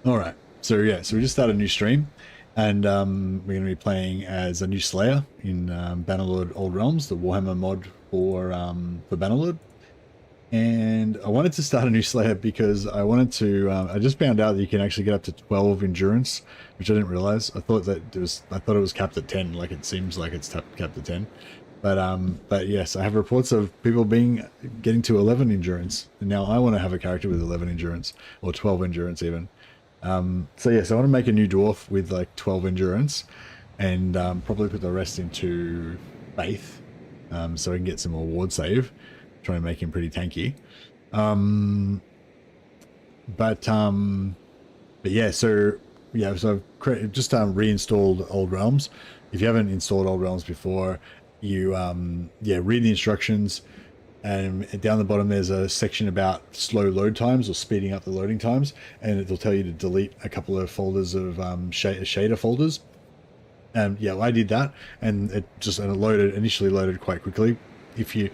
All right. So yeah, so we just started a new stream, and we're going to be playing as a new Slayer in Bannerlord Old Realms, the Warhammer mod for Bannerlord. And I wanted to start a new Slayer because I wanted to. I just found out that you can actually get up to 12 endurance, which I didn't realize. I thought that it was. I thought it was capped at 10. Like it seems like it's capped at 10. But yes, I have reports of people getting to 11 endurance, and now I want to have a character with 11 endurance or 12 endurance even. So yes, I want to make a new dwarf with like 12 endurance, and probably put the rest into faith, so I can get some more ward save. Try and make him pretty tanky. But yeah, so yeah, so I've just reinstalled Old Realms. If you haven't installed Old Realms before, you yeah, read the instructions, and down the bottom there's a section about slow load times or speeding up the loading times, and it'll tell you to delete a couple of folders of shader folders. And yeah, well, I did that, and it initially loaded quite quickly. If you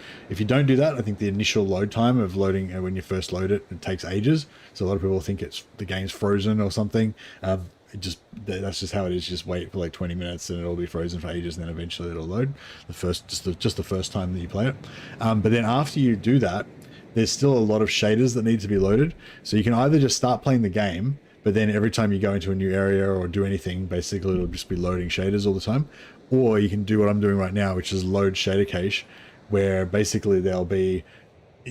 don't do that, I think the initial load time of loading when you first load it, it takes ages. So a lot of people think the game's frozen or something. That's just how it is. Just wait for like 20 minutes and it'll be frozen for ages, and then eventually it'll load. Just the first time that you play it. But then after you do that, there's still a lot of shaders that need to be loaded. So you can either just start playing the game, but then every time you go into a new area or do anything, basically it'll just be loading shaders all the time. Or you can do what I'm doing right now, which is load shader cache, where basically there'll be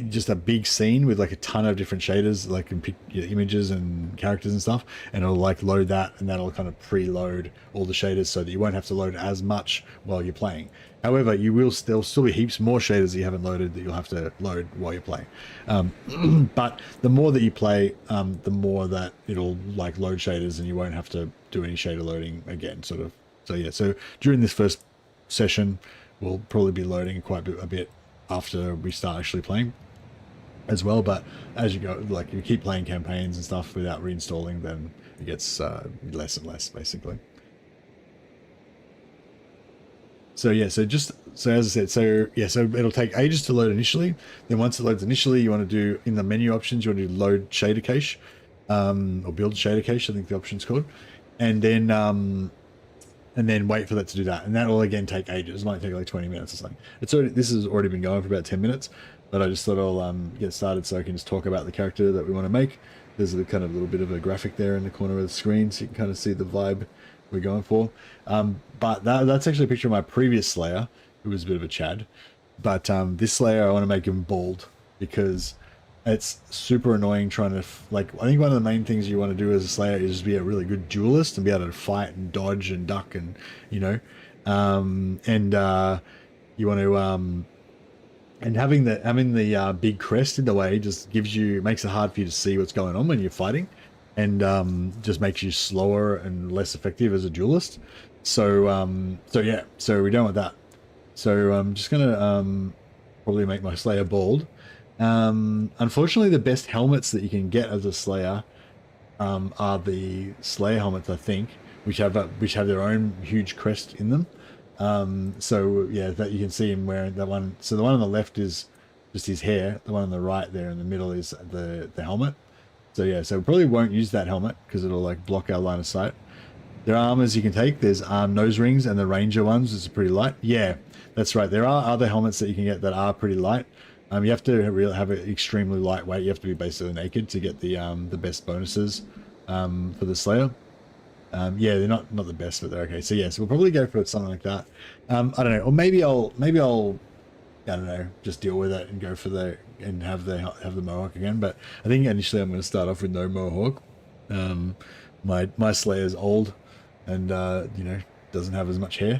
just a big scene with like a ton of different shaders, like in images and characters and stuff, and it'll like load that, and that'll kind of preload all the shaders so that you won't have to load as much while you're playing. However, you will still be heaps more shaders that you haven't loaded that you'll have to load while you're playing. But the more that you play, the more that it'll like load shaders, and you won't have to do any shader loading again, sort of. So yeah, so during this first session, we'll probably be loading quite a bit after we start actually playing as well. But as you go, like you keep playing campaigns and stuff without reinstalling, then it gets less and less basically. So yeah, so as I said, so yeah, so it'll take ages to load initially. Then once it loads initially, you want to do in the menu options, you want to do load shader cache, or build shader cache, I think the option's called, and then wait for that to do that, and that will again take ages. It might take like 20 minutes or something. This has already been going for about 10 minutes, but I just thought I'll get started so I can just talk about the character that we want to make. There's a kind of little bit of a graphic there in the corner of the screen, so you can kind of see the vibe we're going for. But that's actually a picture of my previous Slayer, who was a bit of a Chad. But this Slayer, I want to make him bald because it's super annoying trying to like. I think one of the main things you want to do as a Slayer is just be a really good duelist and be able to fight and dodge and duck, and you know, you want to and having the big crest in the way just makes it hard for you to see what's going on when you're fighting, and just makes you slower and less effective as a duelist. So yeah, so we don't want that. So I'm just gonna probably make my Slayer bald. Unfortunately, the best helmets that you can get as a Slayer are the Slayer helmets, I think, which have their own huge crest in them. So yeah, that you can see him wearing that one. So the one on the left is just his hair. The one on the right there in the middle is the helmet. So yeah, so we probably won't use that helmet because it'll like block our line of sight. There are armors you can take. There's nose rings, and the Ranger ones is pretty light. Yeah, that's right. There are other helmets that you can get that are pretty light. You have to really have it extremely lightweight. You have to be basically naked to get the best bonuses for the Slayer. Yeah, they're not the best, but they're okay. So yeah, so we'll probably go for something like that. I don't know, or maybe I'll I don't know, just deal with it and go for have the Mohawk again. But I think initially I'm going to start off with no Mohawk. My Slayer's old, and you know, doesn't have as much hair.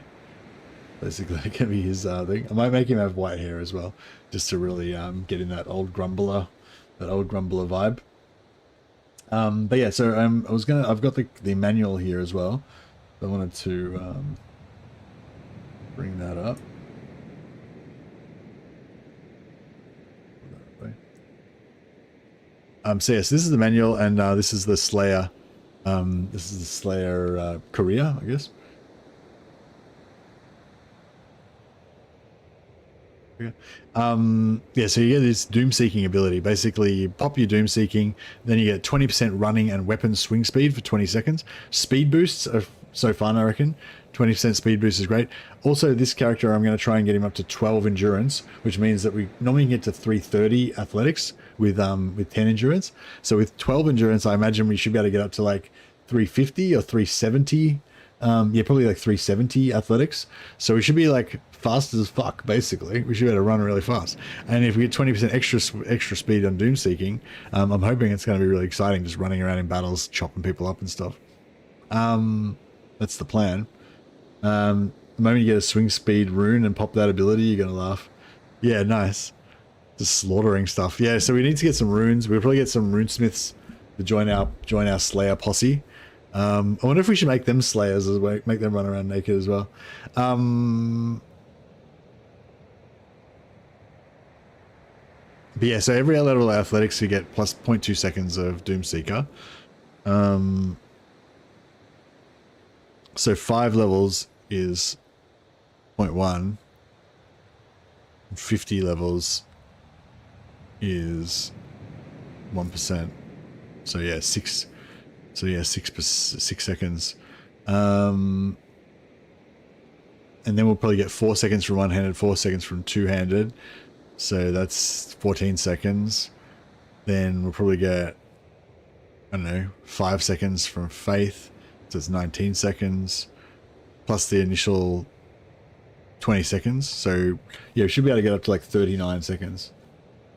Basically, it can be his thing. I might make him have white hair as well, just to really get in that old grumbler vibe. But yeah, so I've got the manual here as well. I wanted to bring that up. So yes, this is the manual, and this is the Slayer. This is the Slayer career, I guess. Yeah, so you get this doom seeking ability. Basically, you pop your doom seeking, then you get 20% running and weapon swing speed for 20 seconds. Speed boosts are so fun, I reckon. 20% speed boost is great. Also, this character, I'm going to try and get him up to 12 endurance, which means that we normally get to 330 athletics with 10 endurance. So with 12 endurance, I imagine we should be able to get up to like 350 or 370. Yeah, probably like 370 athletics. So we should be like fast as fuck, basically. We should be able to run really fast. And if we get 20% extra speed on doom seeking, I'm hoping it's going to be really exciting, just running around in battles, chopping people up and stuff. That's the plan. The moment you get a swing speed rune and pop that ability, you're going to laugh. Yeah, nice. Just slaughtering stuff. Yeah, so we need to get some runes. We'll probably get some runesmiths to join our Slayer posse. I wonder if we should make them Slayers as well, make them run around naked as well. But yeah, so every level of athletics you get plus 0.2 seconds of Doomseeker. So 5 levels is 0.1. 50 levels is 1%. So yeah, 6 seconds. And then we'll probably get 4 seconds from one-handed, 4 seconds from two-handed. So that's 14 seconds. Then we'll probably get, I don't know, 5 seconds from Faith. So it's 19 seconds. Plus the initial 20 seconds. So yeah, we should be able to get up to like 39 seconds.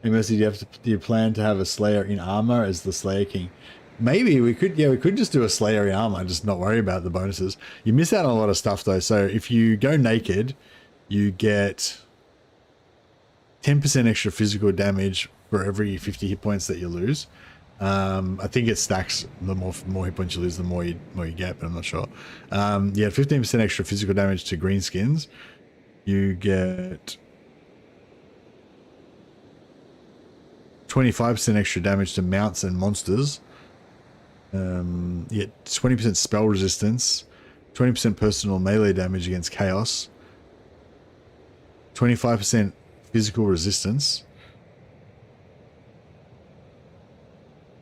And Mercy, do you plan to have a Slayer in armor as the Slayer King? Maybe we could just do a Slayer in armor and just not worry about the bonuses. You miss out on a lot of stuff though. So if you go naked, you get 10% extra physical damage for every 50 hit points that you lose. I think it stacks. The more hit points you lose, the more you get, but I'm not sure. Yeah, 15% extra physical damage to greenskins. You get 25% extra damage to mounts and monsters. You get 20% spell resistance, 20% personal melee damage against chaos, 25% physical resistance.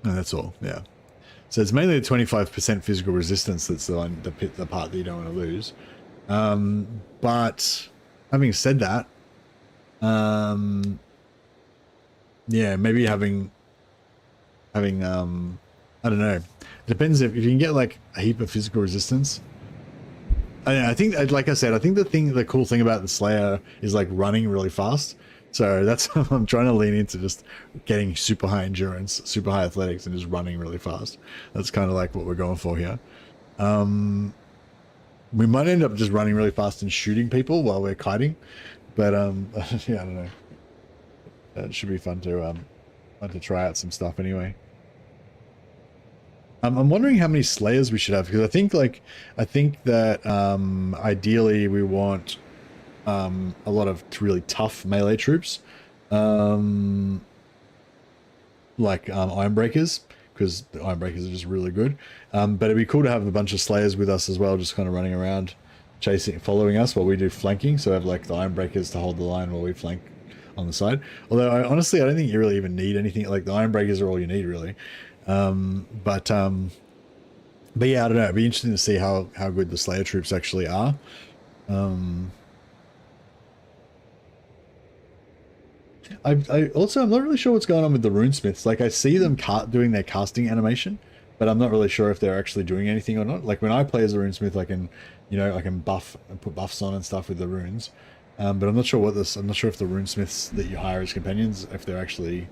And that's all, yeah. So it's mainly the 25% physical resistance that's the part that you don't want to lose. But having said that, yeah, maybe having I don't know. It depends if you can get like a heap of physical resistance. I think, like I said, I think the cool thing about the Slayer is like running really fast. So that's I'm trying to lean into, just getting super high endurance, super high athletics, and just running really fast. That's kind of like what we're going for here. We might end up just running really fast and shooting people while we're kiting, but yeah, I don't know. It should be fun to try out some stuff anyway. I'm wondering how many Slayers we should have, because I think that ideally we want a lot of really tough melee troops, like Ironbreakers, because the Ironbreakers are just really good. But it'd be cool to have a bunch of Slayers with us as well, just kind of running around, following us while we do flanking. So have like the Ironbreakers to hold the line while we flank on the side. Although honestly, I don't think you really even need anything. Like the Ironbreakers are all you need, really. But yeah, I don't know. It'd be interesting to see how good the Slayer troops actually are. I also, I'm not really sure what's going on with the runesmiths. Like I see them doing their casting animation, but I'm not really sure if they're actually doing anything or not. Like when I play as a runesmith, I can buff and put buffs on and stuff with the runes. But I'm not sure I'm not sure if the runesmiths that you hire as companions, if they're actually,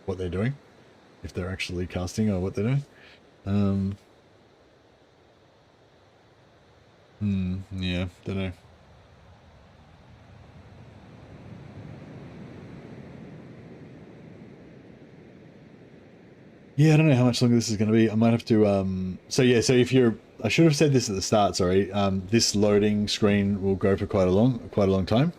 what they're doing, if they're actually casting or what they're doing. Yeah, don't know. Yeah, I don't know how much longer this is going to be. I might have to, so yeah, so I should have said this at the start, sorry. This loading screen will go for quite a long time.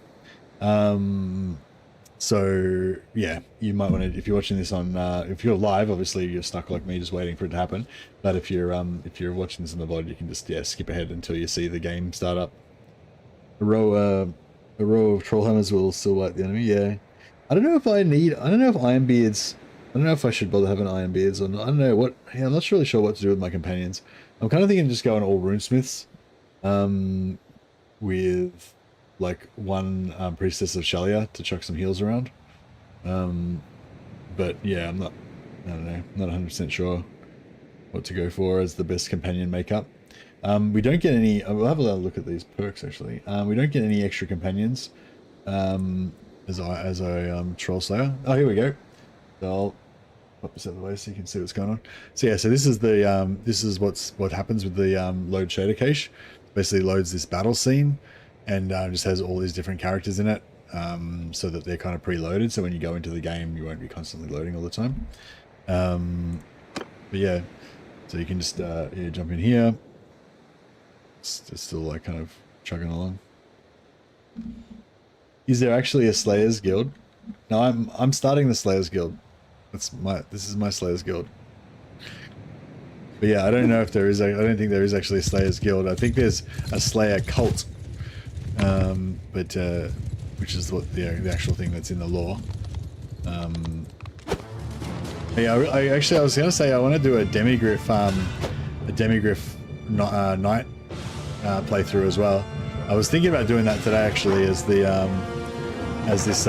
So yeah, you might want to, if you're watching this on, if you're live, obviously you're stuck like me, just waiting for it to happen. But if you're watching this on the VOD, you can just, skip ahead until you see the game start up. A row of trollhammers will still wipe the enemy. Yeah. I don't know if I don't know if Ironbeards, I don't know if I should bother having Ironbeards or not. I don't know what, yeah, I'm not really sure what to do with my companions. I'm kind of thinking just going all runesmiths, with like one priestess of Shalia to chuck some heals around. But yeah, I don't know, not 100% sure what to go for as the best companion makeup. We don't get any, we'll have a look at these perks actually. We don't get any extra companions as a Troll Slayer. Oh, here we go. So I'll pop this out of the way so you can see what's going on. So yeah, so this is the this is what happens with the load shader cache. Basically loads this battle scene and just has all these different characters in it, so that they're kind of preloaded. So when you go into the game, you won't be constantly loading all the time. But yeah, so you can just yeah, jump in here. It's still like kind of chugging along. Is there actually a Slayers Guild? No, I'm starting the Slayers Guild. This is my Slayers Guild. But yeah, I don't know if there is. I don't think there is actually a Slayers Guild. I think there's a Slayer cult, but which is what the actual thing that's in the lore. Yeah, I was gonna say I want to do a Demigryph night playthrough as well. I was thinking about doing that today actually as the as this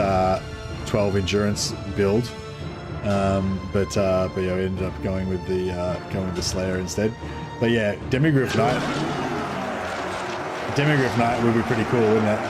12 endurance build. But yeah, we ended up going with the Slayer instead. But yeah, Demigryph Knight would be pretty cool, wouldn't it?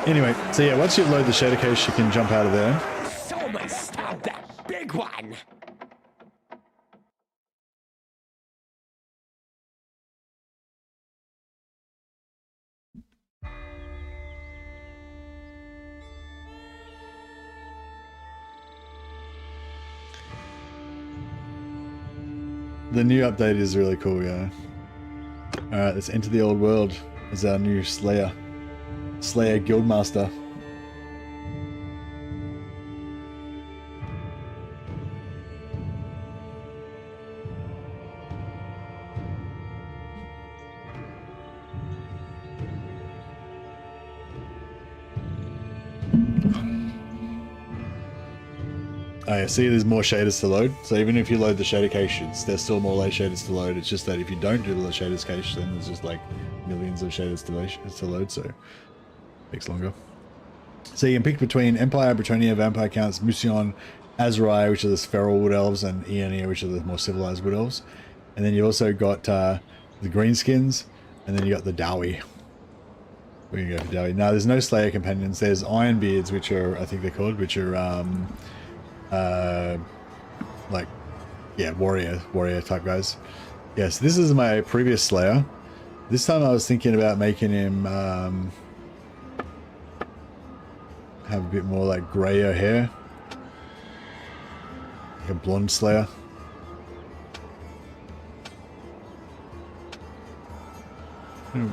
Anyway, so yeah, once you load the shader cache, you can jump out of there. Someone stop that big one! The new update is really cool, yeah. Alright, let's enter the old world as our new Slayer Guildmaster. Oh yeah, see there's more shaders to load. So even if you load the shader cache, there's still more shaders to load. It's just that if you don't do the shaders cache, then there's just like millions of shaders to load, so it takes longer. So you can pick between Empire, Bretonia, Vampire Counts, Musion, Azrai, which are the feral wood elves, and Eonia, which are the more civilized wood elves. And then you also got the greenskins, and then you got the Dowie. We can go for Dowie. Now there's no Slayer companions. There's Ironbeards, which are, I think they're called, which are like, yeah, warrior type guys. Yes, this is my previous Slayer. This time I was thinking about making him have a bit more like grayer hair, like a blonde Slayer.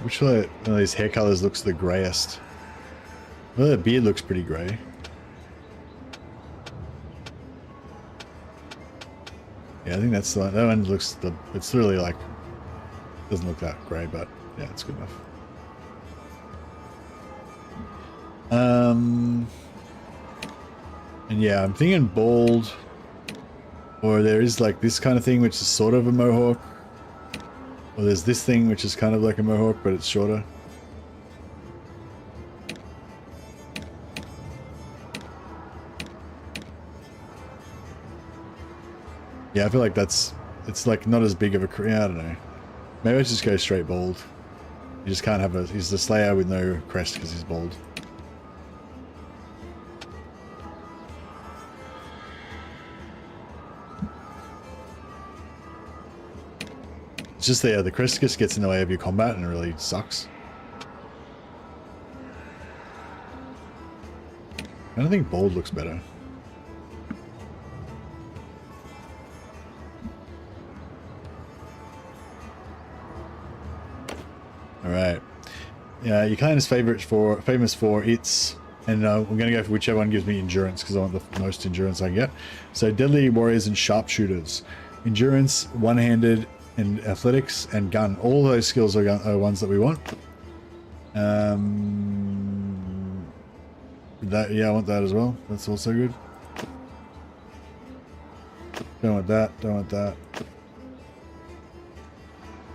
Which one of these hair colors looks the grayest? Well, the beard looks pretty gray. Yeah, I think that's that one looks it's really like, doesn't look that grey, but yeah, it's good enough. And yeah, I'm thinking bald, or there is like this kind of thing which is sort of a mohawk, or there's this thing which is kind of like a mohawk but it's shorter. Yeah, I feel like it's like not as big of a career. I don't know. Maybe I just go straight bald. You just can't have he's the Slayer with no crest because he's bald. It's just the crest just gets in the way of your combat and it really sucks. I don't think bald looks better. Alright. Yeah, your clan is famous for its And we're going to go for whichever one gives me endurance, because I want the most endurance I can get. So deadly warriors and sharpshooters. Endurance, one-handed, and athletics, and gun. All those skills are ones that we want. That, yeah, I want that as well. That's also good. Don't want that. Don't want that.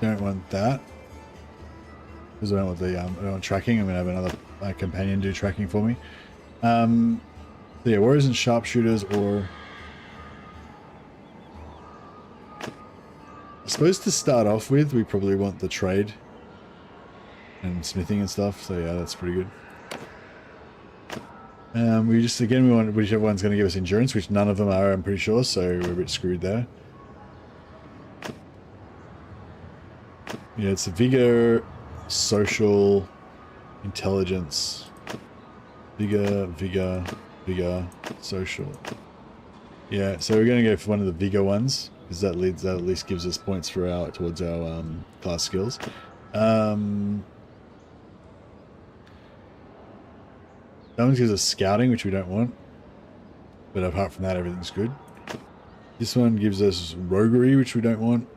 Don't want that. Because I don't want the I don't want tracking. I'm gonna have another companion do tracking for me. So yeah, warriors and sharpshooters, or I suppose to start off with, we probably want the trade and smithing and stuff. So yeah, that's pretty good. We just, again, we want whichever one's going to give us endurance, which none of them are, I'm pretty sure, so we're a bit screwed there. Yeah, it's vigor, social, intelligence, vigor, social. Yeah, so we're going to go for one of the vigor ones, because that at least gives us points for towards our class skills. That one gives us scouting, which we don't want. But apart from that, everything's good. This one gives us roguery, which we don't want.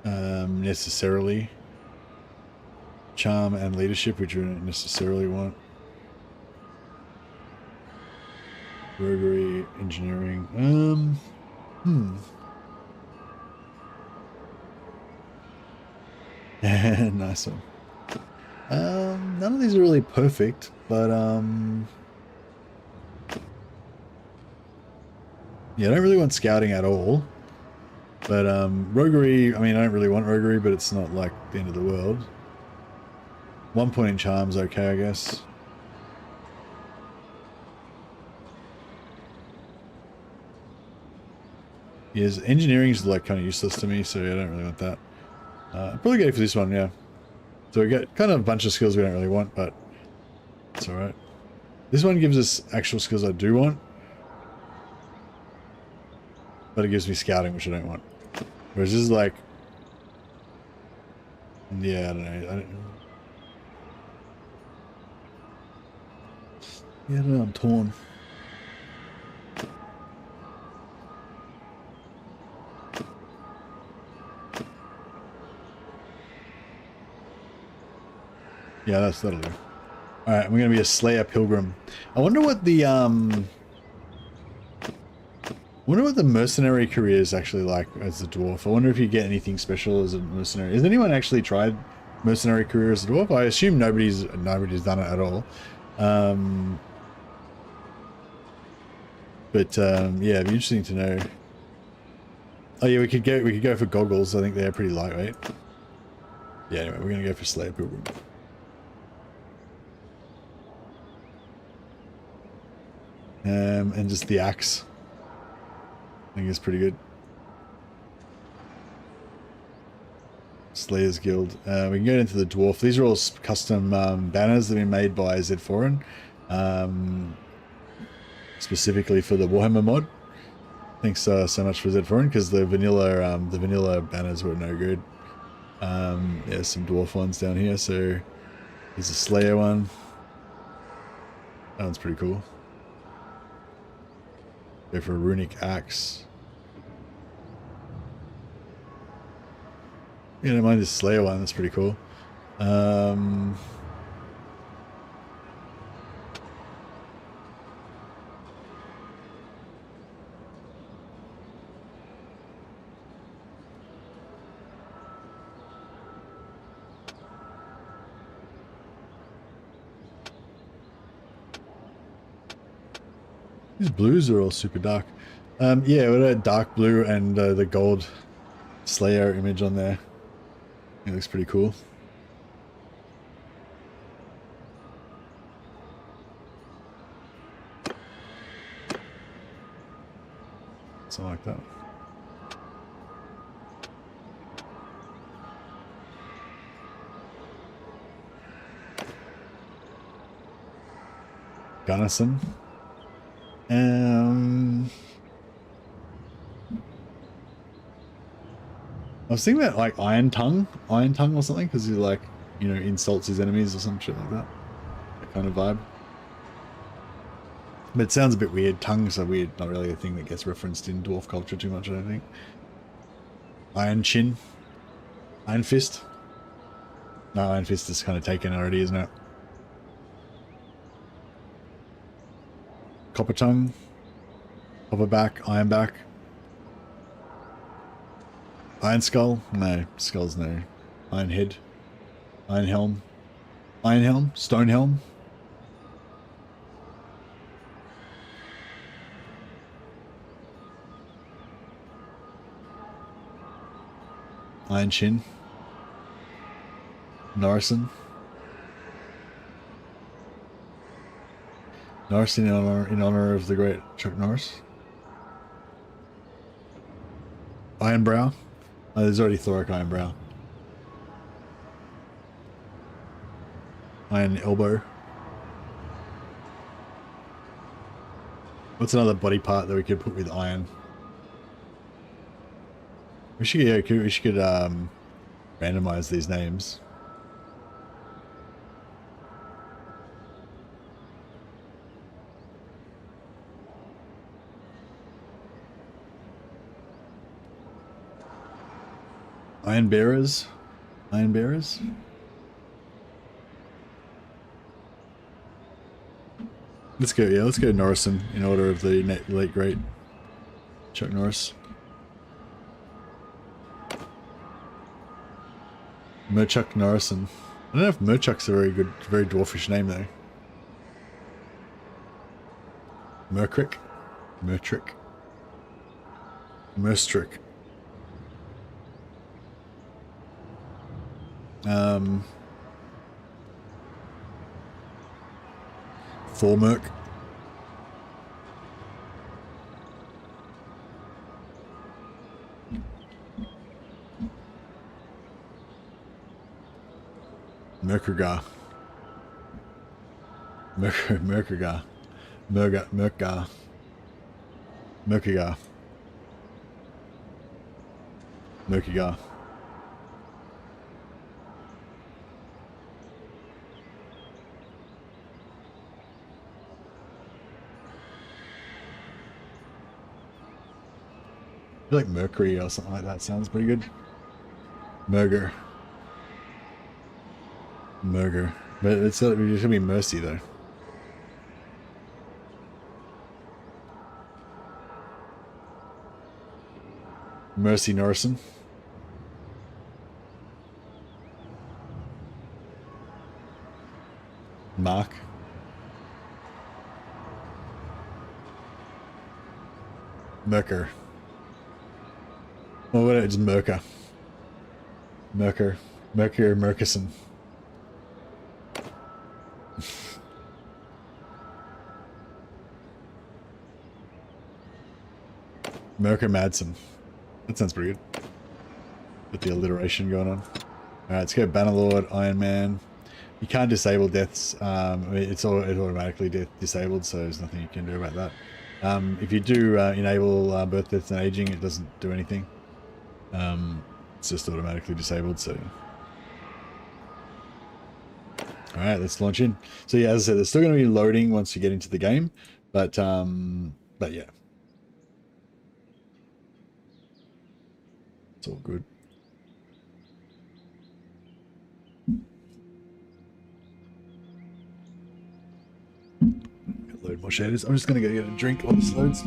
Necessarily. Charm and leadership, which we don't necessarily want. Roguery, engineering. Nice one. None of these are really perfect, but yeah, I don't really want scouting at all. But roguery, I mean, I don't really want roguery, but it's not like the end of the world. 1 point in charm's okay, I guess. Yes, engineering's like kind of useless to me, so I don't really want that. I'll probably go for this one, yeah. So we get kind of a bunch of skills we don't really want, but it's alright. This one gives us actual skills I do want. But it gives me scouting, which I don't want. Whereas this is like... Yeah, I don't know. Yeah, I don't know, I'm torn. Yeah, that'll do. Alright, we're gonna be a Slayer Pilgrim. I wonder what the mercenary career is actually like as a dwarf. I wonder if you get anything special as a mercenary. Has anyone actually tried mercenary career as a dwarf? I assume nobody's done it at all. Yeah, it'd be interesting to know. Oh yeah, we could go for goggles. I think they're pretty lightweight. Yeah, anyway, we're gonna go for Slayer Pilgrim. And just the axe. I think it's pretty good. Slayer's Guild. We can go into the dwarf. These are all custom banners that have been made by Z4N, specifically for the Warhammer mod. Thanks so much for Z4N, because the vanilla banners were no good. There's some dwarf ones down here. So there's a Slayer one. That one's pretty cool. Go for a runic axe. Yeah, I don't mind this Slayer one, that's pretty cool. These blues are all super dark. Yeah, with a dark blue and the gold Slayer image on there. It looks pretty cool. Something like that. Gunnison. I was thinking about like Iron Tongue or something, because he like, you know, insults his enemies or some shit like that. that kind of vibe. But it sounds a bit weird. Tongues are weird. Not really a thing that gets referenced in dwarf culture too much, I don't think. Iron Chin. Iron Fist. No, Iron Fist is kind of taken already, isn't it? Copper Tongue. Copperback. Ironback. Iron Skull. No, Skull's no. Iron Head. Iron Helm. Iron Helm. Stone Helm. Iron Chin. Norrison. Norrison in honor of the great Chuck Norris. Ironbrow. Oh, there's already Thoric Ironbrow. Iron Elbow. What's another body part that we could put with iron? We should, yeah, we should randomize these names. Iron Bearers. Iron Bearers. Let's go, yeah, let's go Norrison in order of the late great Chuck Norris. Merchuck Norrison. I don't know if Merchuck's a very good, very dwarfish name though. Mercrick. Mertrick. Merstrick. Thormerk. Merkergar. Merkergar. Merkgar. Merkigar. Merkigar. I feel like Mercury or something like that sounds pretty good. Murger. Murger. But it's gonna be Mercy though. Mercy Norrison. Mark. Merker. Oh, what? It's Merker. Merker. Mercury Merkison. Merker Madsen. That sounds pretty good. With the alliteration going on. Alright, let's go Bannerlord, Iron Man. You can't disable deaths. It's automatically disabled, so there's nothing you can do about that. If you do enable birth, deaths, and aging, it doesn't do anything. It's just automatically disabled, so... Alright, let's launch in. So yeah, as I said, there's still going to be loading once you get into the game, but yeah. It's all good. Load more shaders. I'm just going to go get a drink while this loads.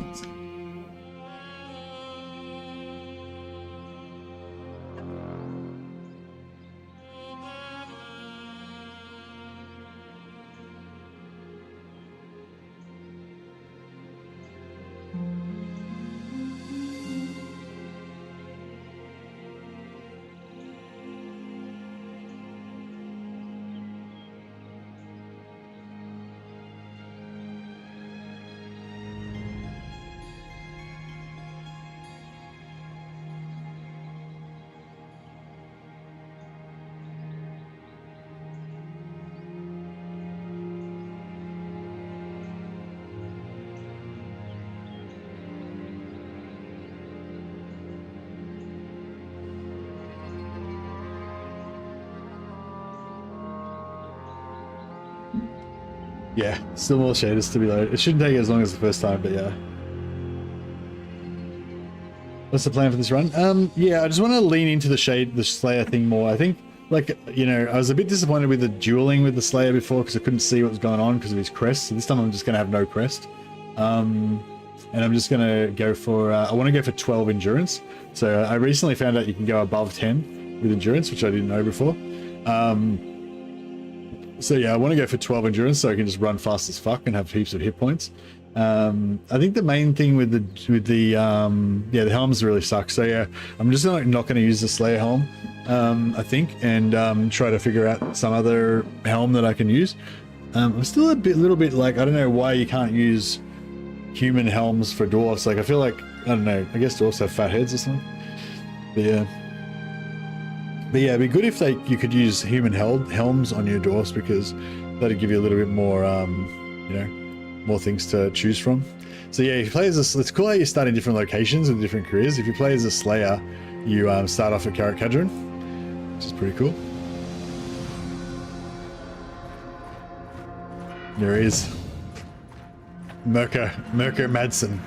Yeah, still more shaders to be loaded. It shouldn't take as long as the first time, but yeah. What's the plan for this run? Yeah, I just want to lean into the Slayer thing more. I think, like, you know, I was a bit disappointed with the dueling with the Slayer before because I couldn't see what was going on because of his crest. So this time I'm just going to have no crest. And I'm just going to go for, I want to go for 12 endurance. So I recently found out you can go above 10 with endurance, which I didn't know before. So yeah, I want to go for 12 endurance so I can just run fast as fuck and have heaps of hit points. I think the main thing with the helms really suck. So yeah, I'm just not going to use the Slayer helm, I think, and try to figure out some other helm that I can use. I'm still little bit like, I don't know why you can't use human helms for dwarves. Like, I feel like, I don't know, I guess dwarves have fat heads or something. But yeah, it'd be good if you could use human helms on your dwarves, because that'd give you a little bit more, you know, more things to choose from. So yeah, if you play as it's cool how you start in different locations with different careers. If you play as a Slayer, you start off at Carrot Cadron, which is pretty cool. There he is. Mirko Madsen.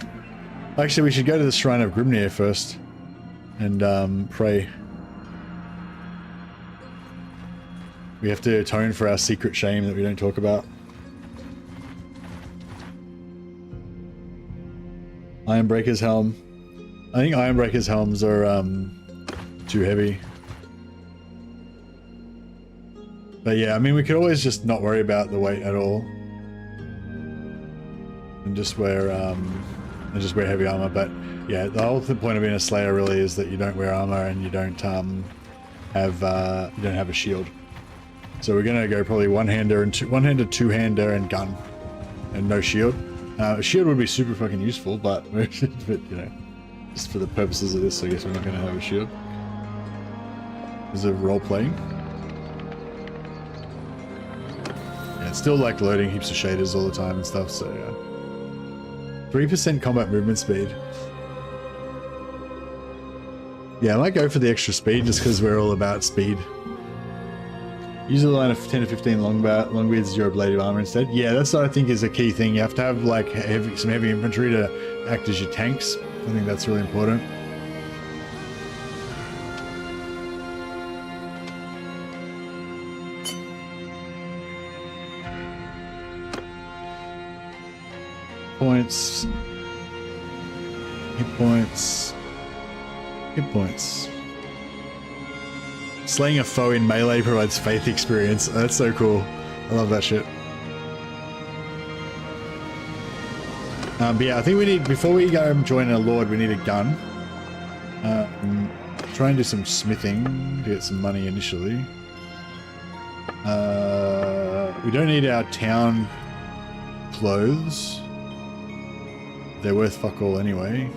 Actually, we should go to the Shrine of Grimnir first and pray. We have to atone for our secret shame that we don't talk about. Ironbreaker's helm. I think Ironbreaker's helms are too heavy. But yeah, I mean, we could always just not worry about the weight at all. And just wear heavy armor. But yeah, the whole point of being a Slayer really is that you don't wear armor and you don't have a shield. So we're gonna go probably one-hander, two-hander, and gun, and no shield. A shield would be super fucking useful, but you know, just for the purposes of this, I guess we're not gonna have a shield. Is it role playing? Yeah, it's still like loading heaps of shaders all the time and stuff. So yeah. 3% combat movement speed. Yeah, I might go for the extra speed just because we're all about speed. Use a line of 10 to 15 longbeards as your bladed armor instead. Yeah, that's what I think is a key thing. You have to have like some heavy infantry to act as your tanks. I think that's really important. Points. Hit points. Hit points. Slaying a foe in melee provides faith experience. Oh, that's so cool. I love that shit. But yeah, I think we need, before we go and join a lord, we need a gun. Try and do some smithing to get some money initially. We don't need our town clothes. They're worth fuck all anyway.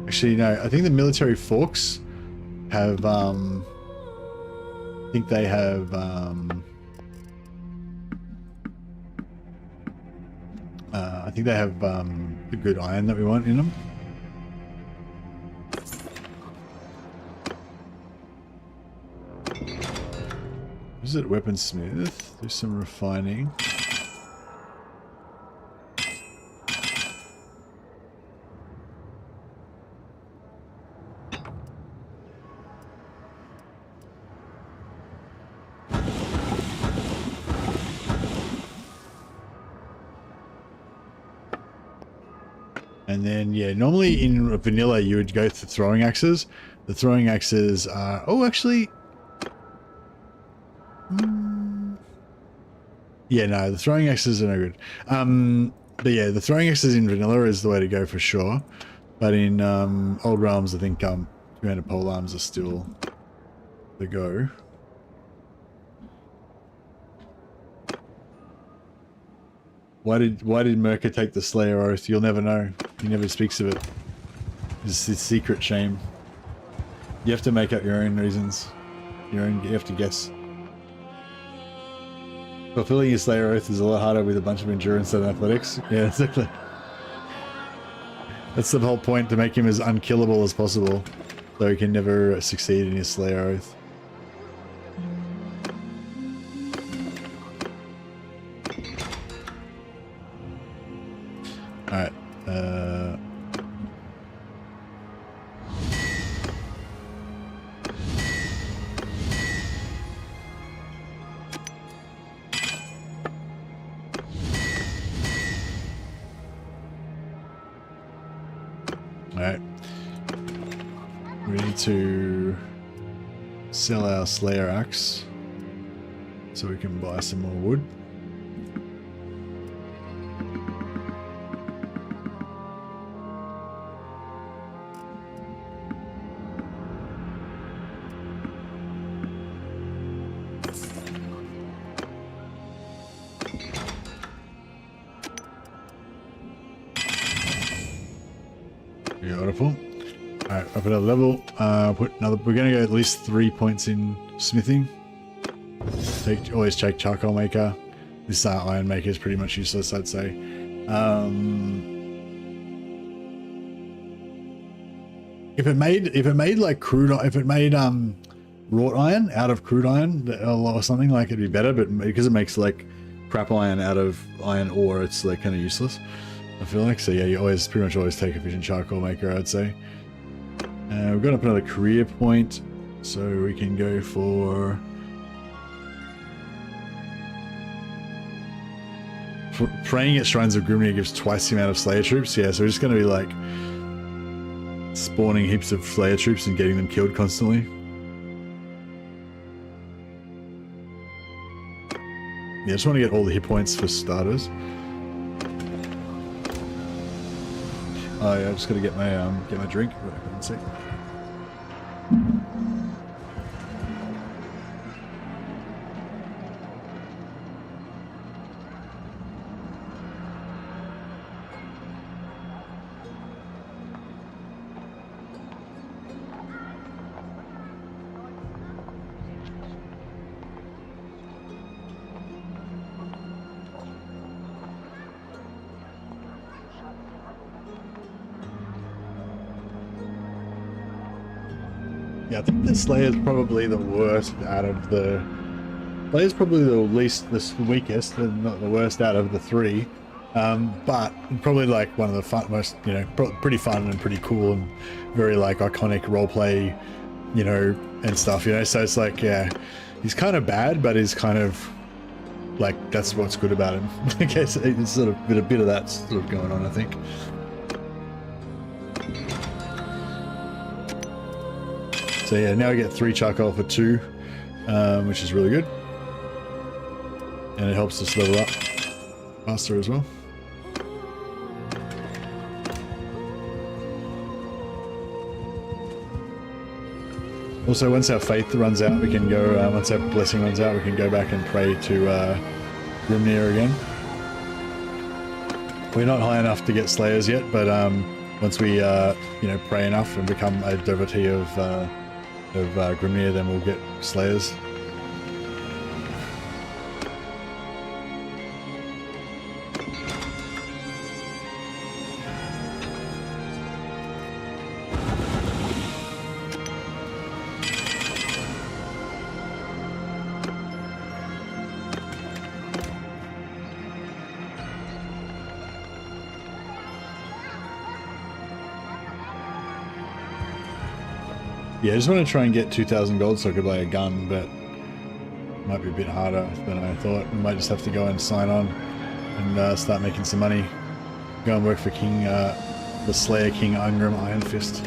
Actually, no, I think the military forks have, I think they have, the good iron that we want in them. Visit weaponsmith, do some refining. And then, yeah, normally in vanilla you would go for throwing axes. The throwing axes are... Oh, actually... Yeah, no, the throwing axes are no good. But yeah, the throwing axes in vanilla is the way to go for sure. But in Old Realms, I think two-handed polearms are still the go. Why did Mirko take the Slayer oath? You'll never know. He never speaks of it. It's his secret shame. You have to make up your own reasons. You have to guess. Fulfilling your Slayer Oath is a lot harder with a bunch of endurance than athletics. Yeah, exactly. That's the whole point, to make him as unkillable as possible, so he can never succeed in his Slayer Oath. Alright, Alright. We need to sell our Slayer Axe so we can buy some more wood. Beautiful. Alright, up another level. Put another. We're gonna go at least 3 points in smithing. Always check charcoal maker. This iron maker is pretty much useless, I'd say. If it made like crude, if it made wrought iron out of crude iron or something, like, it'd be better. But because it makes like crap iron out of iron ore, it's like kind of useless, I feel like. So yeah, you always pretty much always take efficient charcoal maker, I'd say. We've got up another career point, so we can go for praying at Shrines of Grimnir gives twice the amount of Slayer troops. Yeah, so we're just going to be like spawning heaps of Slayer troops and getting them killed constantly. Yeah, I just want to get all the hit points for starters. Oh yeah, I just got to get my drink. Wait, I couldn't see. Yeah, I think the Slayer's probably the worst out of the... Slayer's probably the weakest, and not the worst out of the three. But probably like one of the most, you know, pretty fun and pretty cool and very like iconic roleplay, you know, and stuff, you know. So it's like, yeah, he's kind of bad, but he's kind of like, that's what's good about him. I guess it's sort of a bit of that sort of going on, I think. So yeah, now we get 3 charcoal for 2, which is really good. And it helps us level up faster as well. Also, once our faith runs out, we can go, once our blessing runs out, we can go back and pray to Grimnir again. We're not high enough to get Slayers yet, but once we, you know, pray enough and become a devotee of Grimnir, then we'll get Slayers. Yeah, I just want to try and get 2,000 gold so I could buy a gun, but it might be a bit harder than I thought. We might just have to go and sign on and start making some money. Go and work for King, the Slayer King Ungram Iron Fist.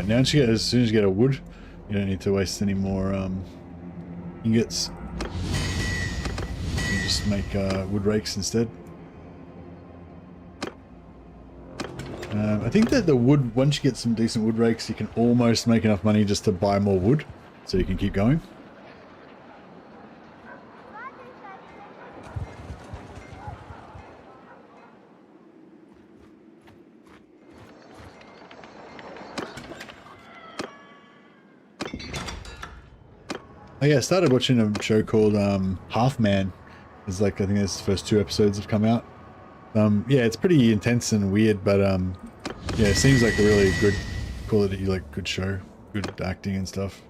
Now, as soon as you get a wood, you don't need to waste any more ingots. You can just make wood rakes instead. I think that the wood, once you get some decent wood rakes, you can almost make enough money just to buy more wood, so you can keep going. Oh yeah, I started watching a show called Half Man. It's like, I think the first 2 episodes have come out. Yeah, it's pretty intense and weird, but yeah, it seems like a really good quality, like good show, good acting and stuff.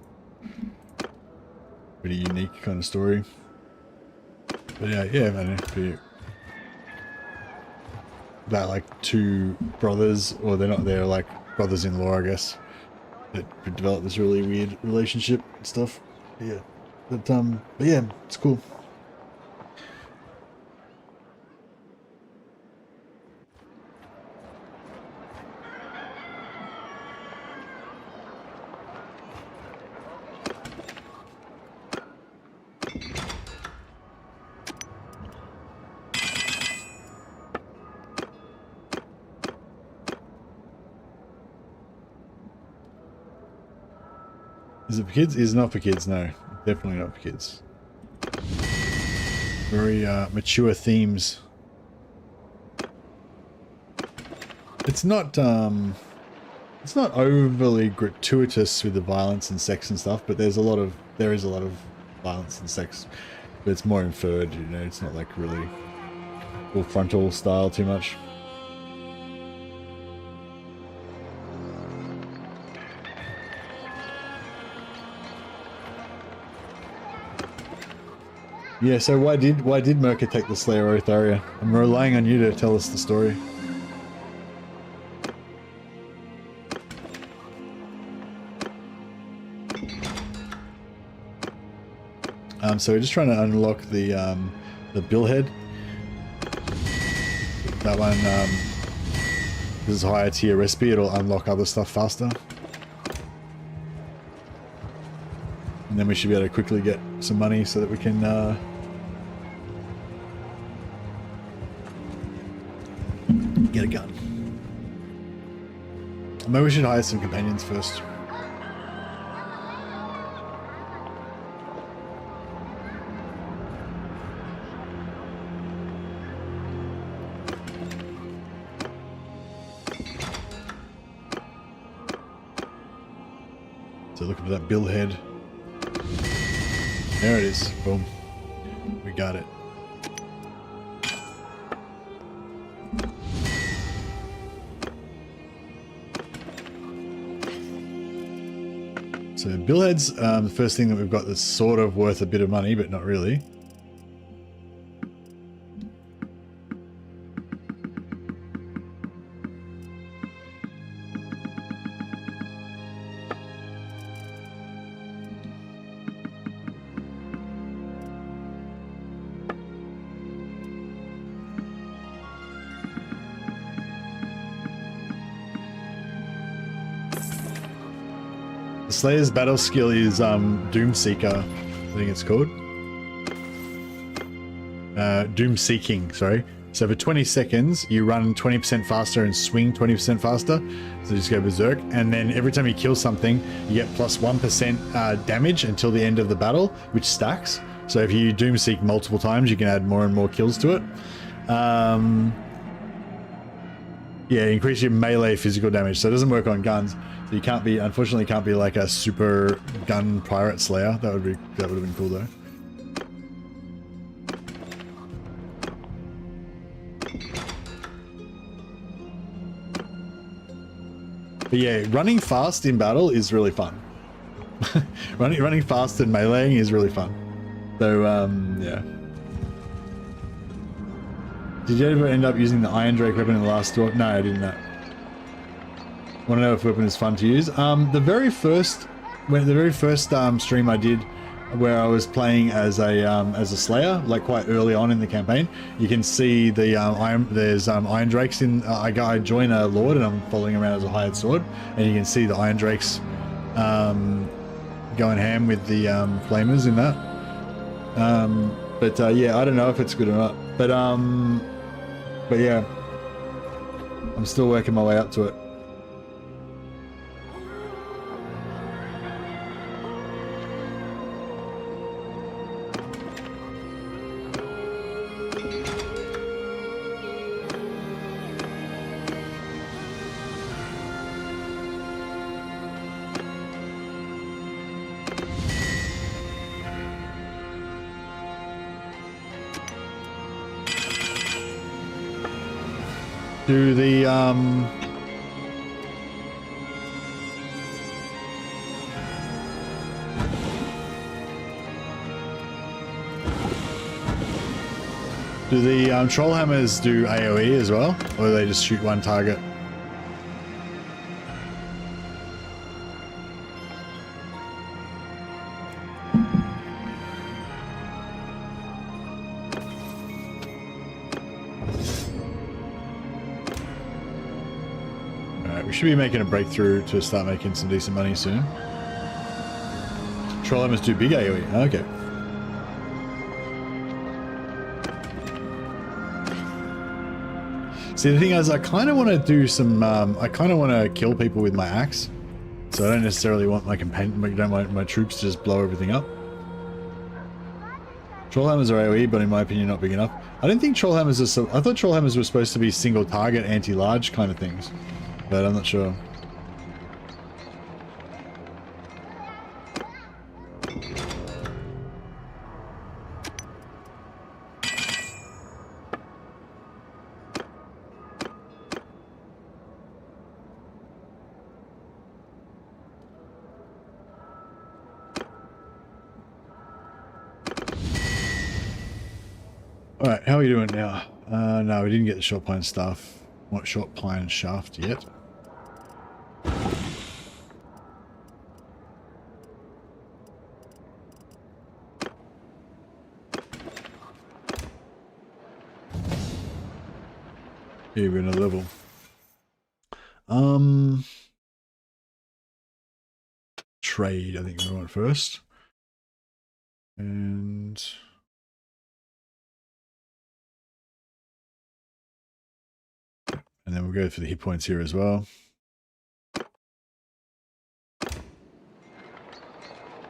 Pretty unique kind of story. But yeah, man, about like 2 brothers, or they're like brothers-in-law, I guess, that could develop this really weird relationship and stuff. Yeah, but yeah, it's cool. Is it for kids? It's not for kids, no. Definitely not for kids. Very mature themes. It's not overly gratuitous with the violence and sex and stuff, but there is a lot of violence and sex, but it's more inferred, you know, it's not like really full frontal style too much. Yeah, so why did Merca take the Slayer Oath area? I'm relying on you to tell us the story. So we're just trying to unlock the billhead. That one, this is higher tier recipe, it'll unlock other stuff faster. And then we should be able to quickly get some money so that we can get a gun. Maybe we should hire some companions first. So looking for that billhead. There it is. Boom. We got it. So billhead's the first thing that we've got that's sort of worth a bit of money, but not really. Slayer's battle skill is Doomseeker, I think it's called. Doom Seeking, sorry. So for 20 seconds, you run 20% faster and swing 20% faster. So just go berserk. And then every time you kill something, you get plus 1% damage until the end of the battle, which stacks. So if you Doom Seek multiple times, you can add more and more kills to it. Yeah, increase your melee physical damage. So it doesn't work on guns. So you can't be, unfortunately, can't be like a super gun pirate slayer. That would have been cool though. But yeah, running fast in battle is really fun. running fast and meleeing is really fun. So yeah. Did you ever end up using the Iron Drake weapon in the last store? No, I didn't. Want to know if weapon is fun to use? The very first stream I did, where I was playing as a Slayer, like quite early on in the campaign, you can see the Iron Drakes in. I join a Lord and I'm following around as a hired sword, and you can see the Iron Drakes going ham with the flamers in that. But yeah, I don't know if it's good or not. But yeah, I'm still working my way up to it. Do the troll hammers do AoE as well, or do they just shoot one target? Alright, we should be making a breakthrough to start making some decent money soon. Troll hammers do big AoE. Okay. See, the thing is, I kind of want to do some, I kind of want to kill people with my axe. So I don't necessarily want my my troops to just blow everything up. Troll hammers are AoE, but in my opinion, not big enough. I don't think troll hammers are so, I thought troll hammers were supposed to be single target, anti-large kind of things. But I'm not sure. Alright, how are we doing now? No, we didn't get the short pine staff. What short pine shaft yet? Here we're in a level. Trade, I think we want first. And then we'll go for the hit points here as well.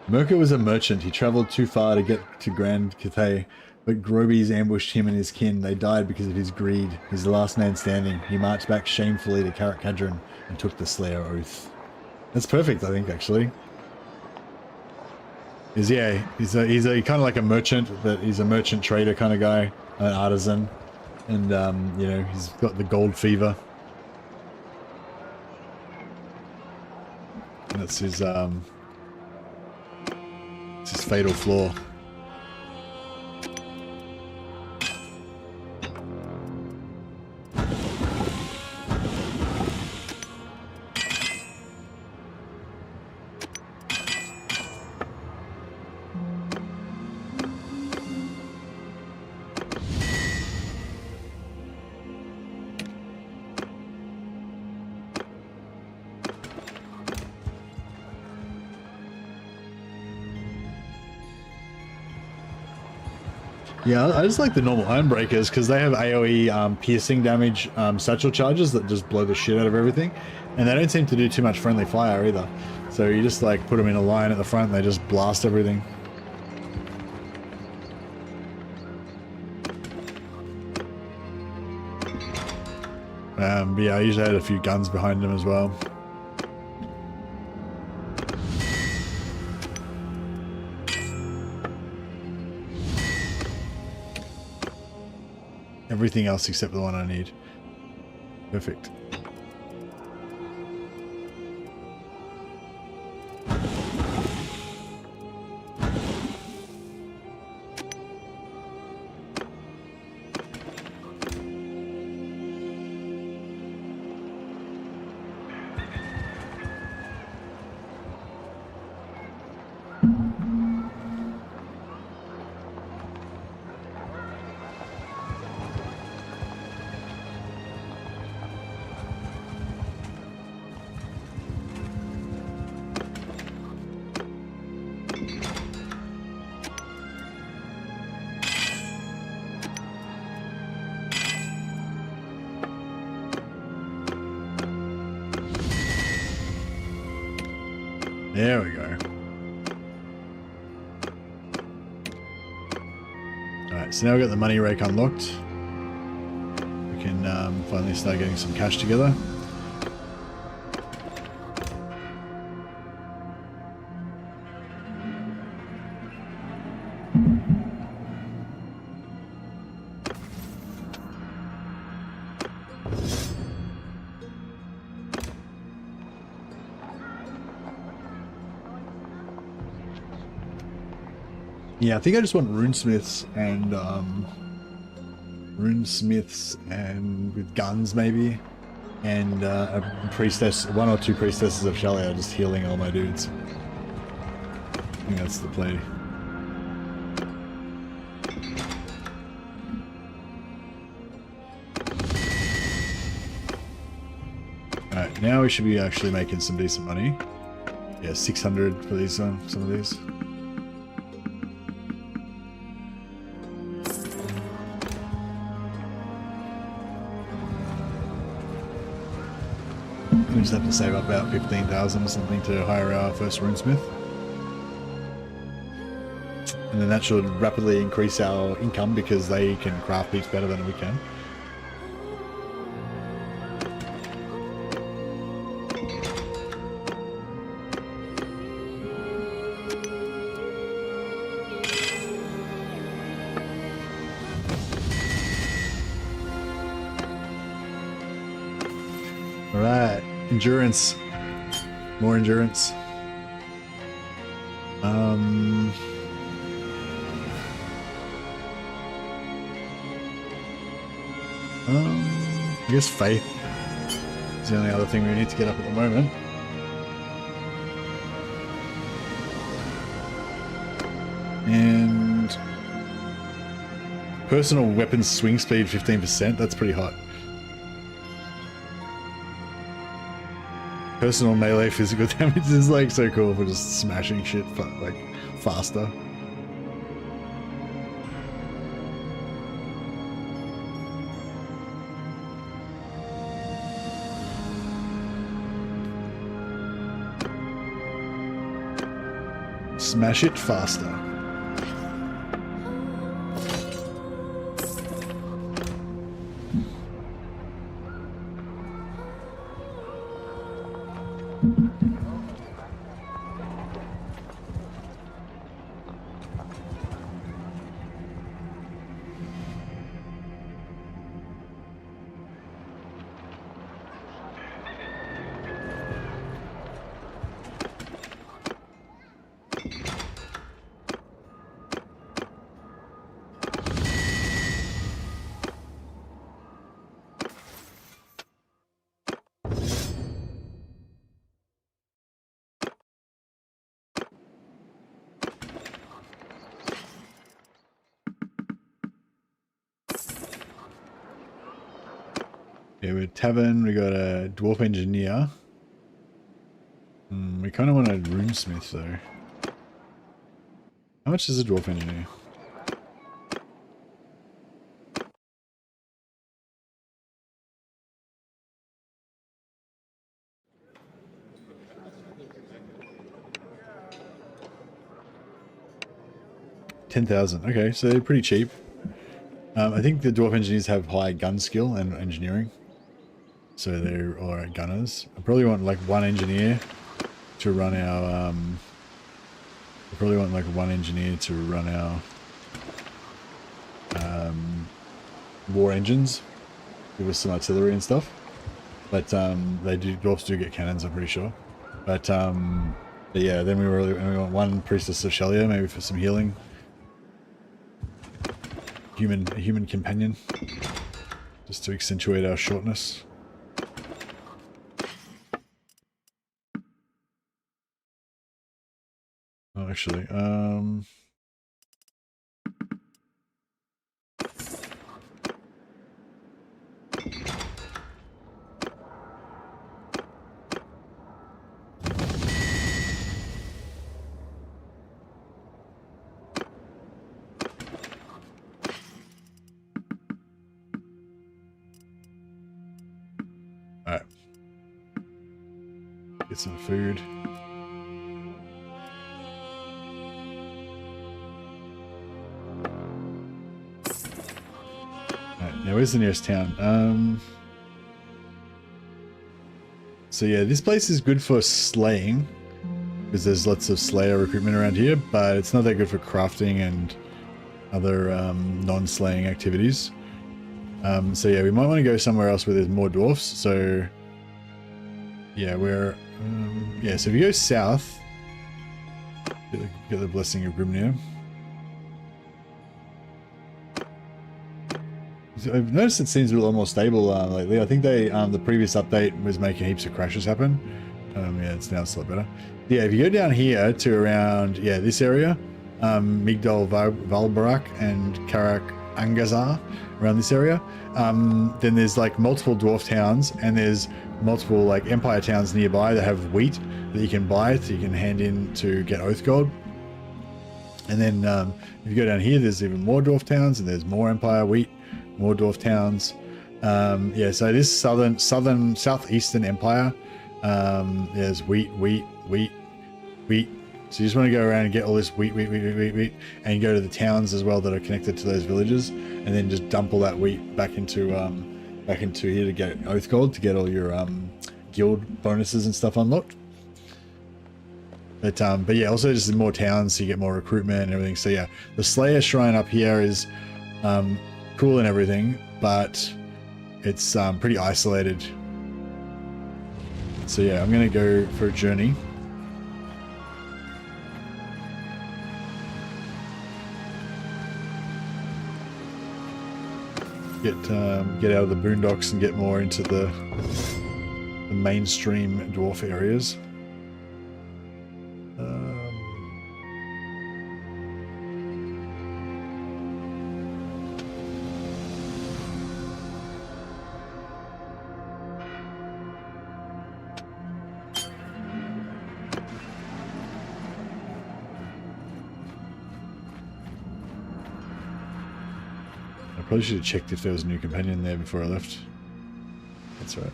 Mirka was a merchant. He traveled too far to get to Grand Cathay, but Grobies ambushed him and his kin. They died because of his greed. He's the last man standing. He marched back shamefully to Karak Kadron and took the Slayer Oath. That's perfect, I think, actually. He's a kind of like a merchant, but he's a merchant trader kind of guy, an artisan. And, you know, he's got the gold fever. And that's his fatal flaw. Yeah, I just like the normal Ironbreakers because they have AoE piercing damage satchel charges that just blow the shit out of everything, and they don't seem to do too much friendly fire either. So you just like put them in a line at the front and they just blast everything. But yeah, I usually had a few guns behind them as well. Everything else except the one I need. Perfect. There we go. Alright, so now we've got the money rake unlocked. We can finally start getting some cash together. Yeah, I think I just want runesmiths and with guns maybe, and a priestess, 1 or 2 priestesses of Shalia just healing all my dudes. I think that's the play. Alright, now we should be actually making some decent money. Yeah, 600 for these, some of these. We just have to save up about 15,000 or something to hire our first runesmith. And then that should rapidly increase our income because they can craft heaps better than we can. Alright, endurance. More endurance. I guess faith is the only other thing we need to get up at the moment. And personal weapons swing speed 15%, that's pretty hot. Personal melee physical damage is like so cool for just smashing shit like faster. Smash it faster. Yeah, we're tavern, we got a dwarf engineer. We kind of want a runesmith though. How much is a dwarf engineer? $10,000. Okay, so they're pretty cheap. I think the dwarf engineers have high gun skill and engineering. So they're alright gunners. I probably want like 1 engineer to run our I probably want like 1 engineer to run our war engines. Give us some artillery and stuff. But dwarves do get cannons, I'm pretty sure. But yeah, then we want 1 priestess of Shalia, maybe for some healing. A human companion. Just to accentuate our shortness. Oh, actually, alright. Get some food. Now, where's the nearest town? So yeah, this place is good for slaying, because there's lots of slayer recruitment around here, but it's not that good for crafting and other non-slaying activities. So yeah, we might want to go somewhere else where there's more dwarfs. So yeah, so if you go south, get the blessing of Grimnir. I've noticed it seems a little more stable lately. I think they the previous update was making heaps of crashes happen. Yeah, it's now a lot better. Yeah, if you go down here to around this area, Migdol Valbarak and Karak Angazar, around this area, then there's like multiple dwarf towns, and there's multiple like empire towns nearby that have wheat that you can buy, that you can hand in to get oath gold. And then if you go down here, there's even more dwarf towns, and there's more empire wheat, more dwarf towns. Yeah, so this southeastern empire, there's wheat. So you just want to go around and get all this wheat, and go to the towns as well that are connected to those villages, and then just dump all that wheat back into here to get oath gold, to get all your guild bonuses and stuff unlocked. But yeah, also just more towns, so you get more recruitment and everything. So yeah, the Slayer Shrine up here is cool and everything, but it's pretty isolated. So yeah, I'm gonna go for a journey. Get out of the boondocks and get more into the mainstream dwarf areas. I probably should have checked if there was a new companion there before I left. That's right.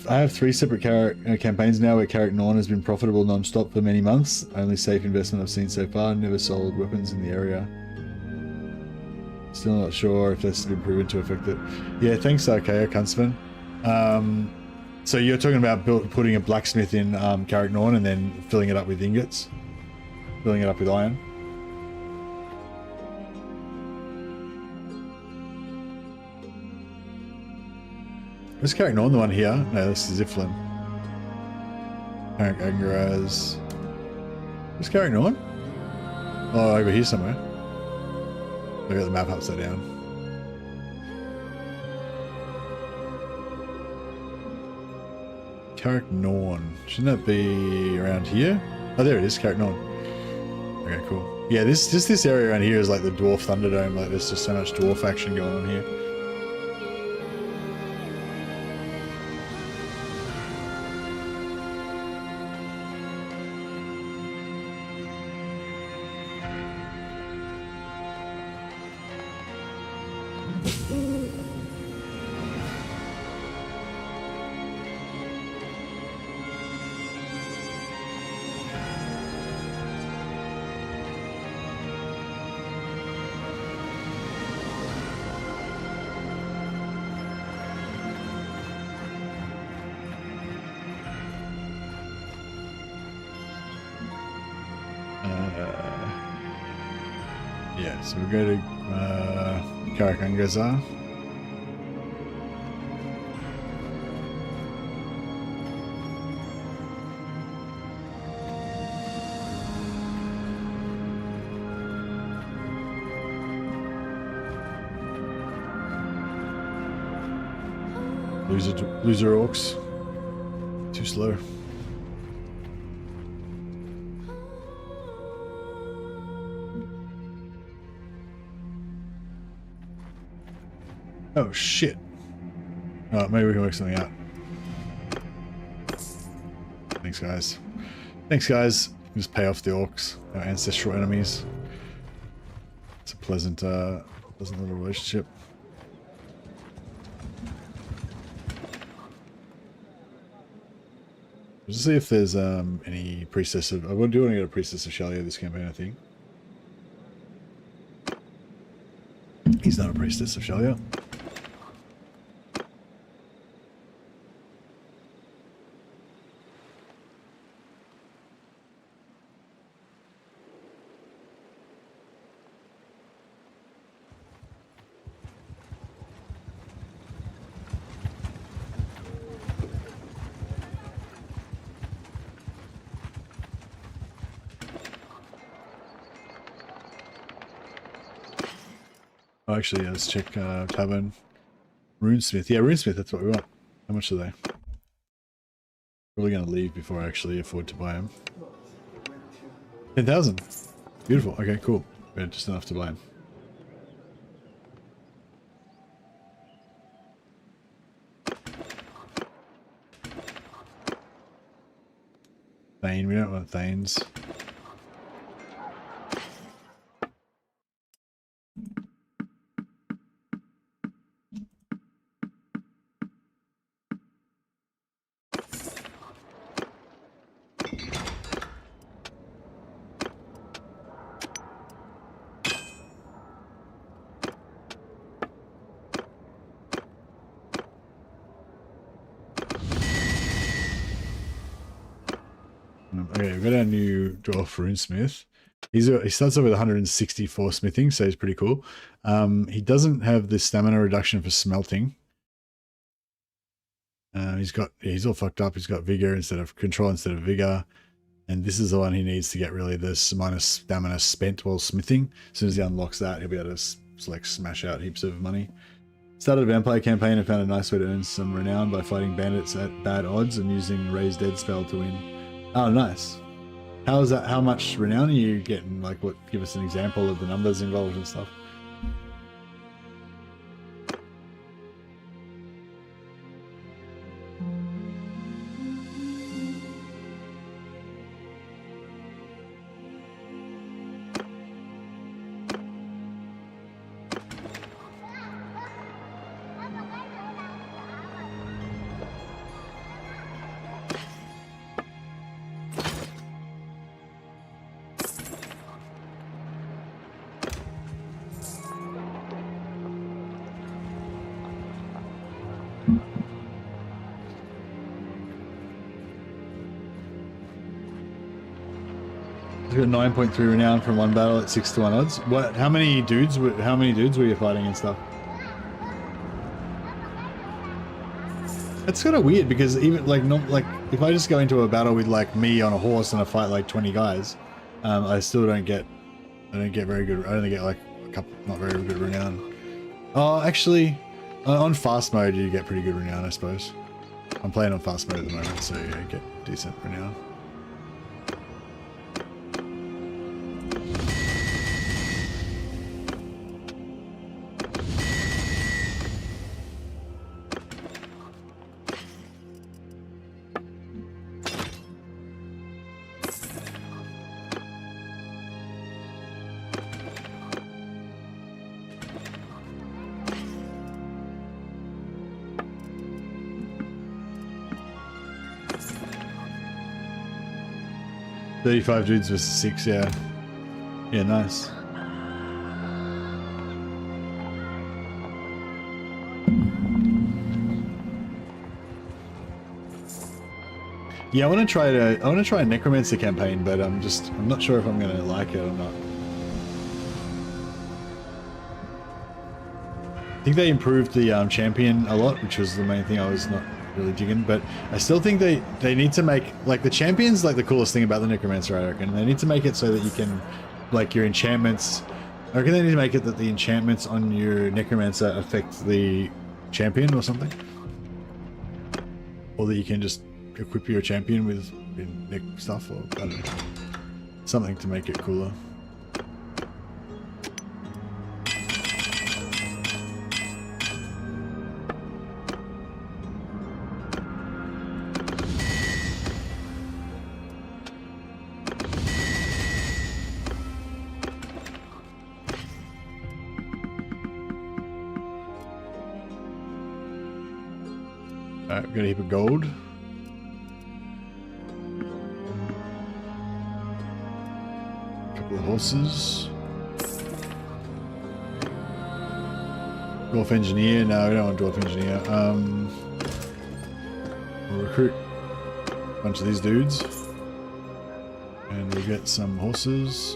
I have 3 separate campaigns now where Carrick Norn has been profitable non-stop for many months. Only safe investment I've seen so far. Never sold weapons in the area. Still not sure if that's been proven to affect it. Yeah, thanks, Archaea Kunstman. So you're talking about putting a blacksmith in Carrick Norn and then filling it up with ingots? Filling it up with iron? Is Carrick Norn the one here? No, this is Ziflin. Carrick Angaraz. Where's Carrick Norn? Oh, over here somewhere. I got the map upside down. Carrick Norn. Shouldn't that be around here? Oh, there it is, Carrick Norn. Okay, cool. Yeah, this area around here is like the Dwarf Thunderdome. Like, there's just so much dwarf action going on here. Yeah, so we'll go to Carrick Angazar. Loser orcs. Too slow. Oh shit. Oh, maybe we can work something out. Thanks guys. Thanks guys. Just pay off the orcs, our ancestral enemies. It's a pleasant pleasant little relationship. Let's see if there's any priestess of... I do want to get a priestess of Shalia this campaign, I think. He's not a priestess of Shalia. Oh, actually, yeah, let's check Tavern. Runesmith. Yeah, Runesmith, that's what we want. How much are they? Probably going to leave before I actually afford to buy them. 10,000. Beautiful. Okay, cool. Yeah, just enough to buy them. Thane. We don't want Thanes. Okay, we've got our new dwarf runesmith. He starts off with 164 smithing, so he's pretty cool. He doesn't have the stamina reduction for smelting. He's all fucked up. He's got vigor instead of control instead of vigor. And this is the one he needs to get really this minus stamina spent while smithing. As soon as he unlocks that, he'll be able to like smash out heaps of money. Started a vampire campaign and found a nice way to earn some renown by fighting bandits at bad odds and using Raise Dead spell to win. Oh, nice. How is that? How much renown are you getting? Like, what? Give us an example of the numbers involved and stuff. Got 9.3 renown from one battle at 6-1 odds. What? How many dudes? How many dudes were you fighting and stuff? That's kind of weird because even like not like if I just go into a battle with like me on a horse and I fight like 20 guys, I still don't get. I don't get very good. I only get like a couple, not very good renown. Oh, actually, on fast mode you get pretty good renown, I suppose. I'm playing on fast mode at the moment, so yeah, you get decent renown. $35 dudes versus 6, yeah. Yeah, nice. Yeah, I want to try a necromancer campaign, but I'm not sure if I'm gonna like it or not. I think they improved the champion a lot, which was the main thing I was not really digging, but I still think they need to make like the champion's like the coolest thing about the necromancer. I reckon they need to make it so that you can like your enchantments. I reckon they need to make it that the enchantments on your necromancer affect the champion or something, or that you can just equip your champion with stuff, or I don't know, something to make it cooler. Alright, we've got a heap of gold. A couple of horses. Dwarf engineer. No, we don't want dwarf engineer. We'll recruit a bunch of these dudes. And we'll get some horses.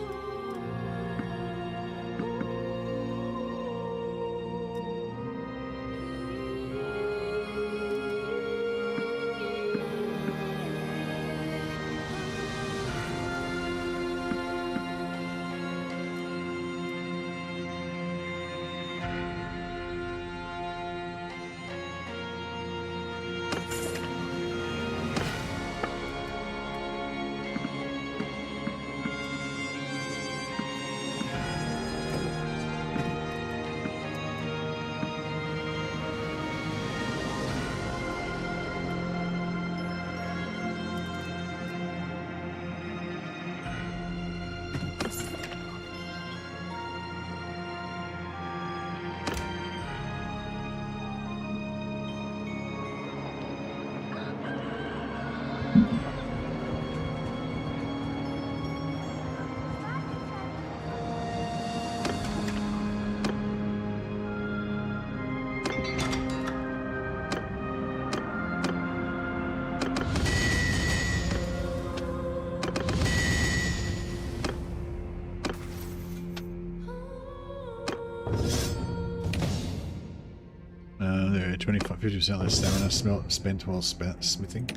50% less stamina spent while smithing.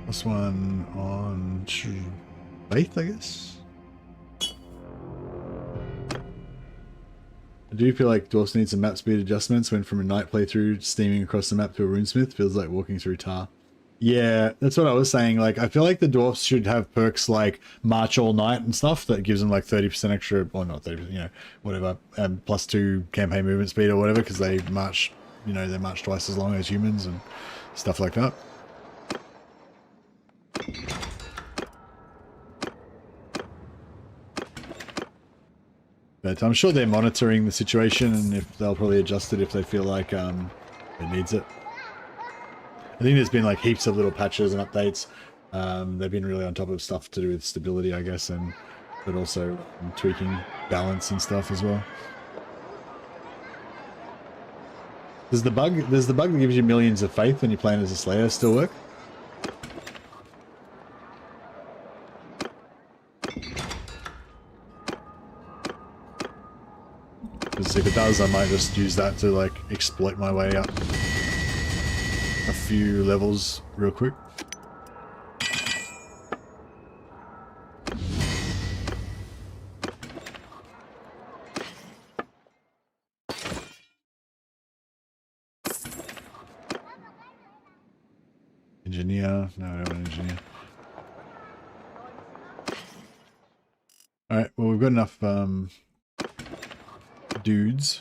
Plus one on faith, I guess. I do feel like dwarfs need some map speed adjustments. Went from a night playthrough steaming across the map to a runesmith. Feels like walking through tar. Yeah, that's what I was saying. Like, I feel like the dwarfs should have perks like march all night and stuff that gives them like 30% extra, or not 30%, you know, whatever, plus 2 campaign movement speed or whatever, because they march, you know, they march twice as long as humans and stuff like that. But I'm sure they're monitoring the situation, and if they'll probably adjust it if they feel like it needs it. I think there's been like heaps of little patches and updates. They've been really on top of stuff to do with stability, I guess, but also tweaking balance and stuff as well. Does the bug that gives you millions of faith when you're playing as a Slayer still work? Because if it does, I might just use that to like exploit my way up a few levels real quick. Engineer. No, I don't want engineer. Alright, well, we've got enough dudes.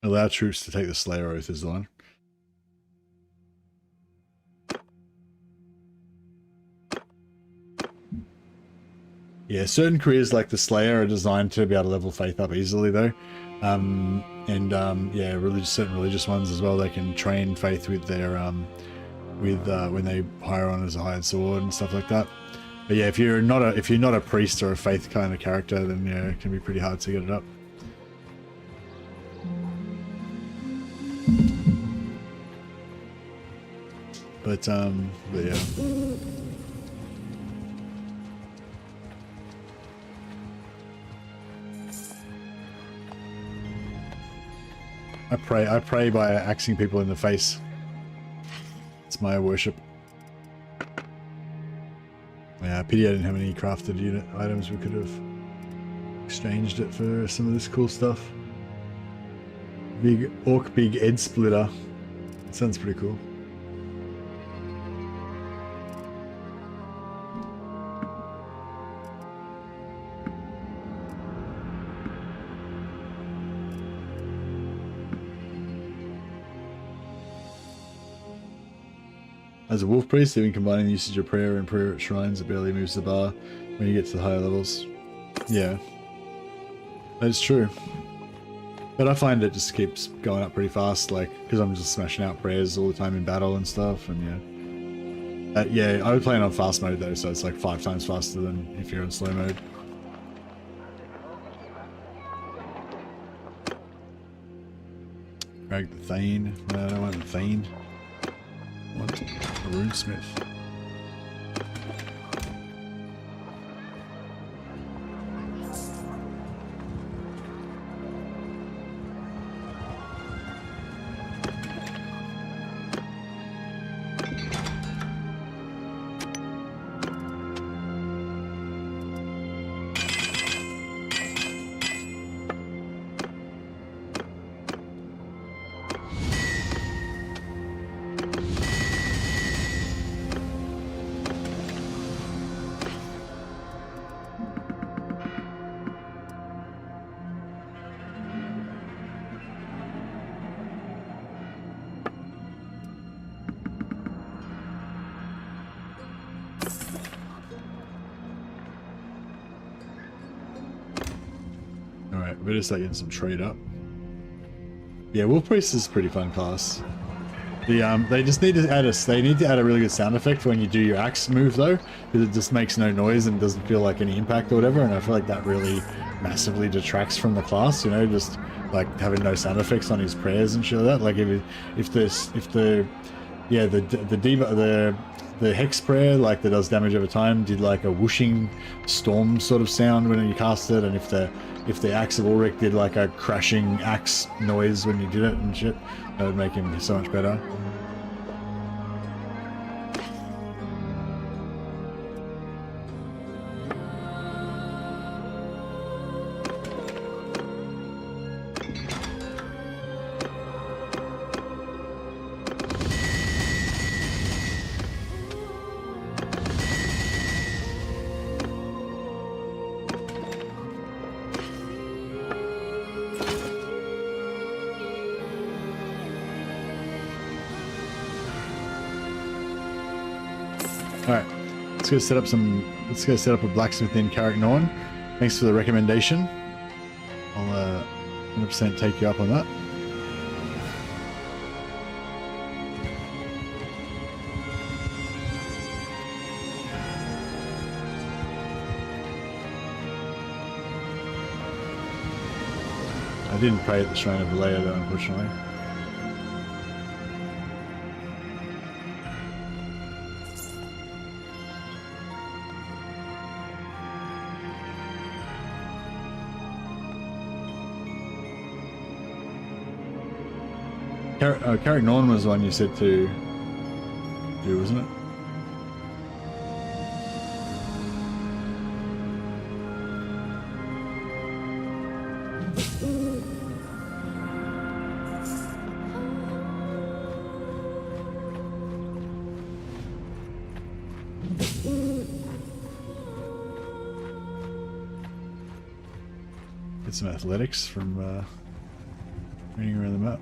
Allow troops to take the Slayer Oath is the one. Yeah, certain careers like the Slayer are designed to be able to level faith up easily though. Yeah, certain religious ones as well, they can train faith with their when they hire on as a hired sword and stuff like that. But yeah, if you're not a priest or a faith kind of character, then yeah, it can be pretty hard to get it up. But yeah. I pray by axing people in the face. It's my worship. Yeah, pity I didn't have any crafted unit items. We could have exchanged it for some of this cool stuff. Big Ed splitter. It sounds pretty cool. As a wolf priest, even combining the usage of prayer and prayer at shrines, it barely moves the bar when you get to the higher levels. Yeah, that is true. But I find it just keeps going up pretty fast, like, because I'm just smashing out prayers all the time in battle and stuff, and yeah. Yeah, I would play it on fast mode though, so it's like 5 times faster than if you're in slow mode. Drag the Thane. No, I don't want the Thane. I want a runesmith. Alright, we're just like getting some trade up. Yeah, Wolf Priest is a pretty fun class. They just need to add a really good sound effect when you do your axe move though, because it just makes no noise and doesn't feel like any impact or whatever, and I feel like that really massively detracts from the class, you know, just like having no sound effects on his prayers and shit like that. Like if the hex prayer, like that does damage over time, did like a whooshing storm sort of sound when you cast it, and if the axe of Ulrich did like a crashing axe noise when you did it and shit, that would make him so much better. Alright, let's go set up a blacksmith in Carricknorn. Thanks for the recommendation. I'll 100% take you up on that. I didn't pray at the shrine of Valleja though, unfortunately. Carricknorn was the one you said to do, wasn't it? Get some athletics from running around the map.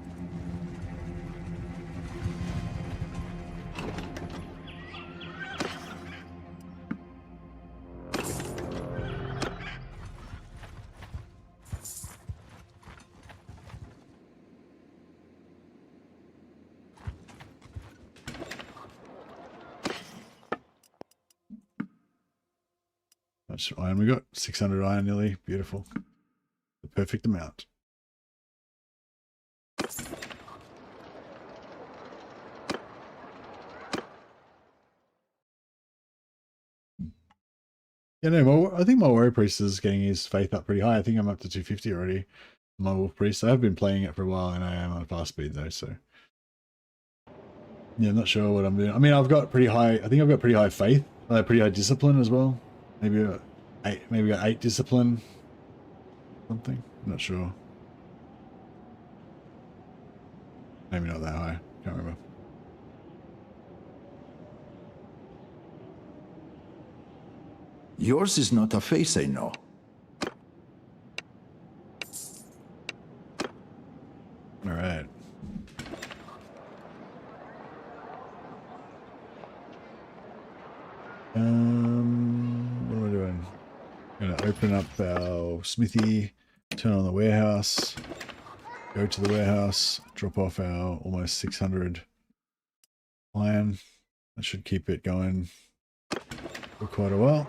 How much iron we got? 600 iron nearly. Beautiful. The perfect amount. Yeah, no, I think my warrior priest is getting his faith up pretty high. I think I'm up to 250 already. My wolf priest. I have been playing it for a while, and I am on fast speed though. So yeah, I'm not sure what I'm doing. I mean, I've got pretty high. I think I've got pretty high faith, pretty high discipline as well. Maybe maybe got 8 discipline. Something. I'm not sure. Maybe not that high. Can't remember. Yours is not a face, I know. All right. What am I doing? I'm gonna open up our smithy, turn on the warehouse, go to the warehouse, drop off our almost 600 iron. That should keep it going for quite a while.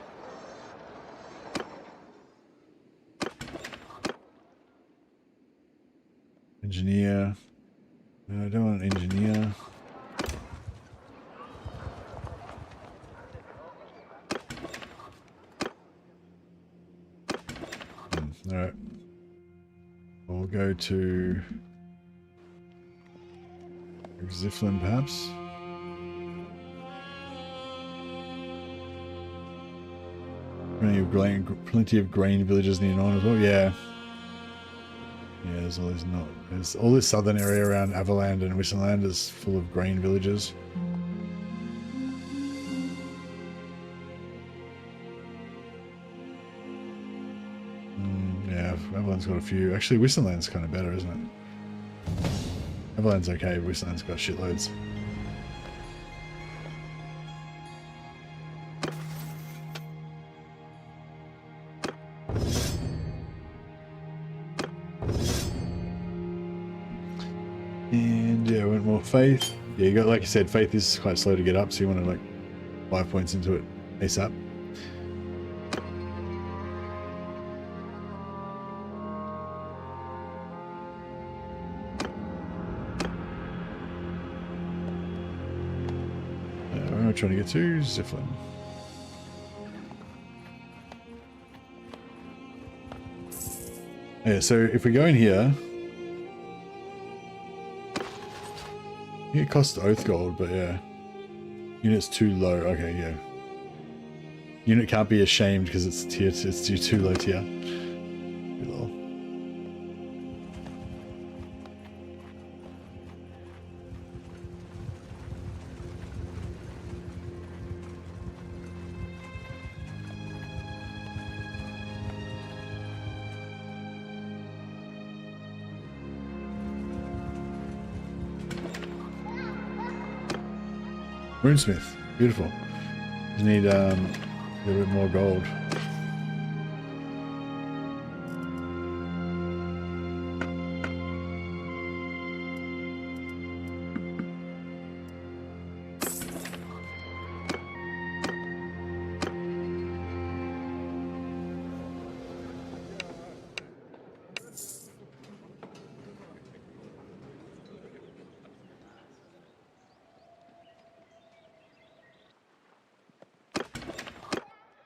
Engineer. No, I don't want an engineer. All right. We'll go to Ziflin, perhaps. Plenty of grain villages near on as well. Yeah. Yeah, there's all this southern area around Avaland and Wissenland is full of grain villages. Yeah, Avaland's got a few. Actually, Wissenland's kind of better, isn't it? Avaland's okay, but Wissenland's got shitloads. And yeah, went more faith. Yeah, you got, like you said, faith is quite slow to get up, so you want to like 5 points into it ASAP. we're trying to get to? Ziflin. Yeah, so if we go in here, it costs oath gold, but yeah. Unit's too low. Okay, yeah. Unit can't be ashamed because it's tier. It's too low tier. Too low. Runesmith, beautiful. You need a little bit more gold.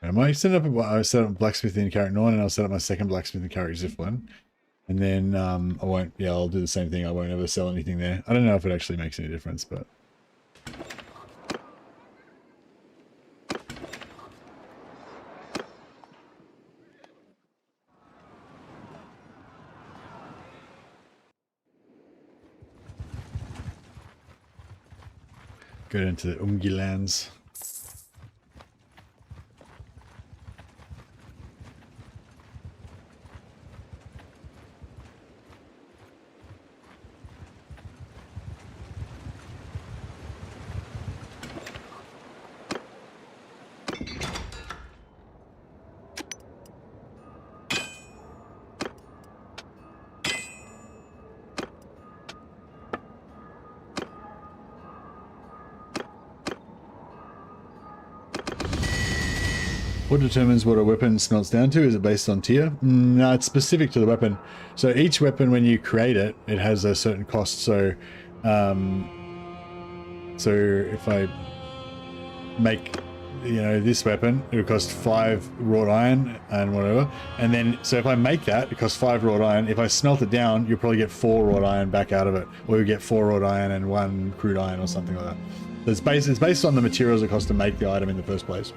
I might set up blacksmithing in Carrick-Norn, and I'll set up my second blacksmith in Carrick-Ziflin. And then I won't, yeah, I'll do the same thing. I won't ever sell anything there. I don't know if it actually makes any difference, but... Go into the Umgi lands. What determines what a weapon smelts down to? Is it based on tier? No, it's specific to the weapon. So each weapon, when you create it, it has a certain cost. So, so if I make, you know, this weapon, it would cost 5 wrought iron and whatever. And then, so if I make that, it costs 5 wrought iron. If I smelt it down, you'll probably get 4 wrought iron back out of it, or you get 4 wrought iron and 1 crude iron or something like that. So it's based on the materials it costs to make the item in the first place.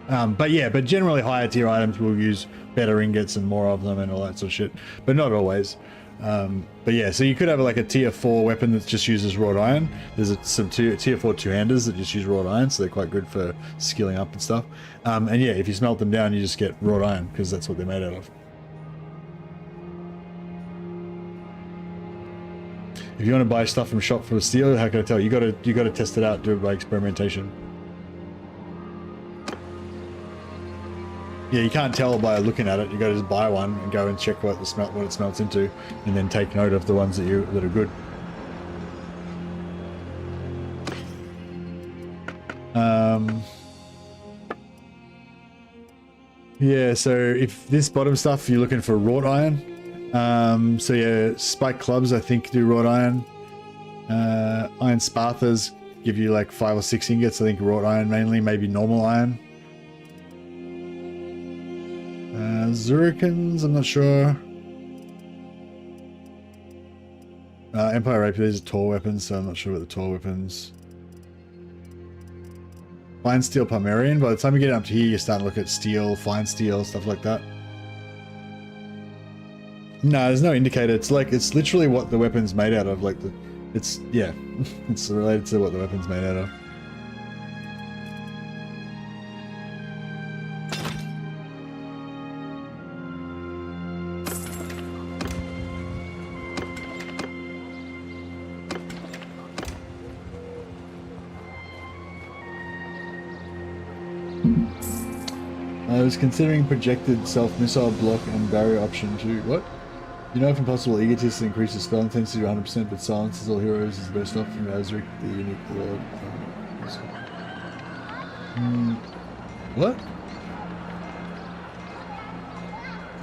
But yeah, but generally higher tier items will use better ingots and more of them and all that sort of shit, but not always. But yeah, so you could have like a tier 4 weapon that just uses wrought iron. There's some tier 4 two-handers that just use wrought iron, so they're quite good for skilling up and stuff. And yeah, if you smelt them down, you just get wrought iron because that's what they're made out of. If you want to buy stuff from shop for steel, how can I tell? You got to test it out, do it by experimentation. Yeah, you can't tell by looking at it. You got to just buy one and go and check what it smelts into, and then take note of the ones that are good. Yeah, so if this bottom stuff you're looking for wrought iron. So yeah, spike clubs I think do wrought iron. Iron spathers give you like 5 or 6 ingots. I think wrought iron mainly, maybe normal iron. Zurikans, I'm not sure. Empire Rapiers are tall weapons, so I'm not sure about the tall weapons. Fine steel Palmerian. By the time you get up to here, you're starting to look at steel, fine steel, stuff like that. No, there's no indicator. It's literally what the weapon's made out of. Like it's it's related to what the weapon's made out of. I was considering projected self-missile block and barrier option too. What? You know, if impossible, Egotist increases spell intensity to 100%, but silences all heroes is the best option. Azric, the unique lord. What?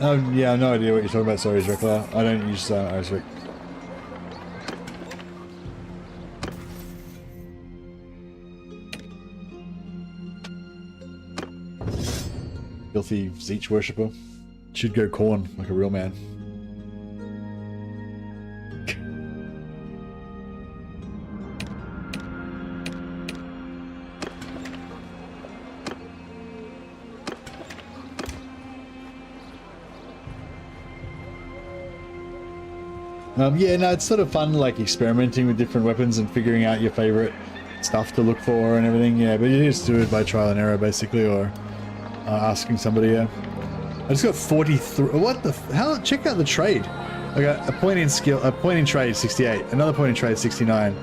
Oh, yeah, I have no idea what you're talking about. Sorry, Zrekla. I don't use Azric. Filthy Zeech worshipper. Should go corn like a real man. Yeah, no, it's sort of fun, like experimenting with different weapons and figuring out your favorite stuff to look for and everything. Yeah, but you just do it by trial and error, basically, or asking somebody. Yeah, I just got 43. What the hell? Check out the trade. I got a point in skill, a point in trade, 68. Another point in trade, 69.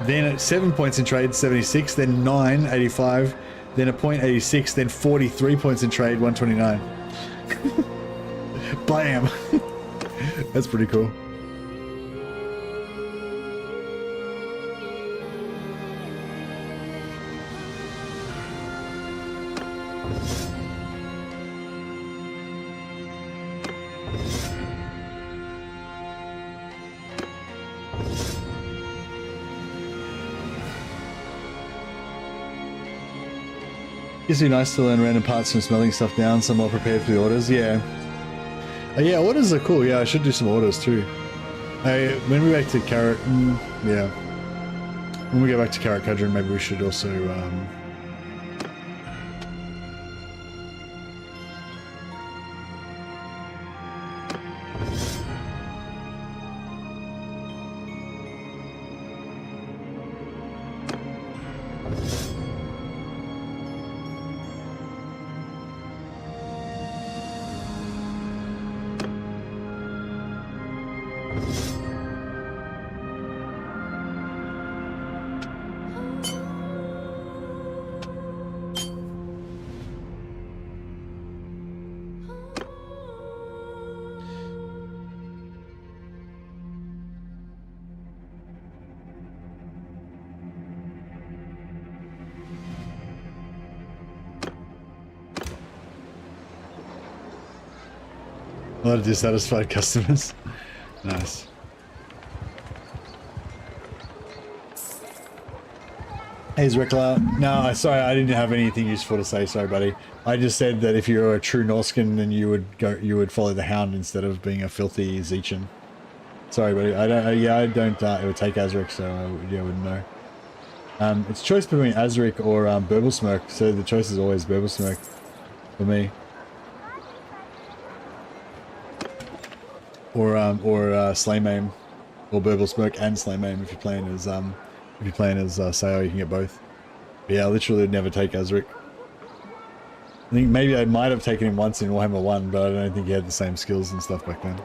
Then at 7 points in trade, 76. Then 9, 85. Then a point, 86. Then 43 points in trade, 129. Bam. That's pretty cool. Used to be nice to learn random parts from smelling stuff down, so I'm more prepared for the orders. Yeah. Yeah, orders are cool. Yeah, I should do some orders too. When we go back to Carrot, yeah. When we go back to Carrot Cadron, maybe we should also a lot of dissatisfied customers. Nice. Hey, Zrekla. No, sorry, I didn't have anything useful to say. Sorry, buddy. I just said that if you're a true Norscan, then you would follow the Hound instead of being a filthy Zeechan. Sorry, buddy. I don't ever take Azric, so I wouldn't know. It's a choice between Azric or Burblesmirk, so the choice is always Burblesmirk for me. Or Slaymaim, or Burblesmirk and Slaymaim if you're playing as Sayo, you can get both. But yeah, I literally would never take Azric. I think maybe I might have taken him once in Warhammer 1, but I don't think he had the same skills and stuff back then.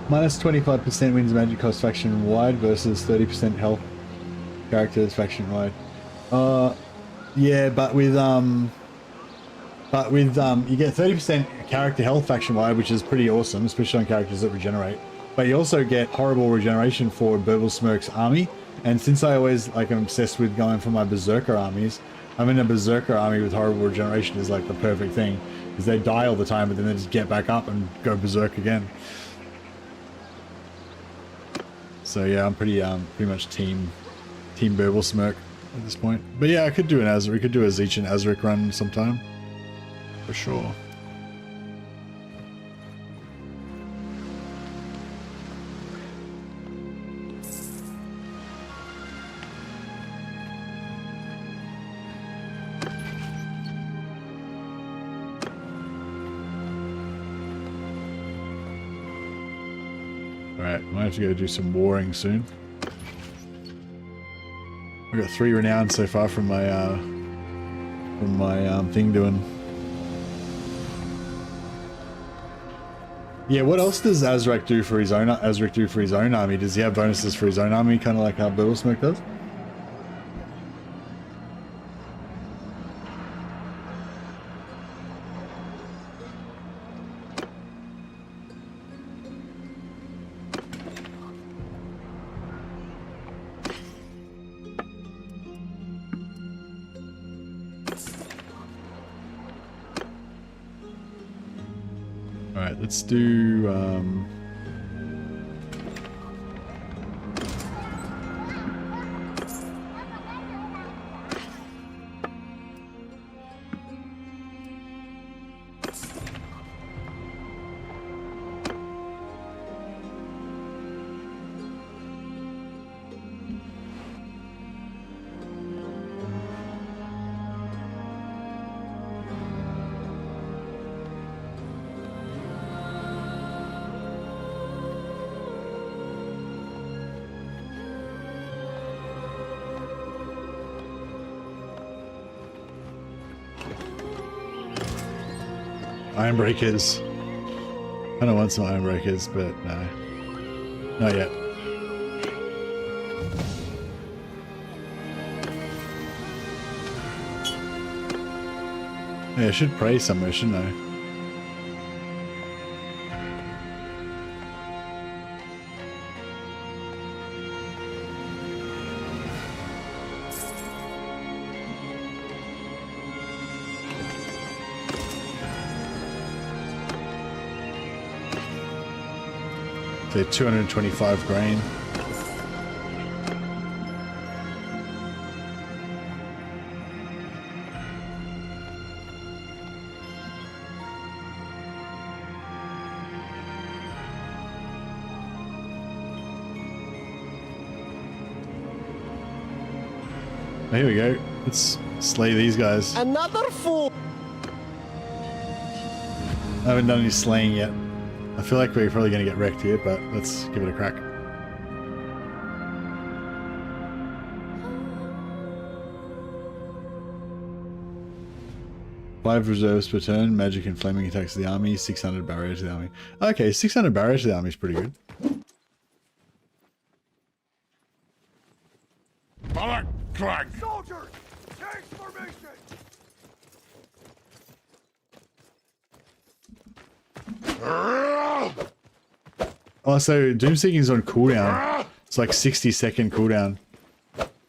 Minus 25% wins magic cost faction wide versus 30% health characters faction wide. Yeah, but with you get 30% character health faction wide, which is pretty awesome, especially on characters that regenerate. But you also get horrible regeneration for Burblesmirk's army. And since I always am obsessed with going for my Berserker armies, I'm in a Berserker army with horrible regeneration is like the perfect thing, because they die all the time, but then they just get back up and go Berserk again. So yeah, I'm pretty much team Burblesmirk. at this point. But yeah, I could do an Azric. We could do a Zeech and Azric run sometime. For sure. Alright, might have to go do some warring soon. I got 3 renown so far from my thing doing. Yeah, what else does Azrak do for his own army? Does he have bonuses for his own army, kind of like how Battlesmoke does? Alright, let's do Ironbreakers. I don't want some Ironbreakers, but no. Not yet. Yeah, I should pray somewhere, shouldn't I? They're 225 grain. Here we go. Let's slay these guys. Another fool. I haven't done any slaying yet. I feel like we're probably going to get wrecked here, but let's give it a crack. Five reserves per turn, magic and flaming attacks to the army, 600 barrier to the army. Okay, 600 barrier to the army is pretty good. Soldiers, change formation. Oh, so Doomseeking is on cooldown. It's like 60-second cooldown,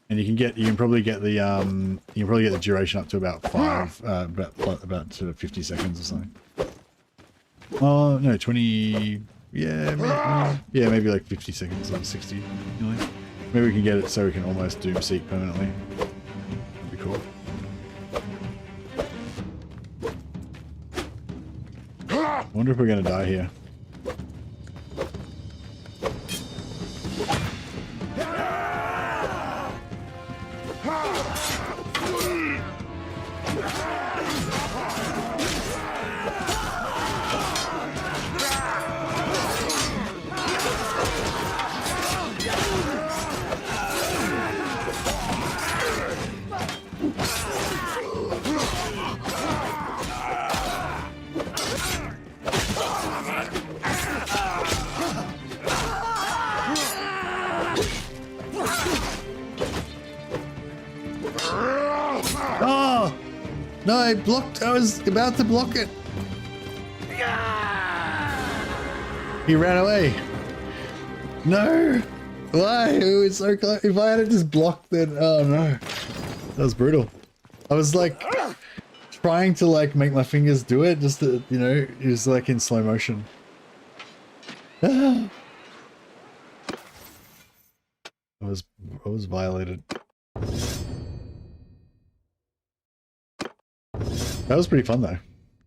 and you can probably get the duration up to about about sort of 50 seconds or something. Oh no, 20. Yeah, maybe like 50 seconds or 60. Nearly. Maybe we can get it so we can almost Doomseek permanently. That'd be cool. I wonder if we're gonna die here. No, I blocked. I was about to block it. He ran away. No. Why? It was so close. If I had just blocked it, oh no. That was brutal. I was like trying to like make my fingers do it, just to, you know, it was like in slow motion. I was violated. That was pretty fun though,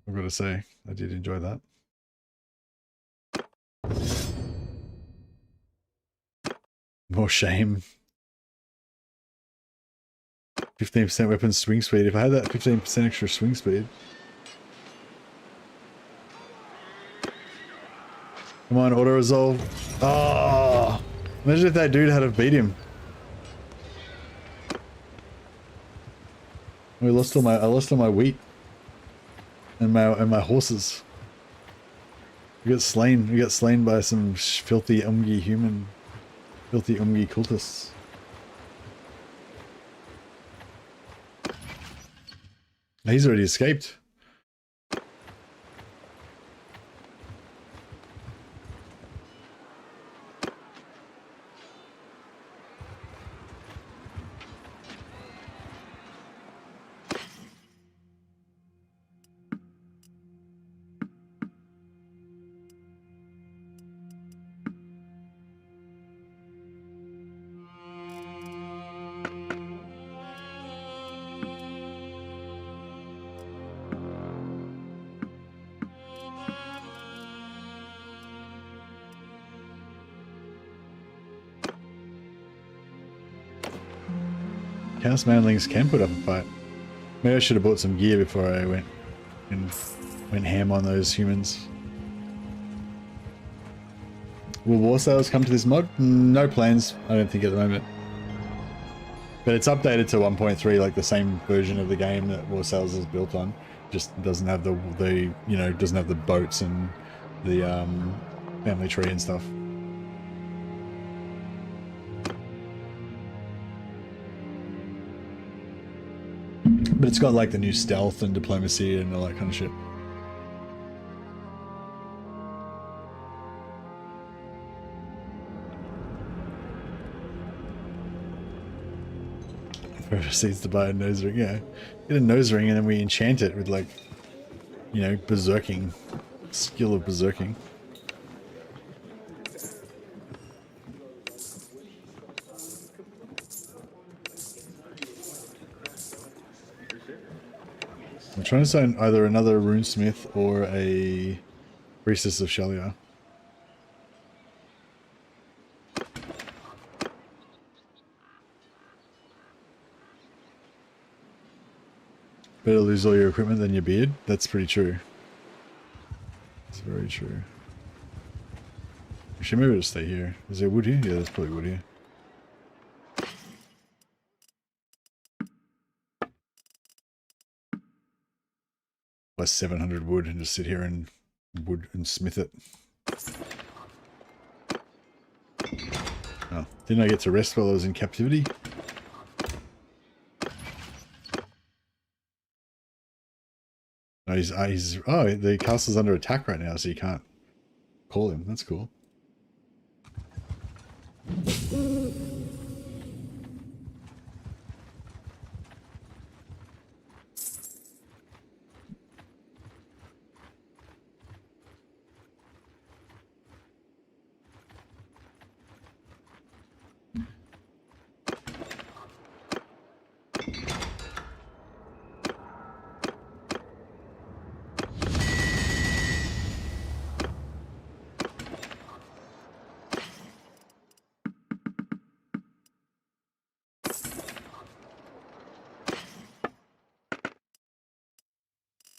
I've got to say. I did enjoy that. More shame. 15% weapon swing speed. If I had that 15% extra swing speed. Come on, auto resolve. Oh, imagine if that dude had have beat him. I lost all my wheat and my horses. We got slain. We got slain by some filthy Umgi cultists. He's already escaped. Chaos Manlings can put up a fight. Maybe I should have bought some gear before I went ham on those humans. Will war sales come to this mod? No plans, I don't think at the moment. But it's updated to 1.3, like the same version of the game that war sales is built on. Just doesn't have the you know, doesn't have the boats and the family tree and stuff. But it's got like the new stealth and diplomacy and all that kind of shit. Whoever sees to buy a nose ring, yeah. Get a nose ring and then we enchant it with like, you know, berserking. Skill of berserking. I'm trying to sign either another runesmith or a priestess of Shalia. Better lose all your equipment than your beard? That's pretty true. It's very true. Actually, maybe I'll just stay here. Is there wood here? Yeah, there's probably wood here. Buy 700 wood and just sit here and wood and smith it. Oh, didn't I get to rest while I was in captivity? No, oh, the castle's under attack right now, so you can't call him. That's cool.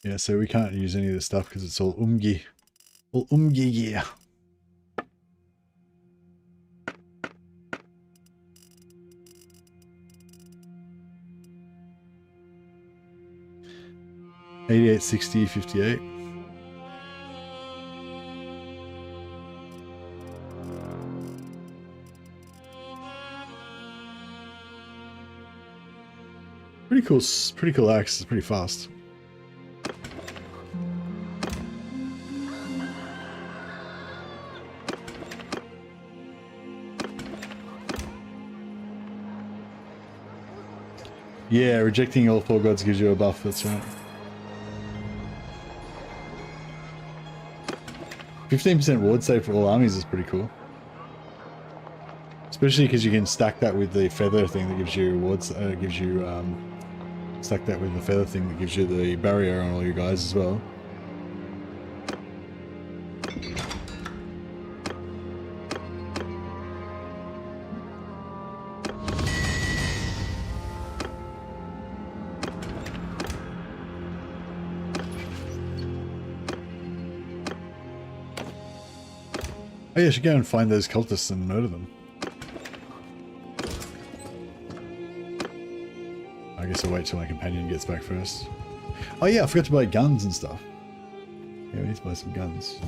Yeah, so we can't use any of this stuff because it's all Umgi. All Umgi gear. $88, $60, $58. Pretty cool axe. It's pretty fast. Yeah, rejecting all four gods gives you a buff, that's right. 15% ward save for all armies is pretty cool. Especially because you can stack that with the feather thing that gives you wards, stack that with the feather thing that gives you the barrier on all you guys as well. Oh yeah, I should go and find those cultists and murder them. I guess I'll wait till my companion gets back first. Oh yeah, I forgot to buy guns and stuff. Yeah, we need to buy some guns.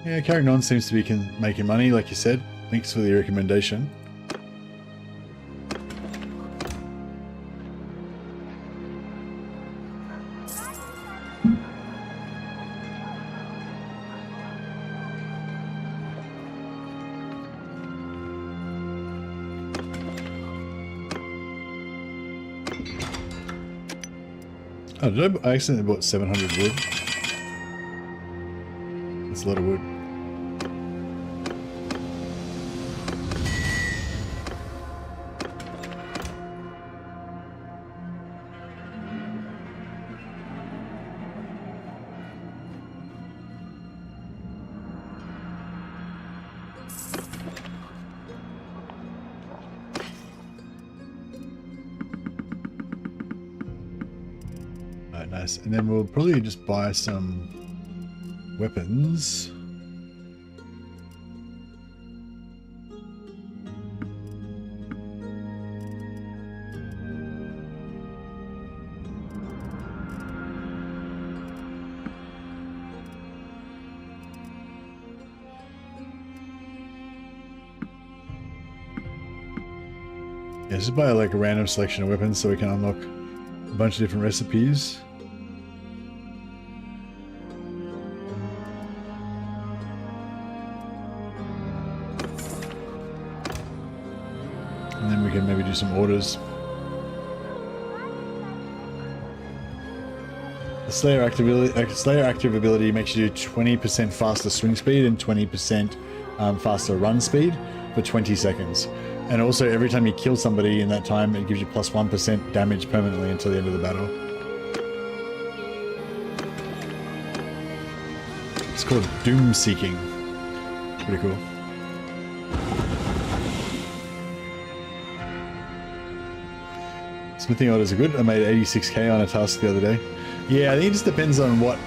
Yeah, carrying on seems to be making money, like you said. Thanks for the recommendation. Oh, did I accidentally bought 700 wood? That's a lot of wood. Alright, nice. And then we'll probably just buy some weapons. Yeah, just buy like a random selection of weapons so we can unlock a bunch of different recipes. And then we can maybe do some orders. The Slayer active ability makes you do 20% faster swing speed and 20% faster run speed for 20 seconds. And also, every time you kill somebody in that time, it gives you plus 1% damage permanently until the end of the battle. It's called Doom Seeking. Pretty cool. Smithing orders are good. I made 86k on a task the other day. Yeah, I think it just depends on what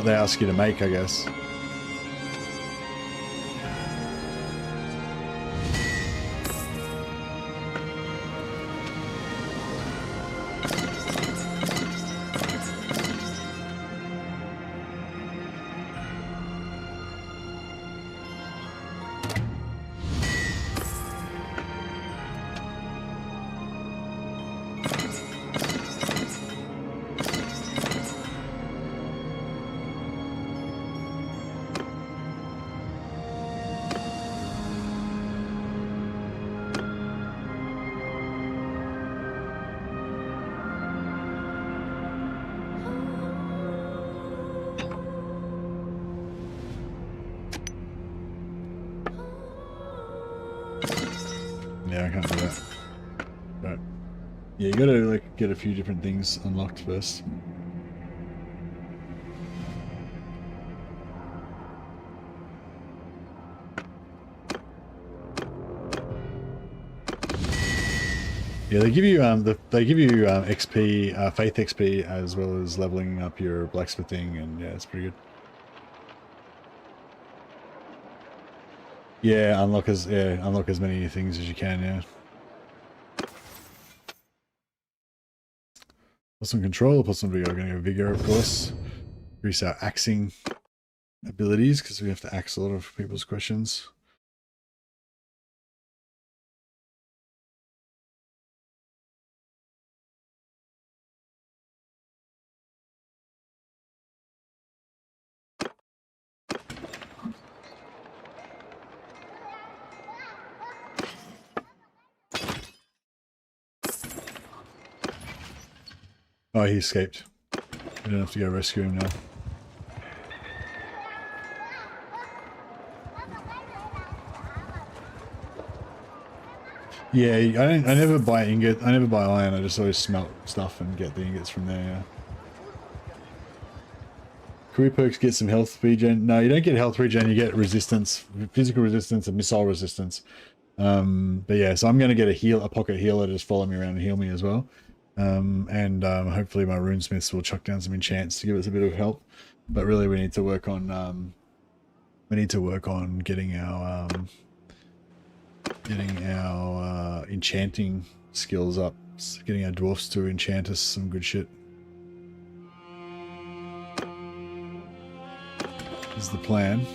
they ask you to make, I guess. Yeah, I can't do that. Right. Yeah, you gotta like get a few different things unlocked first. Yeah, they give you XP, faith XP, as well as leveling up your blacksmithing, and yeah, it's pretty good. Yeah, unlock as many things as you can. Yeah. Plus one control, plus one vigor. We're gonna go vigor, of course. Increase our axing abilities because we have to axe a lot of people's questions. Oh, he escaped. We don't have to go rescue him now. Yeah, I never buy ingot. I never buy iron. I just always smelt stuff and get the ingots from there. Yeah. Career perks get some health regen. No, you don't get health regen. You get resistance, physical resistance, and missile resistance. But yeah, so I'm going to get a pocket healer to just follow me around and heal me as well. Hopefully my runesmiths will chuck down some enchants to give us a bit of help. But really, we need to work on getting our enchanting skills up, getting our dwarfs to enchant us some good shit. This is the plan.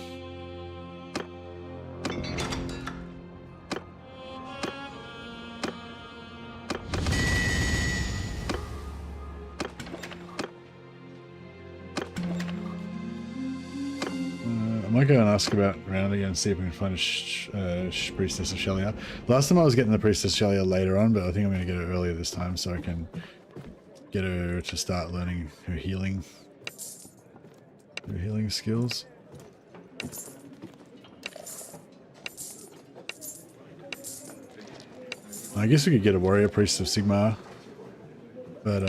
I might go and ask about around again and see if we can find a Priestess of Shelia. Last time I was getting the Priestess of Shelia later on, but I think I'm going to get her earlier this time so I can get her to start learning her healing skills. I guess we could get a Warrior Priest of Sigmar, but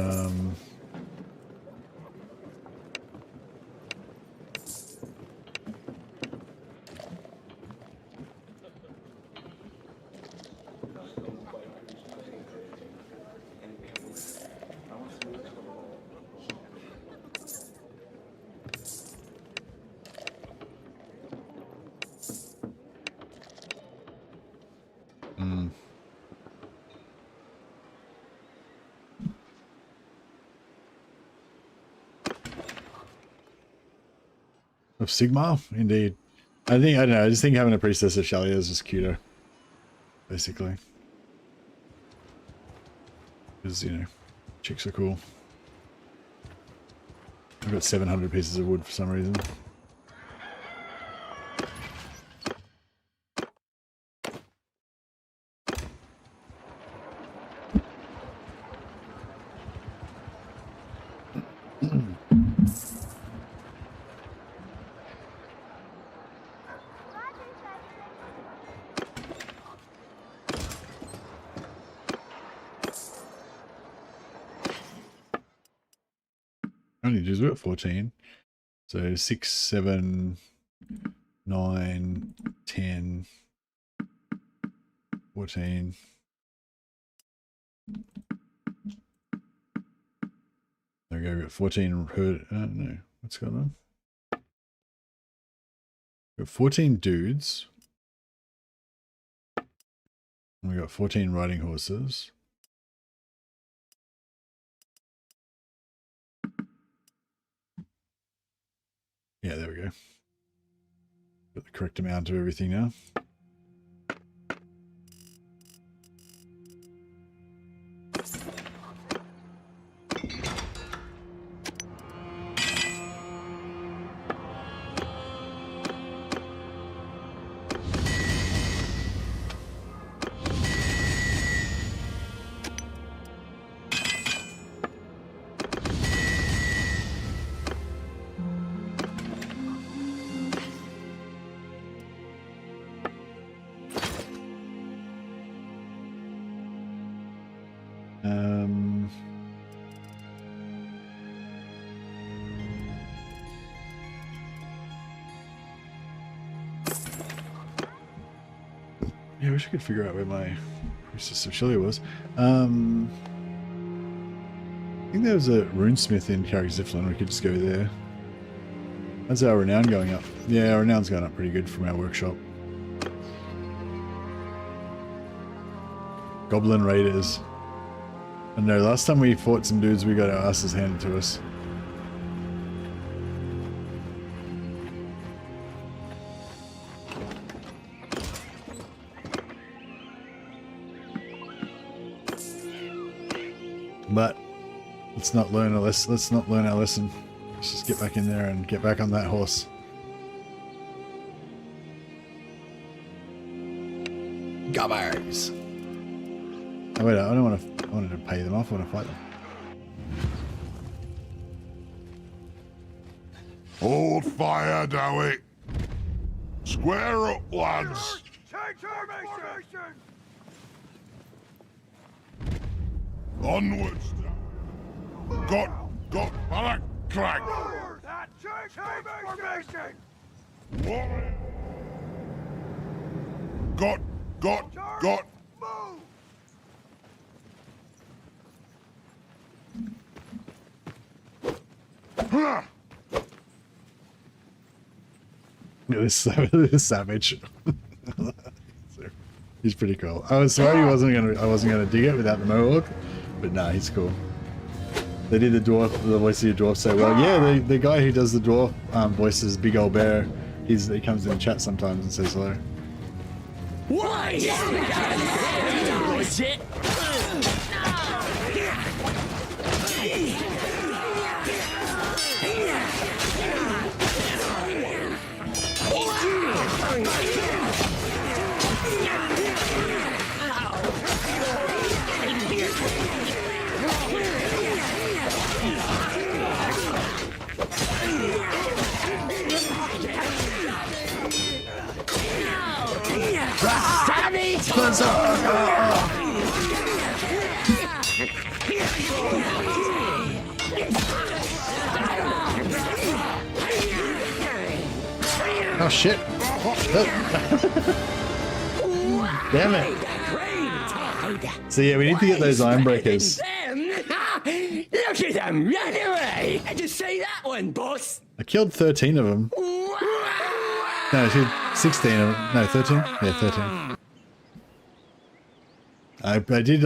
of Sigmar, indeed. I don't know, I just think having a Priestess of Shelia is just cuter, basically. Because, you know, chicks are cool. I've got 700 pieces of wood for some reason. Only just got 14. So 6, 7, 9, 10, 14. There we go, we got 14 herd. No, what's going on? We got 14 dudes. And we got 14 riding horses. Yeah, there we go. Got the correct amount of everything now. Yeah, I wish I could figure out where my Priestess of Shelia was. I think there was a runesmith in Carrick-Ziflin. We could just go there. How's our renown going up? Yeah, our renown's going up pretty good from our workshop. Goblin Raiders. I know, last time we fought some dudes, we got our asses handed to us. But let's not learn our lesson. Let's just get back in there and get back on that horse. Gobbers! Oh wait, I don't want to. I wanted to pay them off. I want to fight them. Hold fire, Dowie. Square up, lads. Take formation! Onwards. Got, barak, crack. That take formation! Warrior. Got. Move! Huh. This savage. He's pretty cool. I was sorry I wasn't gonna dig it without the mohawk, but nah, he's cool. They did the voice of the dwarf so well. Yeah, the guy who does the dwarf voices, Big Old Bear. He comes in the chat sometimes and says hello. Why? Shit. Oh shit! Damn it! So yeah, we need to get those iron breakers. Look at them run away! Did you see that one, boss? I killed 13 of them. No, 16 of them. No, 13. Yeah, 13. I did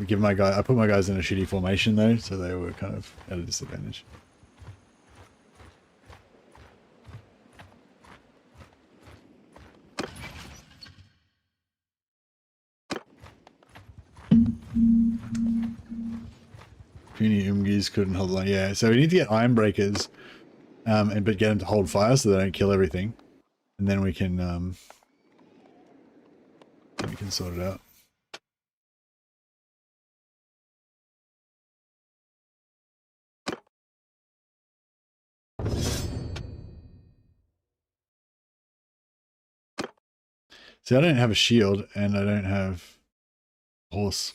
give my guy. I put my guys in a shitty formation though, so they were kind of at a disadvantage. Puny Umgis couldn't hold on. Yeah, so we need to get iron breakers, but get them to hold fire so they don't kill everything, and then we can sort it out. See, I don't have a shield and I don't have a horse.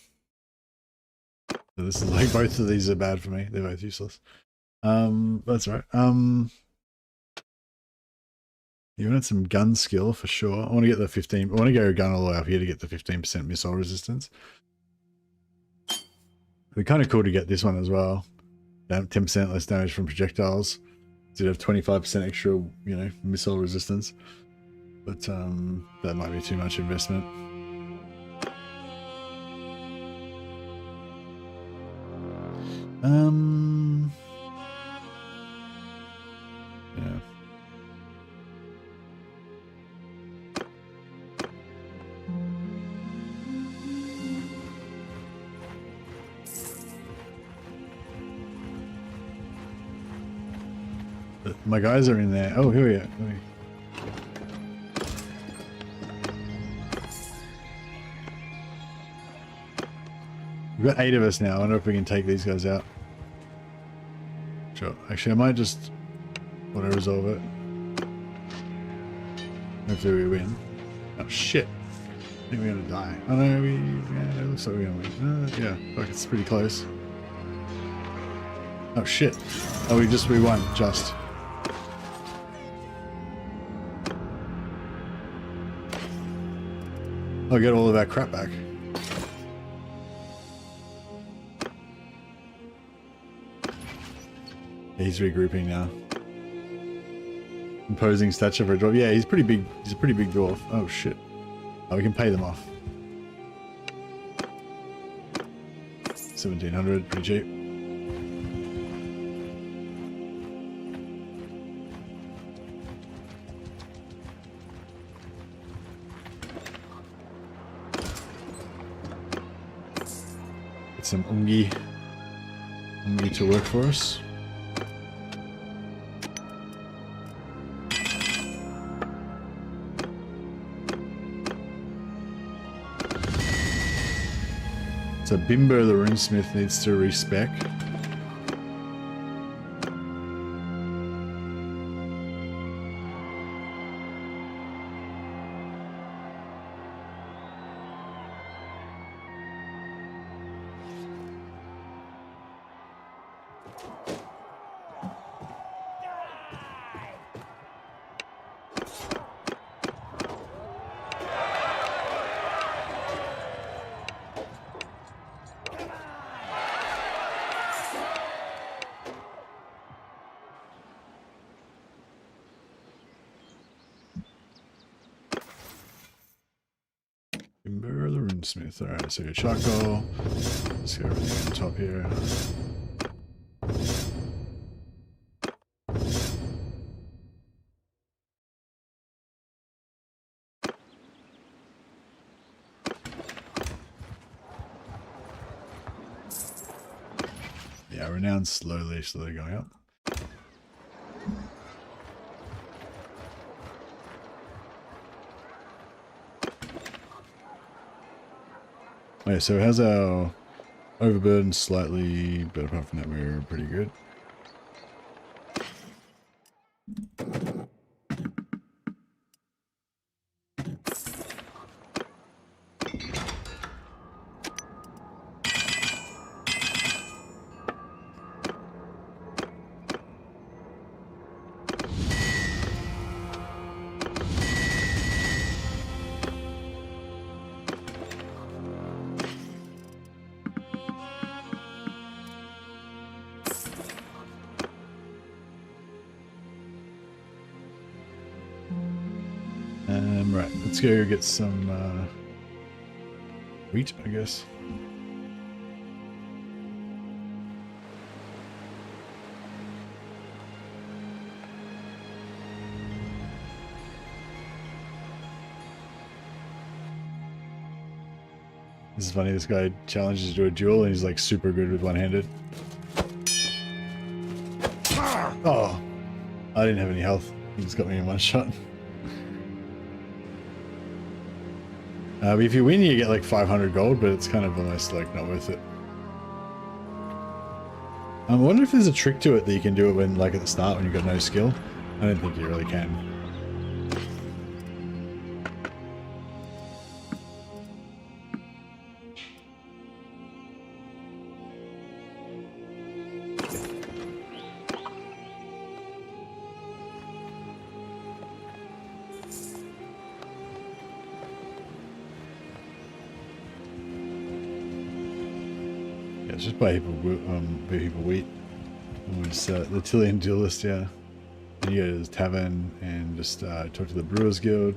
So this is like both of these are bad for me. They're both useless. That's right. You wanted some gun skill for sure. I want to get the 15. I want to go gun all the way up here to get the 15% missile resistance. It'd be kind of cool to get this one as well. 10% less damage from projectiles. So you'd have 25% extra, you know, missile resistance. But that might be too much investment. Yeah. But my guys are in there. Oh, here we are. We've got 8 of us now. I wonder if we can take these guys out. Sure. Actually, I might just want to resolve it. Hopefully we win. Oh shit. I think we're gonna die. Oh no, yeah, it looks like we're gonna win. Yeah, like it's pretty close. Oh shit. Oh, we won, just. I'll get all of our crap back. He's regrouping now. Imposing stature for a dwarf. Yeah, he's pretty big. He's a pretty big dwarf. Oh shit. Oh, we can pay them off. 1700, pretty cheap. Get some Ungi to work for us. So Bimbo the runesmith needs to respec. Gunsmith. Alright, so go charcoal. Let's go everything on top here. Yeah, renown's slowly going up. Okay, so how's our overburden? Slightly, but apart from that, we're pretty good. Right, let's go get some wheat, I guess. This is funny, this guy challenges you to a duel and he's like super good with one-handed. Oh, I didn't have any health. He just got me in one shot. If you win, you get like 500 gold, but it's kind of almost like not worth it. I wonder if there's a trick to it that you can do it when, like at the start, when you've got no skill. I don't think you really can. Just buy people wheat. Was the Tillian duelist, yeah. And you go to the tavern and just talk to the Brewers Guild.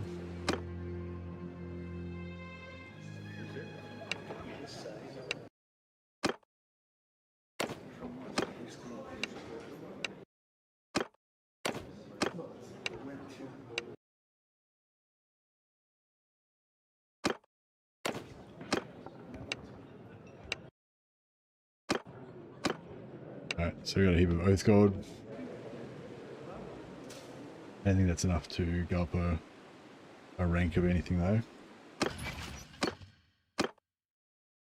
Alright, so we got a heap of oath gold. I don't think that's enough to go up a rank of anything though.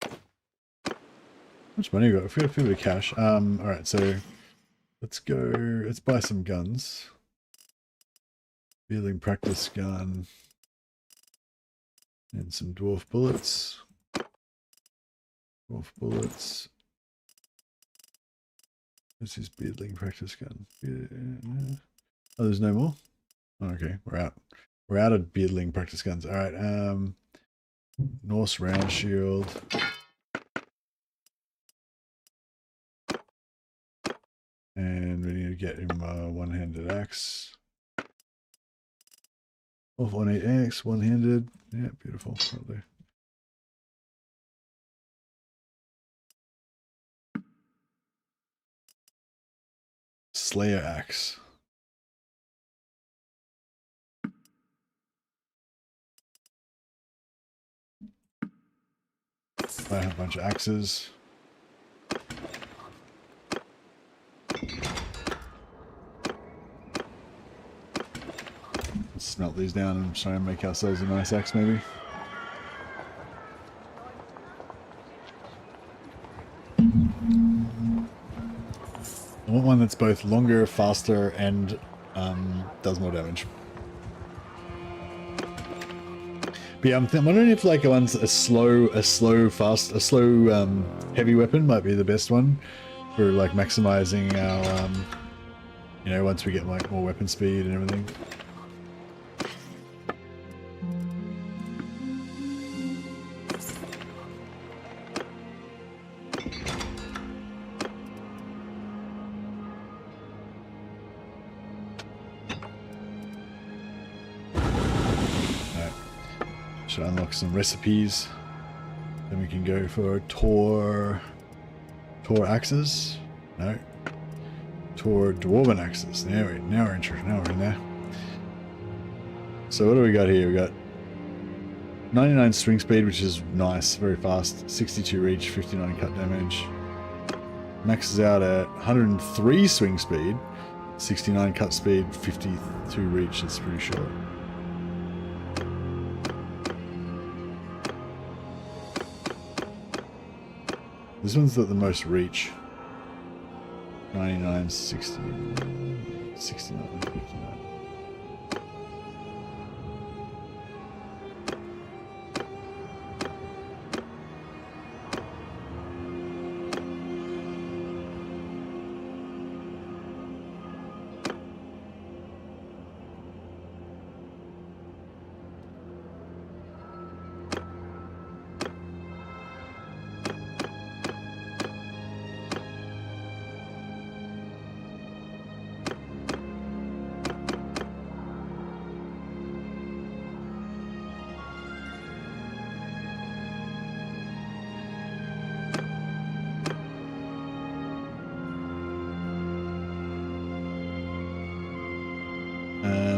How much money we got? If we got a bit of cash. Alright, so let's buy some guns. Fielding practice gun. And some dwarf bullets. Dwarf bullets. This is beardling practice gun. Oh, there's no more? Oh, okay, we're out. We're out of beardling practice guns. Alright, Norse round shield. And we need to get him a one-handed axe. Oh, 1-8 axe, one-handed. Yeah, beautiful. Right there. Slayer axe. I have a bunch of axes. Let's smelt these down and try and make ourselves a nice axe, maybe. I want one that's both longer, faster, and does more damage. But yeah, I'm wondering if like one's a slow, heavy weapon might be the best one for like maximizing our, you know, once we get like more weapon speed and everything. Should unlock some recipes. Then we can go for Tor axes. No. Tor dwarven axes. Now we're interested. Now we're in there. So what do we got here? We got 99 swing speed, which is nice, very fast. 62 reach, 59 cut damage. Maxes out at 103 swing speed, 69 cut speed, 52 reach. It's pretty short. This one's got the most reach. 99, 60, 69, 59.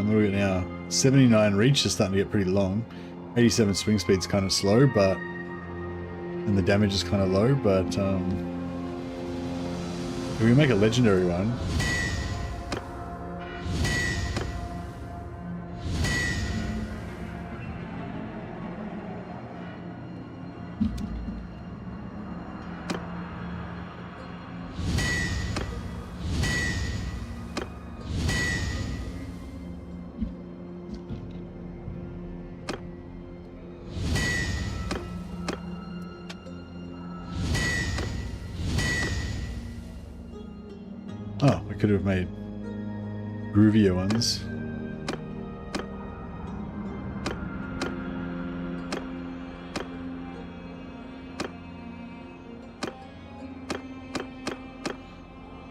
What do we got now? 79 reach is starting to get pretty long. 87 swing speed's kind of slow, but and the damage is kind of low. But if we make a legendary one, oh, I could have made groovier ones.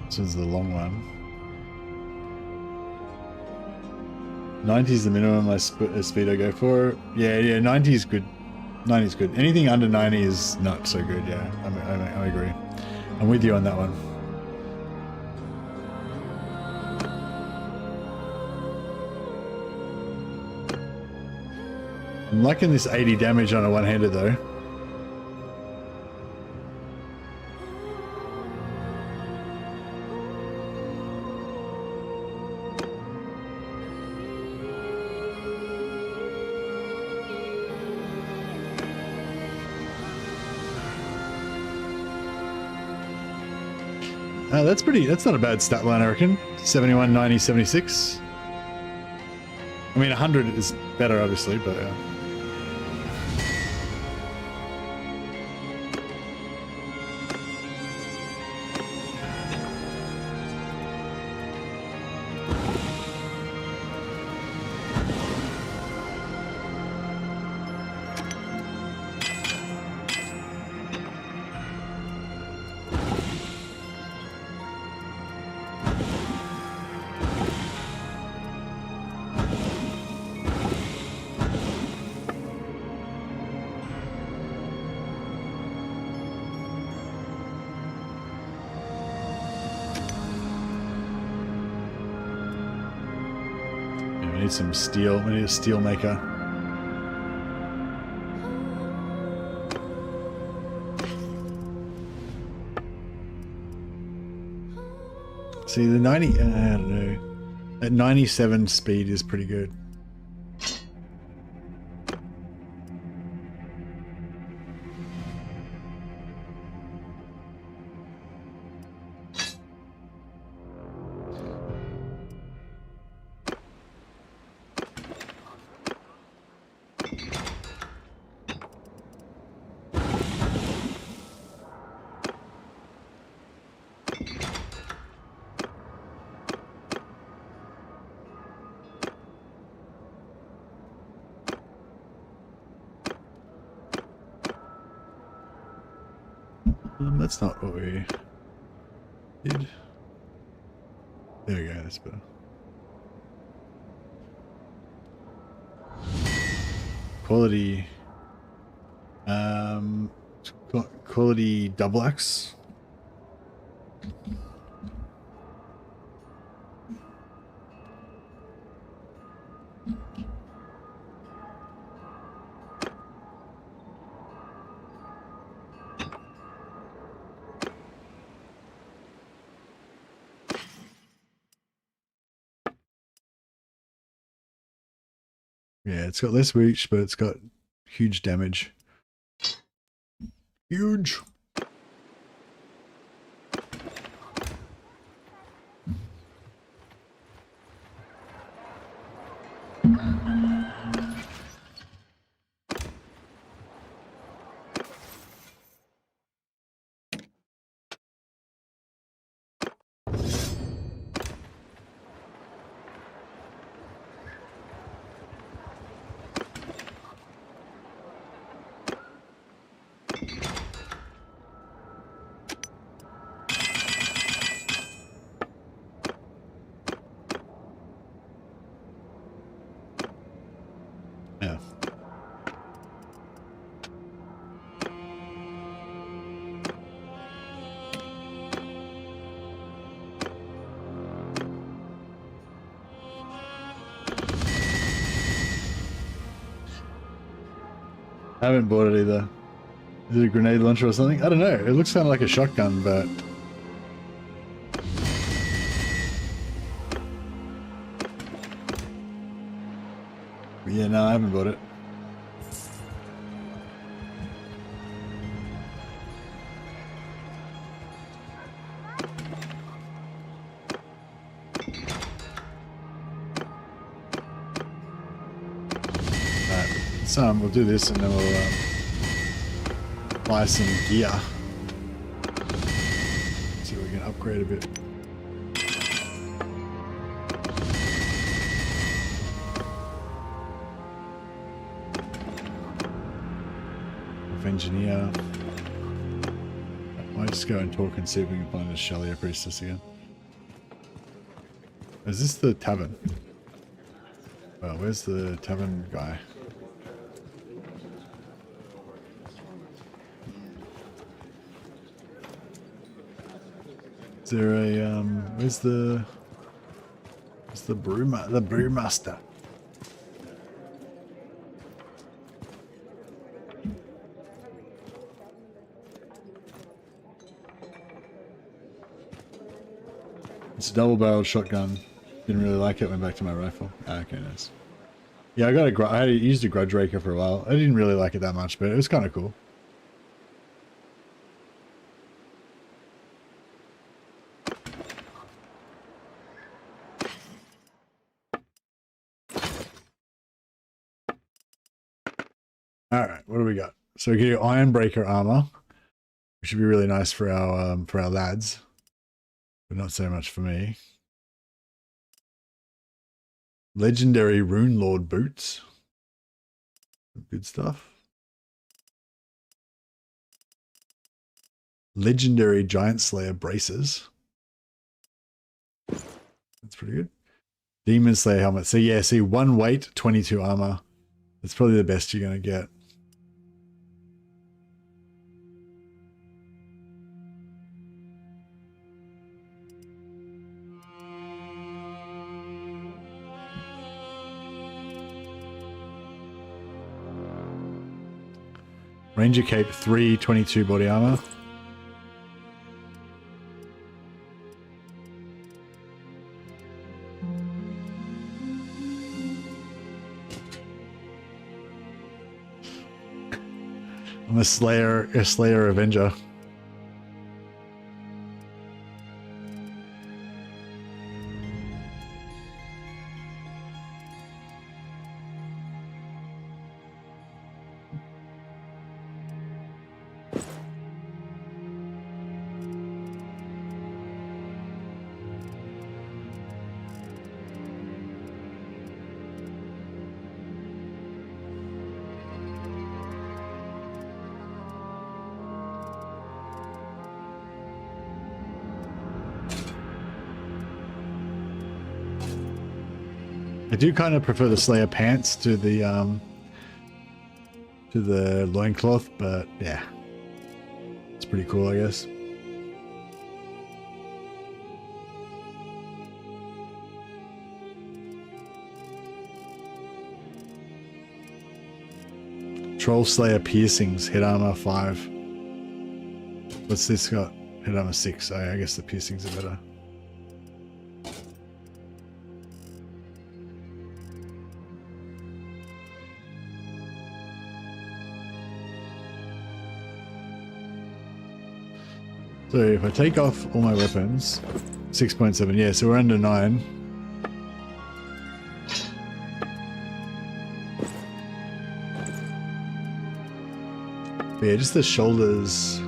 This is the long one. 90 is the minimum speed I go for. Yeah, 90 is good. 90 is good. Anything under 90 is not so good. Yeah, I agree. I'm with you on that one. I'm liking this 80 damage on a one-hander though. That's not a bad stat line, I reckon. 71, 90, 76. I mean, 100 is better, obviously, but yeah. We need some steel. We need a steel maker. See, the 90, I don't know. At 97 speed is pretty good. That's not what we did. There we go, that's better. Quality. Got quality double axe. Yeah, it's got less reach, but it's got huge damage. Huge. Yeah. I haven't bought it either. Is it a grenade launcher or something? I don't know. It looks kind of like a shotgun, but... yeah, no, I haven't bought it. Alright, we'll do this and then we'll buy some gear. See if we can upgrade a bit. Engineer. I might just go and talk and see if we can find a Shelley priestess again. Is this the tavern? Well, where's the tavern guy? Is there a where's the brewmaster? It's a double-barreled shotgun. Didn't really like it. Went back to my rifle. Ah, okay, nice. Yeah, I used a grudge raker for a while. I didn't really like it that much, but it was kind of cool. All right, what do we got? So we get Ironbreaker armor, which should be really nice for our lads. But not so much for me. Legendary Rune Lord boots. Good stuff. Legendary Giant Slayer braces. That's pretty good. Demon Slayer helmet. So yeah, see, 1 weight, 22 armor. That's probably the best you're going to get. Ranger Cape 3, 22 body armor. I'm a Slayer Avenger. I do kind of prefer the Slayer pants to the loincloth, but yeah. pretty cool, I guess. Troll Slayer piercings, hit armor 5. What's this got? Hit armor 6. Oh, I guess the piercings are better. So if I take off all my weapons, 6.7, yeah, so we're under 9. But yeah, just the shoulders.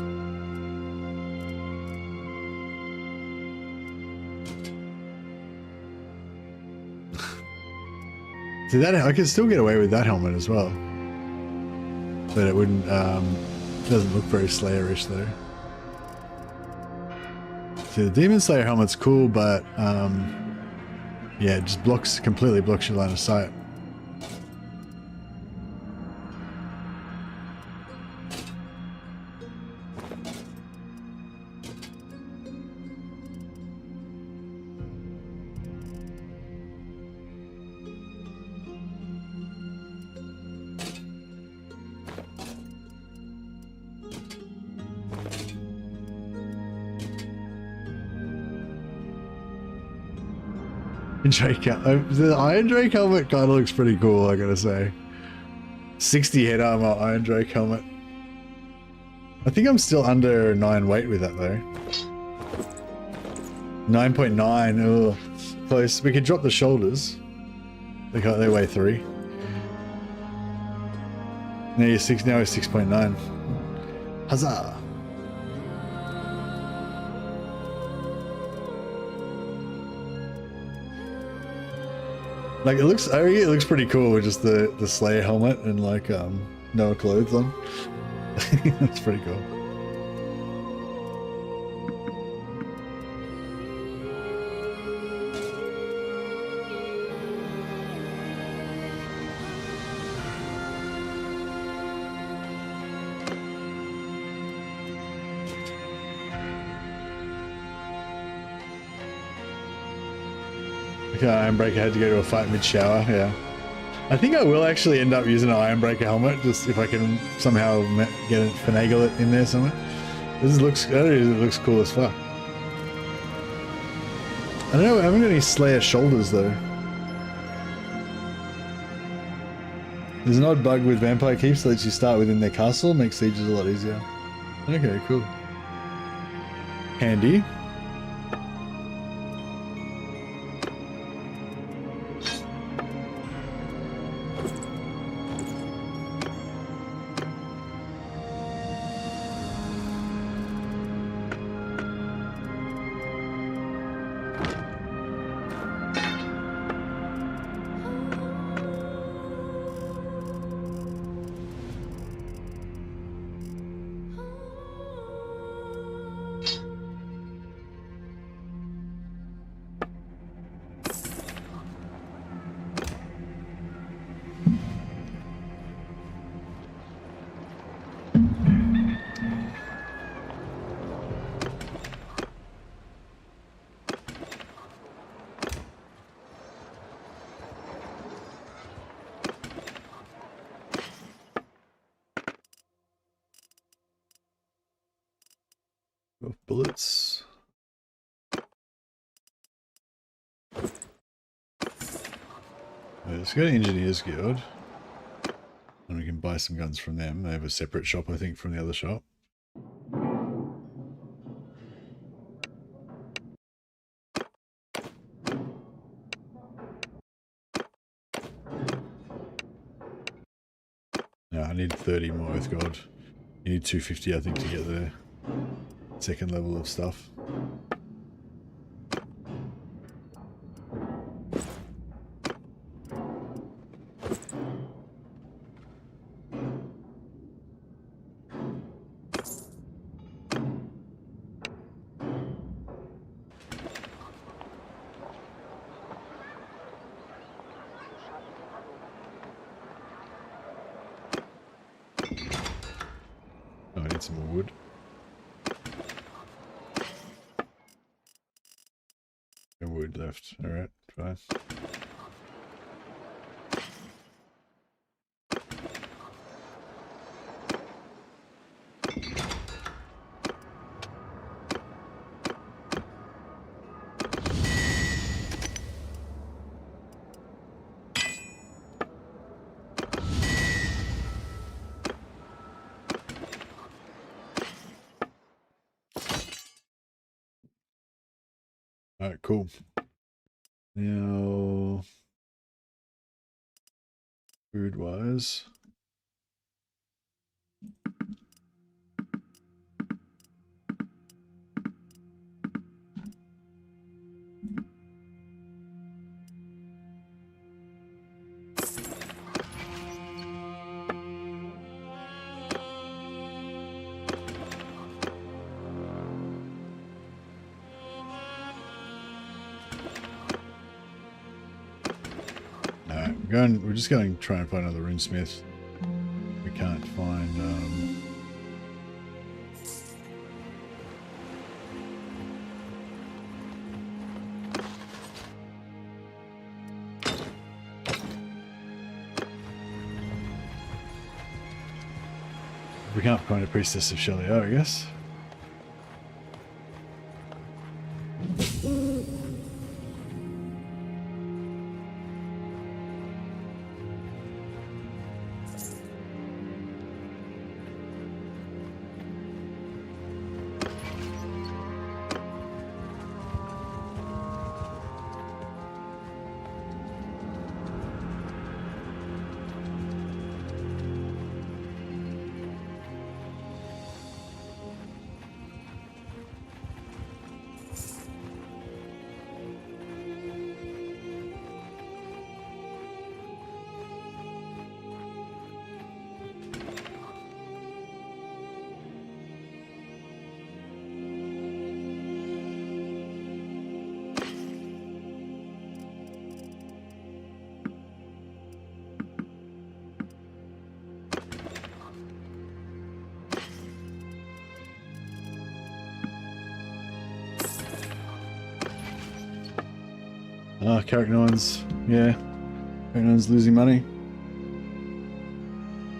See that, I could still get away with that helmet as well. But it wouldn't, doesn't look very Slayerish though. See, the Demon Slayer helmet's cool, but yeah, it just completely blocks your line of sight. The Iron Drake helmet kind of looks pretty cool, I gotta say. 60 head armor Iron Drake helmet. I think I'm still under 9 weight with that though. 9.9, oh, close. We could drop the shoulders. They weigh 3. Now you're 6. Now it's 6.9. Huzzah! Like it looks, I think it looks pretty cool with just the Slayer helmet and like no clothes on. That's pretty cool. Okay, Ironbreaker had to go to a fight mid-shower, yeah. I think I will actually end up using an Ironbreaker helmet, just if I can somehow get it, finagle it in there somewhere. It looks cool as fuck. I don't know, I haven't got any Slayer shoulders though. There's an odd bug with Vampire Keeps that lets you start within their castle, makes sieges a lot easier. Okay, cool. Handy. Bullets. Let's go to Engineers Guild. And we can buy some guns from them. They have a separate shop, I think, from the other shop. No, I need 30 more with God. You need 250, I think, to get the second level of stuff. Oh, I need some more wood. wood left. Alright, fine. Alright, cool. Now, food-wise. We're just going to try and find another runesmith. We can't find we can't find a priestess of Shellio, I guess. Carrick Nines, yeah. Carrick Nines losing money.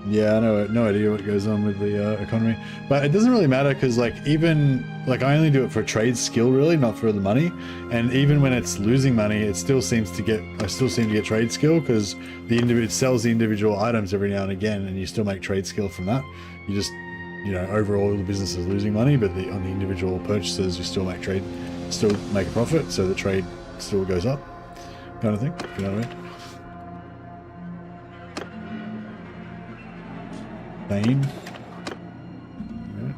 Yeah, I know, no idea what goes on with the economy. But it doesn't really matter because, like, even, like, I only do it for trade skill, really, not for the money. And even when it's losing money, it still seems to get, I still seem to get trade skill because it sells the individual items every now and again, and you still make trade skill from that. You just, you know, overall the business is losing money, but on the individual purchases, you still make a profit, so the trade still goes up. Kind of thing, you know what I mean? Bane. Right.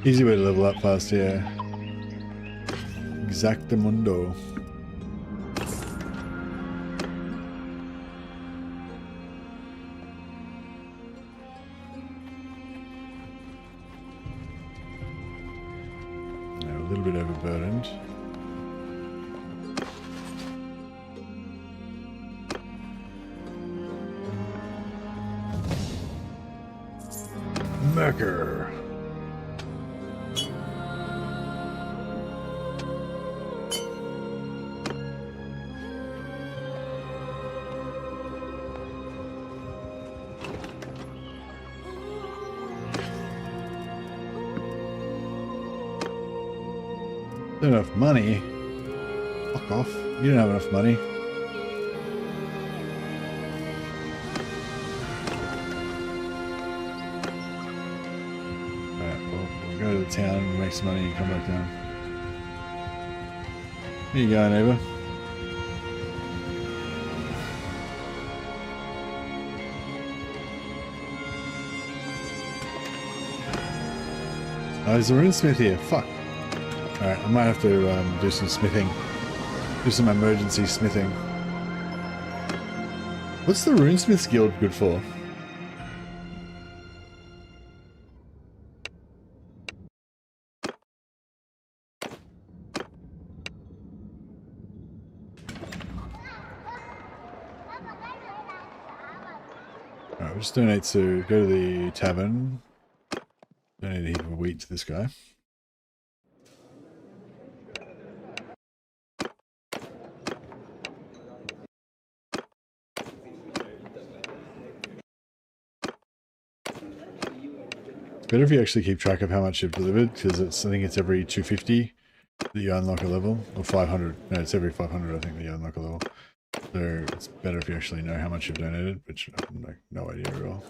Easy way to level up fast, yeah. Exactamundo. A little bit overburdened. Merker. Enough money. Fuck off. You don't have enough money. Alright, well, we'll go to the town and make some money and come back down. Here you go, neighbor. Oh, there's a runesmith here. Fuck. Alright, I might have to do some smithing. Do some emergency smithing. What's the Runesmiths Guild good for? we'll just donate to, go to the tavern. Donate a heap of wheat to this guy. It's better if you actually keep track of how much you've delivered, because I think it's every 250 that you unlock a level, or 500. No, it's every 500 I think that you unlock a level. So it's better if you actually know how much you've donated, which I have like no idea at all.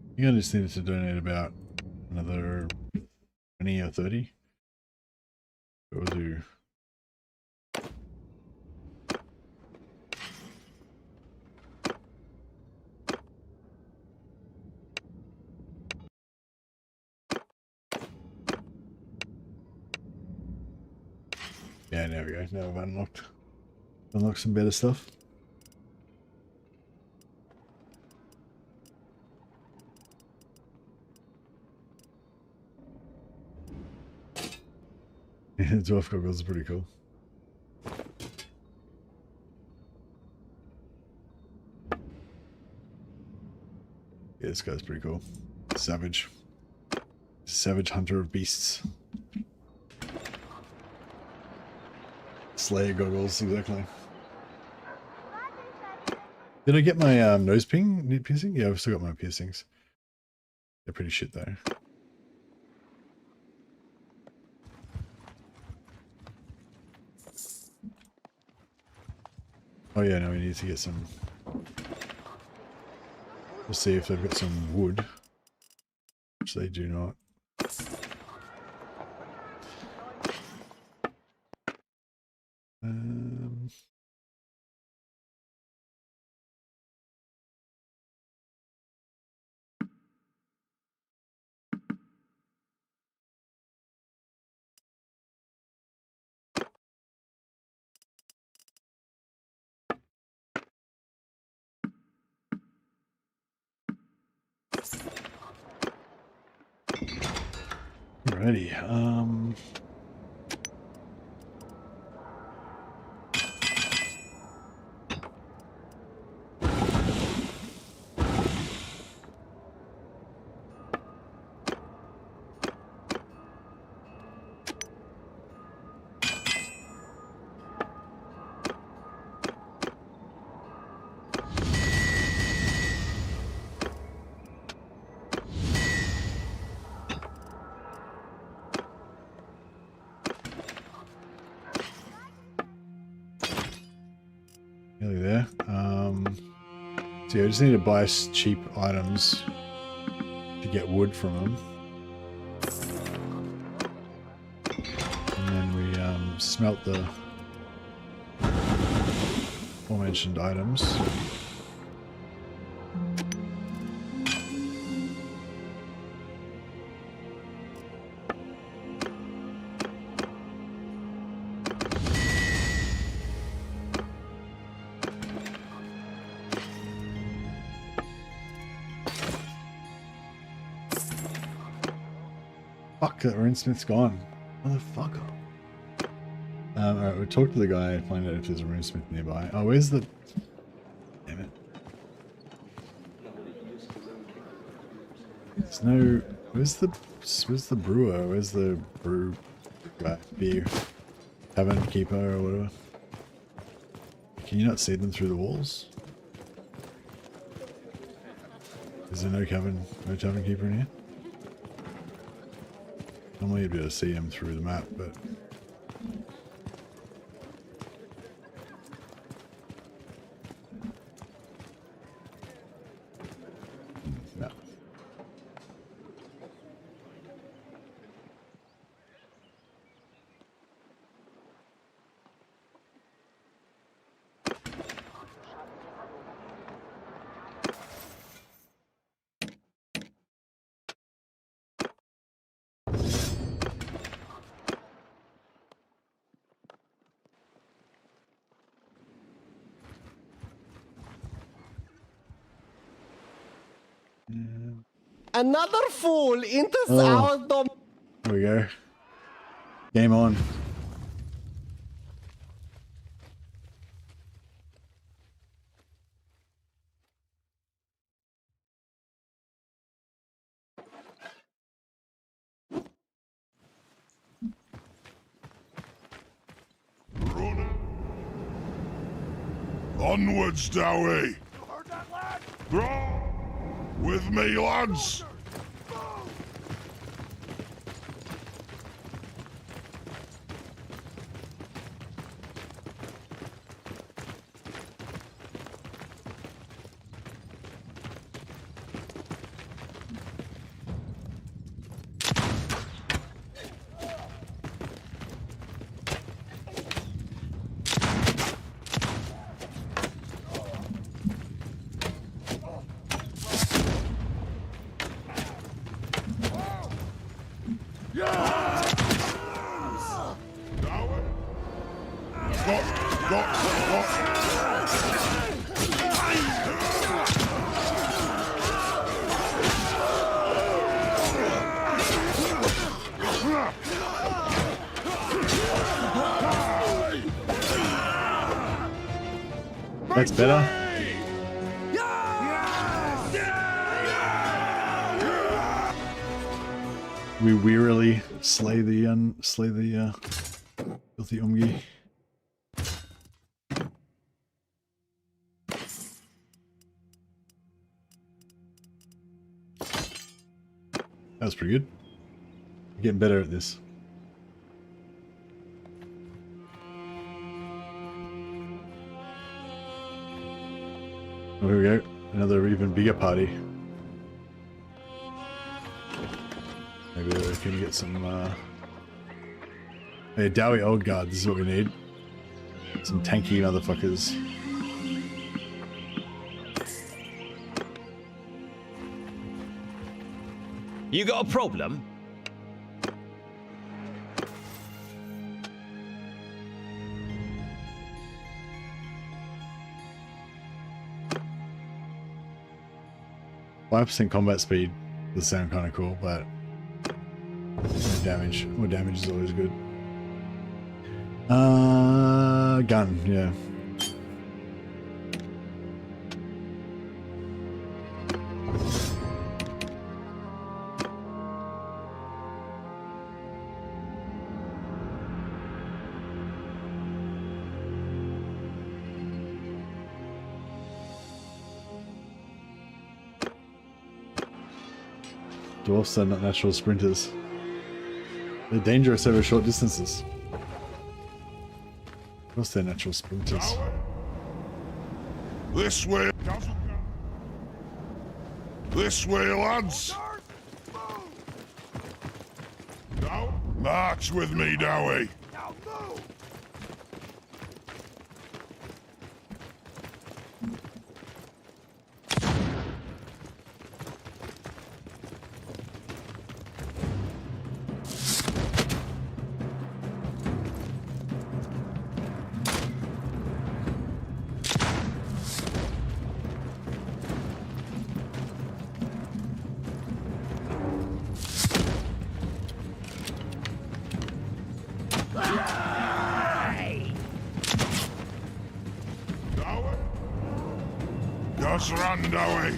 I think I just needed to donate about another 20 or 30. We'll do. Yeah, there we go. Now I've unlocked some better stuff. Yeah, dwarf goggles are pretty cool. Yeah, this guy's pretty cool. Savage. Savage hunter of beasts. Slayer goggles, exactly. Did I get my nose piercing? Yeah, I've still got my piercings. They're pretty shit though. Oh yeah, no, we need to get some. We'll see if they've got some wood, which they do not. Alrighty, nearly there. So yeah, I just need to buy cheap items to get wood from them. And then we smelt the aforementioned items. Fuck, that runesmith's gone. Motherfucker. Alright, we'll talk to the guy and find out if there's a runesmith nearby. Oh, where's the... Damn it. There's no... Where's the brewer? Where's the brew guy? Beer. Tavern keeper or whatever. Can you not see them through the walls? Is there no tavern keeper in here? Normally you'd be able to see him through the map, but... Another fool into Oh. our dom. There we go. Game on. Run. Onwards, Dowie. You heard that, lad? Draw. With me, lads. Move! Dowie. Got. That's better. We wearily slay the filthy Umgi. That was pretty good. We're getting better at this. Oh, here we go. Another even bigger party. Maybe we can get some, hey, Dowie Old Guard, this is what we need. Some tanky motherfuckers. You got a problem? %5 combat speed does sound kind of cool, but more damage is always good. Gun, yeah. Dwarfs are not natural sprinters. They're dangerous over short distances. Of course they're natural sprinters. This way. This way, lads. Guard, move! Dowie. March with me, Dowie. Now move! Dowie. Just run, Dowie.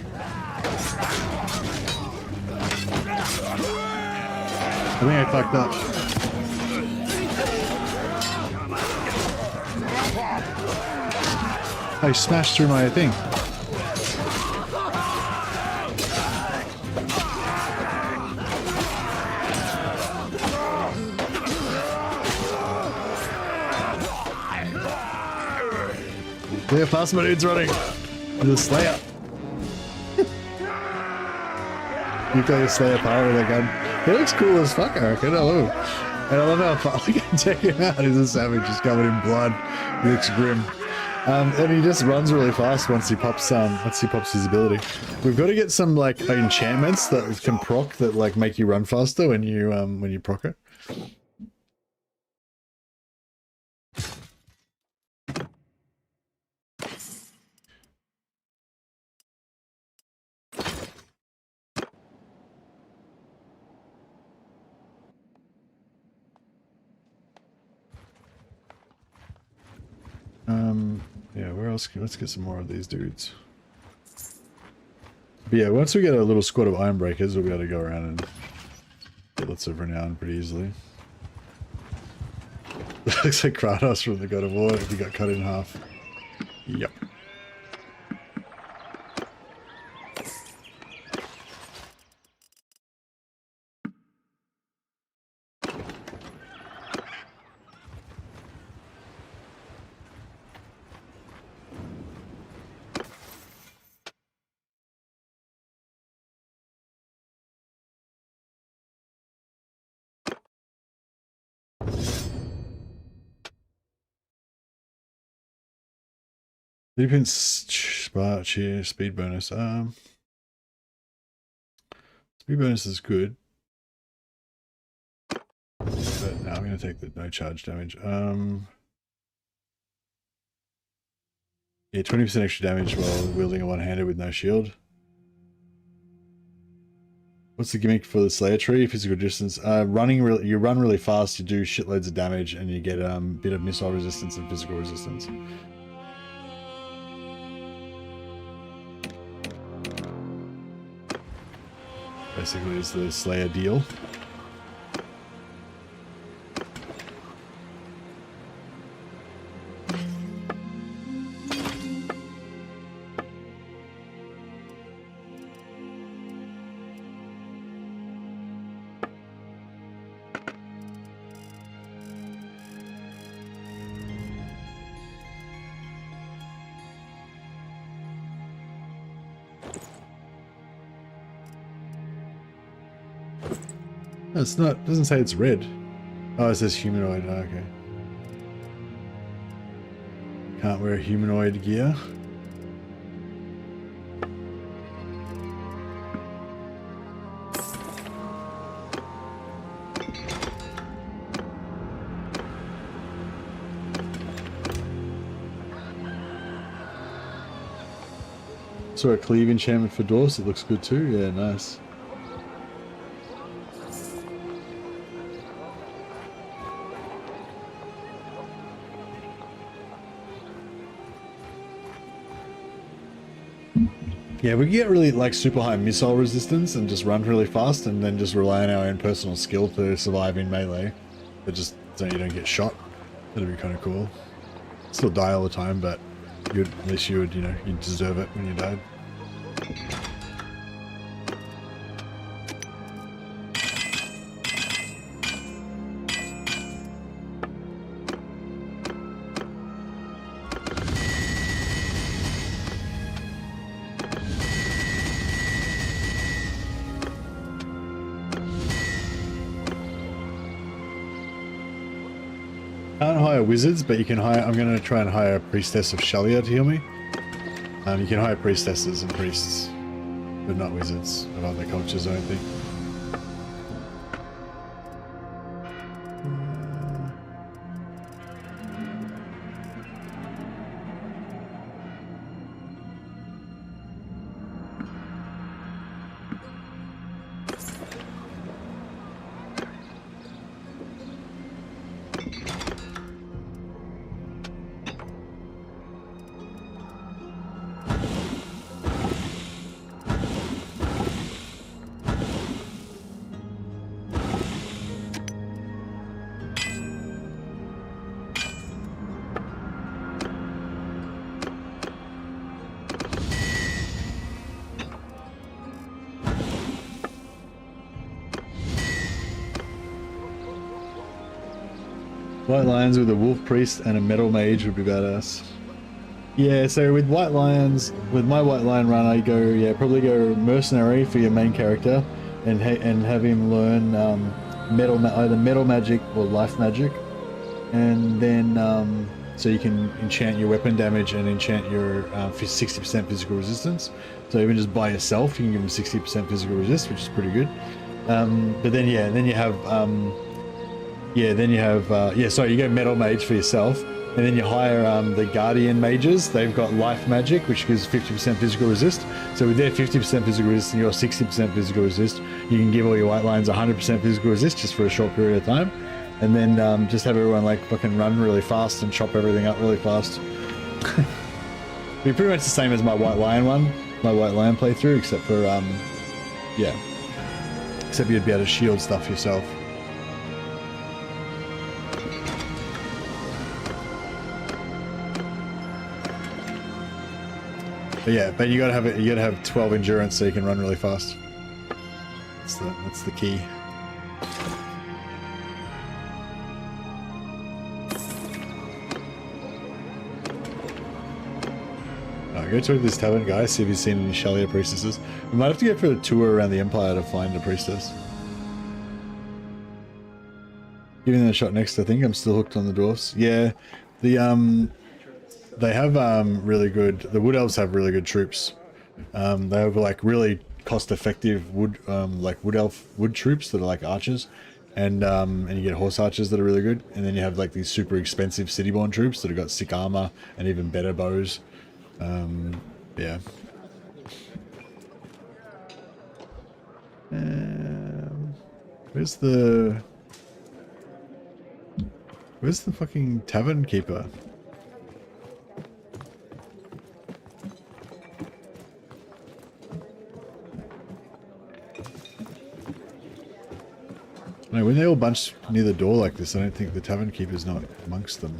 I think I fucked up. I smashed through my thing. Yeah, fast my dude's running. There's a Slayer. You play a Slayer power with a gun. He looks cool as fuck, I reckon. I love him. And I love how far we can take him out. He's a savage, just covered in blood. He looks grim. And he just runs really fast once he pops his ability. We've got to get some like enchantments that can proc that like make you run faster when you proc it. Yeah, where else? Let's get some more of these dudes. But yeah, once we get a little squad of Ironbreakers, we'll be able to go around and get lots of renown pretty easily. Looks like Kratos from the God of War if he got cut in half. Yep. Speed bonus. Speed bonus is good. But now I'm gonna take the no charge damage. Yeah, 20% extra damage while wielding a one-handed with no shield. What's the gimmick for the Slayer tree? Physical distance. You run really fast, you do shitloads of damage, and you get a bit of missile resistance and physical resistance. Basically, it's the Slayer deal. No, it's not. It doesn't say it's red. Oh, it says humanoid. Oh, okay. Can't wear humanoid gear. So a cleave enchantment for Dorse. It looks good too. Yeah, nice. Yeah, we get really like super high missile resistance and just run really fast and then just rely on our own personal skill to survive in melee. But just so you don't get shot. That'd be kind of cool. Still die all the time, but at least you would, you know, you deserve it when you died. Can't hire wizards, but you can hire. I'm going to try and hire a priestess of Shalia to heal me. You can hire priestesses and priests, but not wizards of other cultures, I don't think. White lions with a wolf priest and a metal mage would be badass. Yeah, so with white lions, with my white lion run, I go, yeah, probably go mercenary for your main character, and have him learn either metal magic or life magic, and then so you can enchant your weapon damage and enchant your 60% physical resistance. So even just by yourself, you can give him 60% physical resist, which is pretty good. But then yeah, then you have you go metal mage for yourself, and then you hire the guardian mages. They've got life magic, which gives 50% physical resist. So with their 50% physical resist and your 60% physical resist, you can give all your white lions 100% physical resist just for a short period of time, and then just have everyone like fucking run really fast and chop everything up really fast. Be pretty much the same as my White Lion one, my White Lion playthrough, except for yeah, except you'd be able to shield stuff yourself. But yeah, but you gotta have it. You gotta have 12 endurance so you can run really fast. That's the key. Go to this tavern, guys. See if you've seen any Shalia priestesses. We might have to go for a tour around the Empire to find a priestess. Giving them a shot next. I think I'm still hooked on the dwarfs. Yeah, they have really good. The wood elves have really good troops. They have like really cost-effective wood, like wood troops that are like archers, and you get horse archers that are really good. And then you have like these super expensive city-born troops that have got sick armor and even better bows. Yeah. Where's the fucking tavern keeper? No, when they all bunch near the door like this, I don't think the tavern keeper's not amongst them.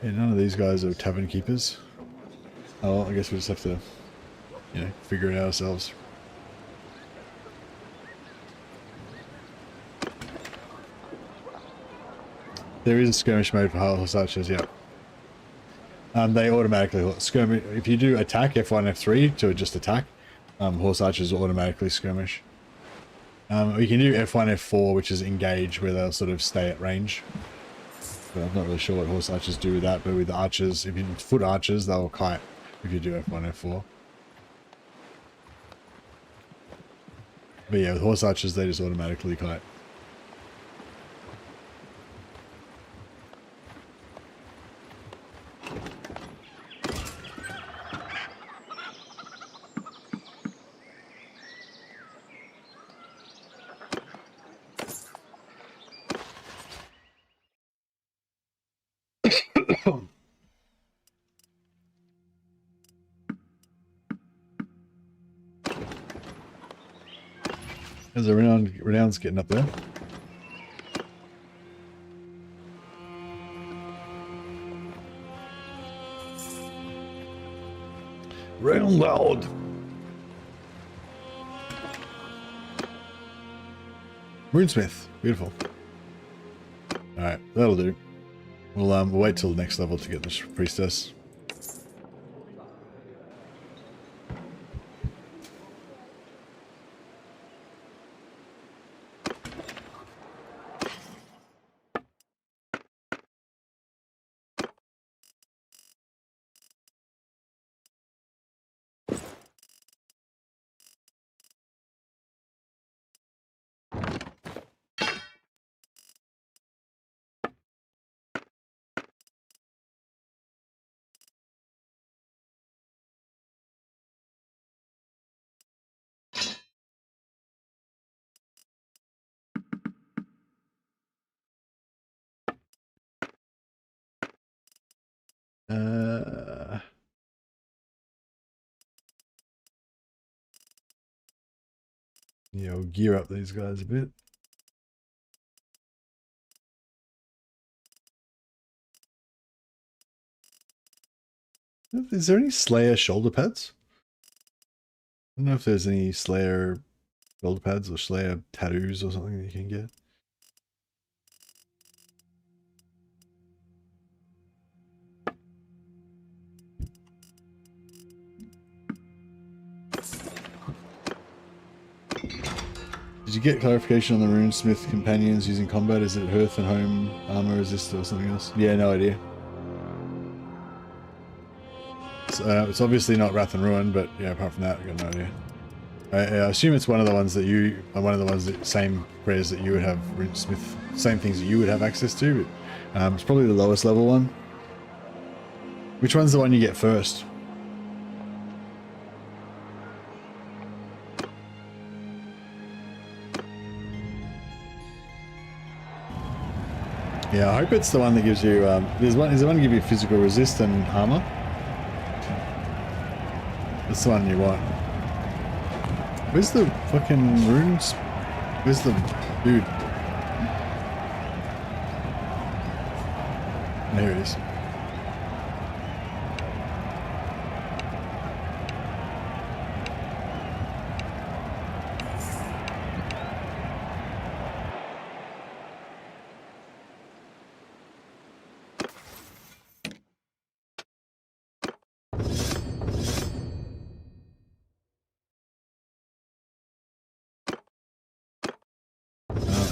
Yeah, none of these guys are tavern keepers. Oh, well, I guess we just have to, you know, figure it out ourselves. There is a skirmish mode for horse archers, yeah. They automatically skirmish. If you do attack F1, F3 to just attack, horse archers will automatically skirmish. Or you can do F1, F4, which is engage, where they'll sort of stay at range. But I'm not really sure what horse archers do with that, but with the archers, if you do foot archers, they'll kite if you do F1, F4. But yeah, with horse archers, they just automatically kite. There's a renown's getting up there. Bannerlord. Runesmith, beautiful. All right, that'll do. We'll wait till the next level to get this priestess. Yeah, we'll gear up these guys a bit. Is there any Slayer shoulder pads? I don't know if there's any Slayer shoulder pads or Slayer tattoos or something that you can get. Did you get clarification on the Runesmith companions using combat? Is it Hearth and Home armor resist or something else? Yeah, no idea. It's obviously not Wrath and Ruin, but yeah, apart from that, I got no idea. I assume it's one of the ones that same prayers that you would have, Runesmith, same things that you would have access to, but it's probably the lowest level one. Which one's the one you get first? Yeah, I hope it's the one that gives you. Is the one that give you physical resist and armor? That's the one you want. Where's the fucking runes? Where's the dude? There it is.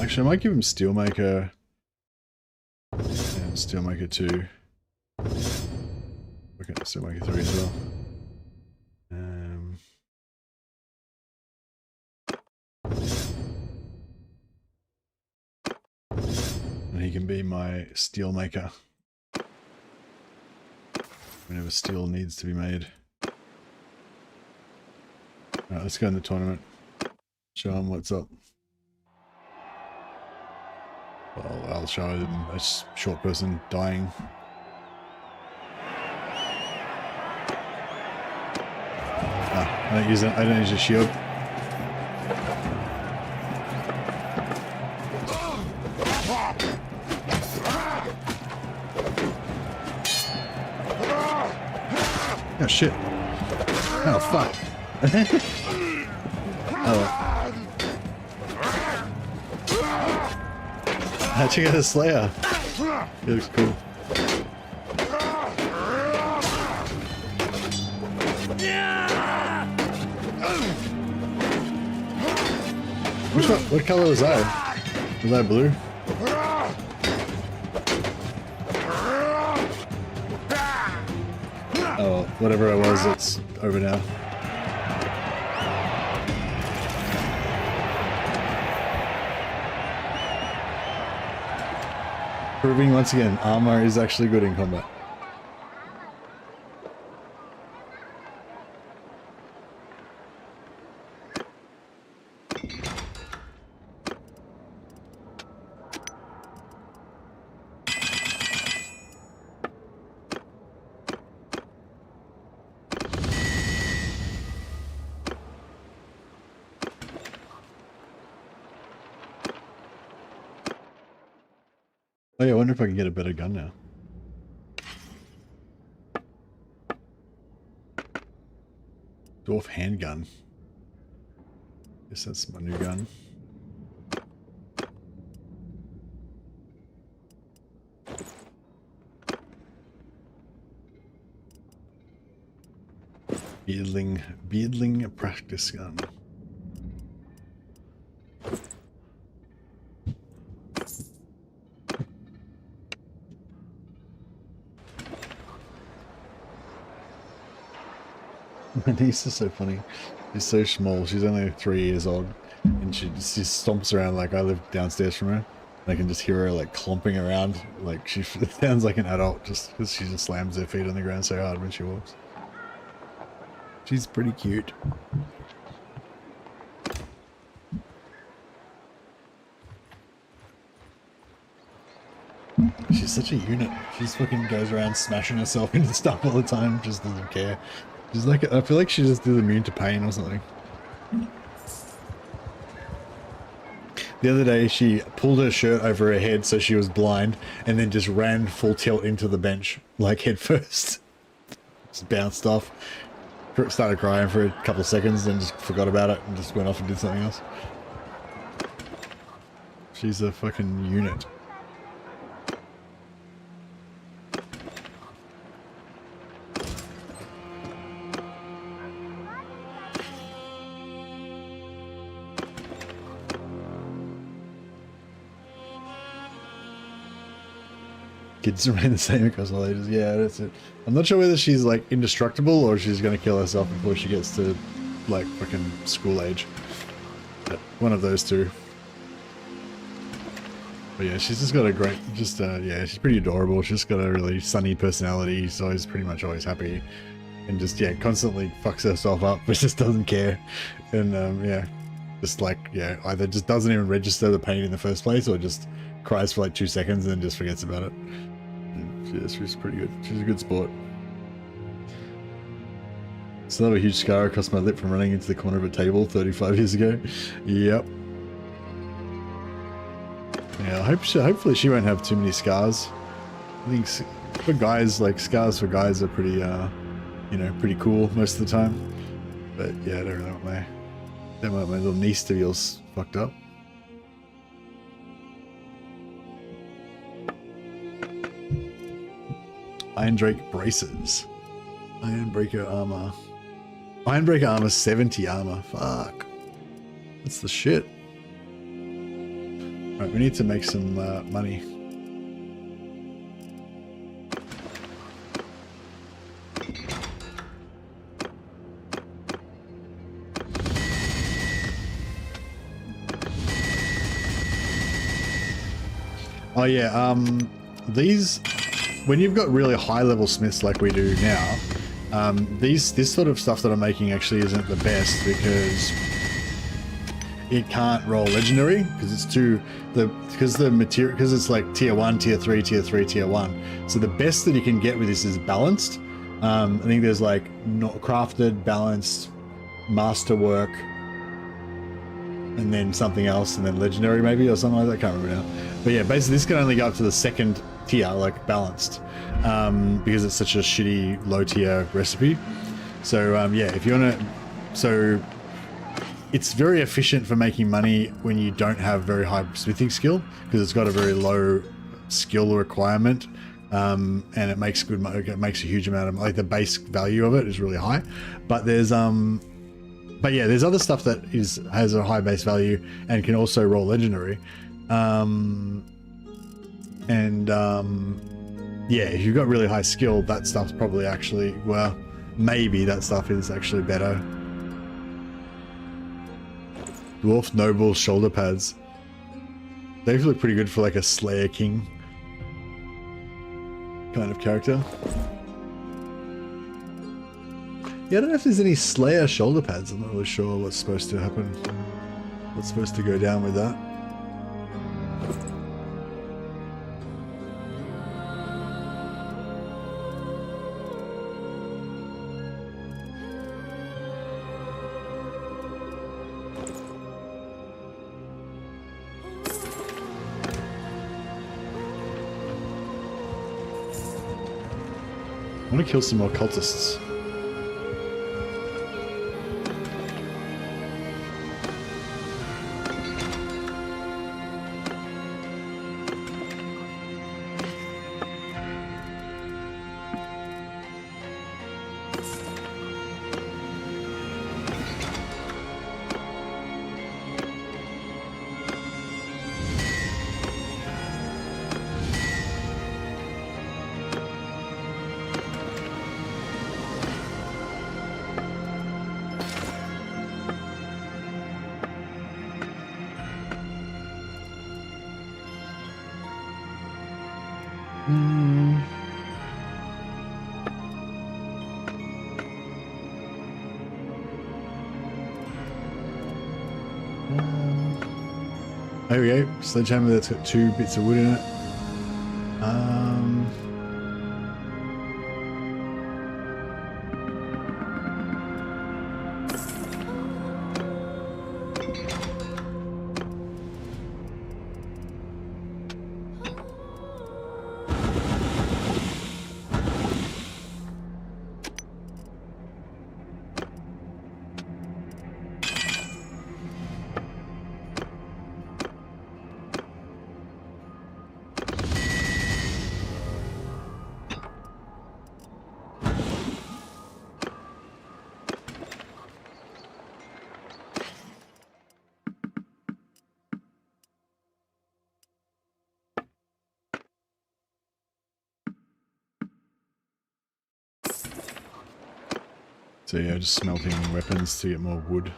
Actually, I might give him Steelmaker and Steelmaker 2. Okay, Steelmaker 3 as well. And he can be my Steelmaker whenever steel needs to be made. Alright, let's go in the tournament. Show him what's up. Well, I'll show them a short person dying. I don't use a shield. Oh shit. Oh fuck. Oh. Check out the Slayer. He looks cool. What color was that? Was that blue? Oh, whatever it was, it's over now. Proving once again, armor is actually good in combat. Oh yeah, I wonder if I can get a better gun now. Dwarf handgun. Guess that's my new gun. Beardling practice gun. My niece is so funny. She's so small. She's only 3 years old, and she just stomps around like I live downstairs from her. And I can just hear her like clomping around. Like she sounds like an adult just because she just slams her feet on the ground so hard when she walks. She's pretty cute. She's such a unit. She just fucking goes around smashing herself into stuff all the time. Just doesn't care. She's like, I feel like she just is immune to pain or something. The other day, she pulled her shirt over her head so she was blind, and then just ran full tilt into the bench, like head first. Just bounced off. Started crying for a couple of seconds, then just forgot about it and just went off and did something else. She's a fucking unit. Kids remain the same across all ages. Yeah, that's it. I'm not sure whether she's like indestructible or she's gonna kill herself before she gets to like fucking school age. But one of those two. But yeah, she's just got a great, yeah, she's pretty adorable. She's got a really sunny personality. She's always pretty much always happy, and just yeah, constantly fucks herself up, but just doesn't care. And yeah, just like yeah, either just doesn't even register the pain in the first place, or just cries for like 2 seconds and then just forgets about it. Yeah, she's pretty good. She's a good sport. Still have a huge scar across my lip from running into the corner of a table 35 years ago. Yep. Yeah, hopefully she won't have too many scars. I think for guys, like scars for guys are pretty, you know, pretty cool most of the time. But yeah, I don't really want my little niece to be all fucked up. Iron Drake braces. Ironbreaker armor. Ironbreaker armor 70 armor. Fuck. That's the shit. Alright, we need to make some money. Oh yeah, these, when you've got really high level smiths like we do now, this sort of stuff that I'm making actually isn't the best because it can't roll legendary because it's because it's like tier 1, tier 3, tier 3, tier 1. So the best that you can get with this is balanced. I think there's like not crafted, balanced, masterwork, and then something else, and then legendary maybe or something like that. I can't remember now. But yeah, basically this can only go up to the 2nd tier, like balanced, because it's such a shitty low tier recipe. So yeah, if you want to, so it's very efficient for making money when you don't have very high smithing skill because it's got a very low skill requirement, and it makes good money. It makes a huge amount of, like, the base value of it is really high. But there's but yeah, there's other stuff that has a high base value and can also roll legendary. Yeah, if you've got really high skill, that stuff's probably actually, well, maybe that stuff is actually better. Dwarf Noble shoulder pads. They look pretty good for like a Slayer King kind of character. Yeah, I don't know if there's any Slayer shoulder pads. I'm not really sure what's supposed to happen. What's supposed to go down with that. I want to kill some more cultists. There we go. Sledgehammer that's got 2 bits of wood in it. So yeah, just smelting weapons to get more wood.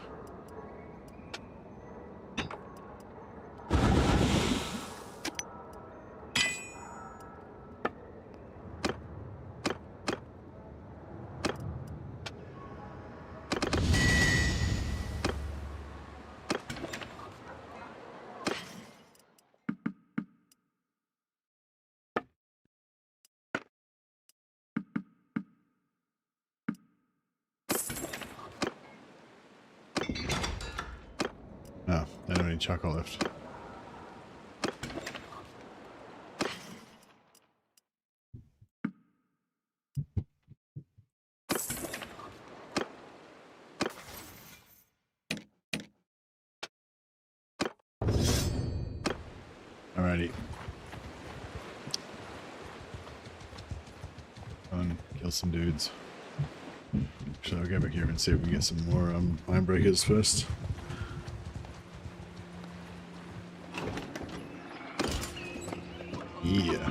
Oh, don't have any charcoal left. Alrighty. Go and kill some dudes. Actually, I'll go back here and see if we can get some more iron breakers first. Yeah.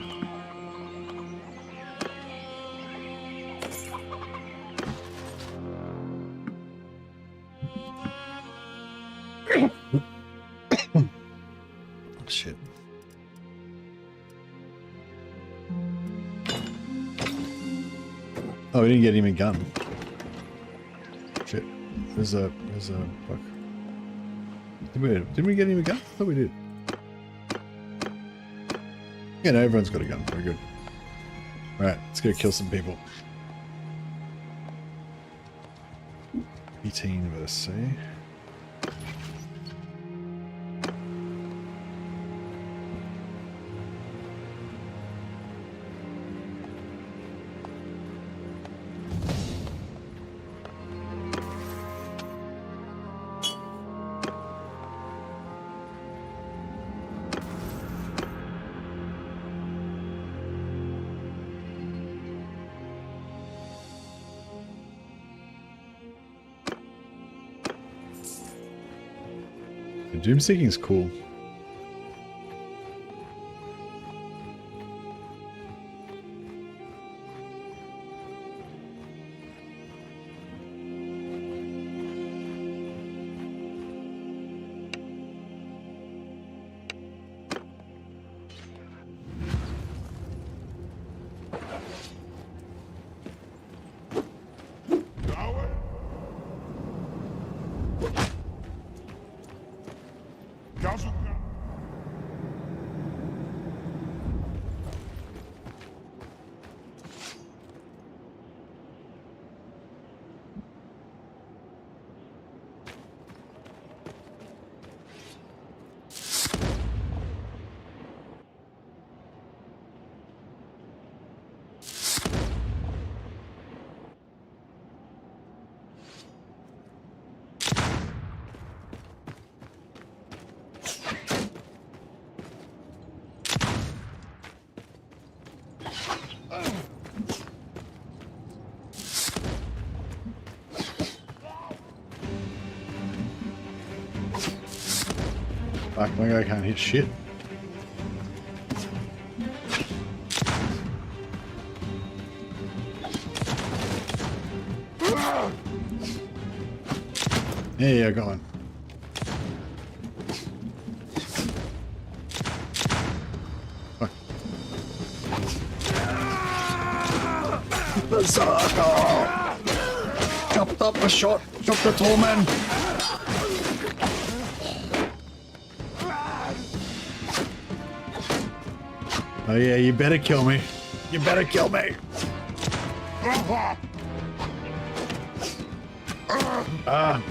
Shit. Oh, we didn't get him a gun. Shit. There's a fuck. Didn't we get him a gun? I thought we did. Yeah, no, everyone's got a gun. Very good. Alright, let's go kill some people. 18 versus C. Doom seeking is cool. Fuck, my guy can't hit shit. Yeah, go on. Fuck. Berserker! Chopped up a shot, chopped the tall man. Oh yeah, you better kill me. You better kill me. Ah.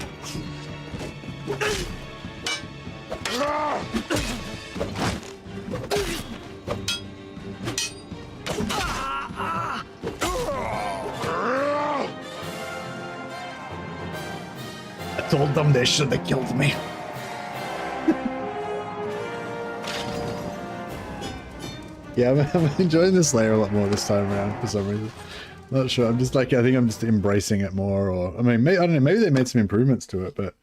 I told them they should have killed me. Yeah, I'm enjoying this layer a lot more this time around for some reason. Not sure. I'm just like, I think I'm just embracing it more, or I mean, I don't know. Maybe they made some improvements to it, but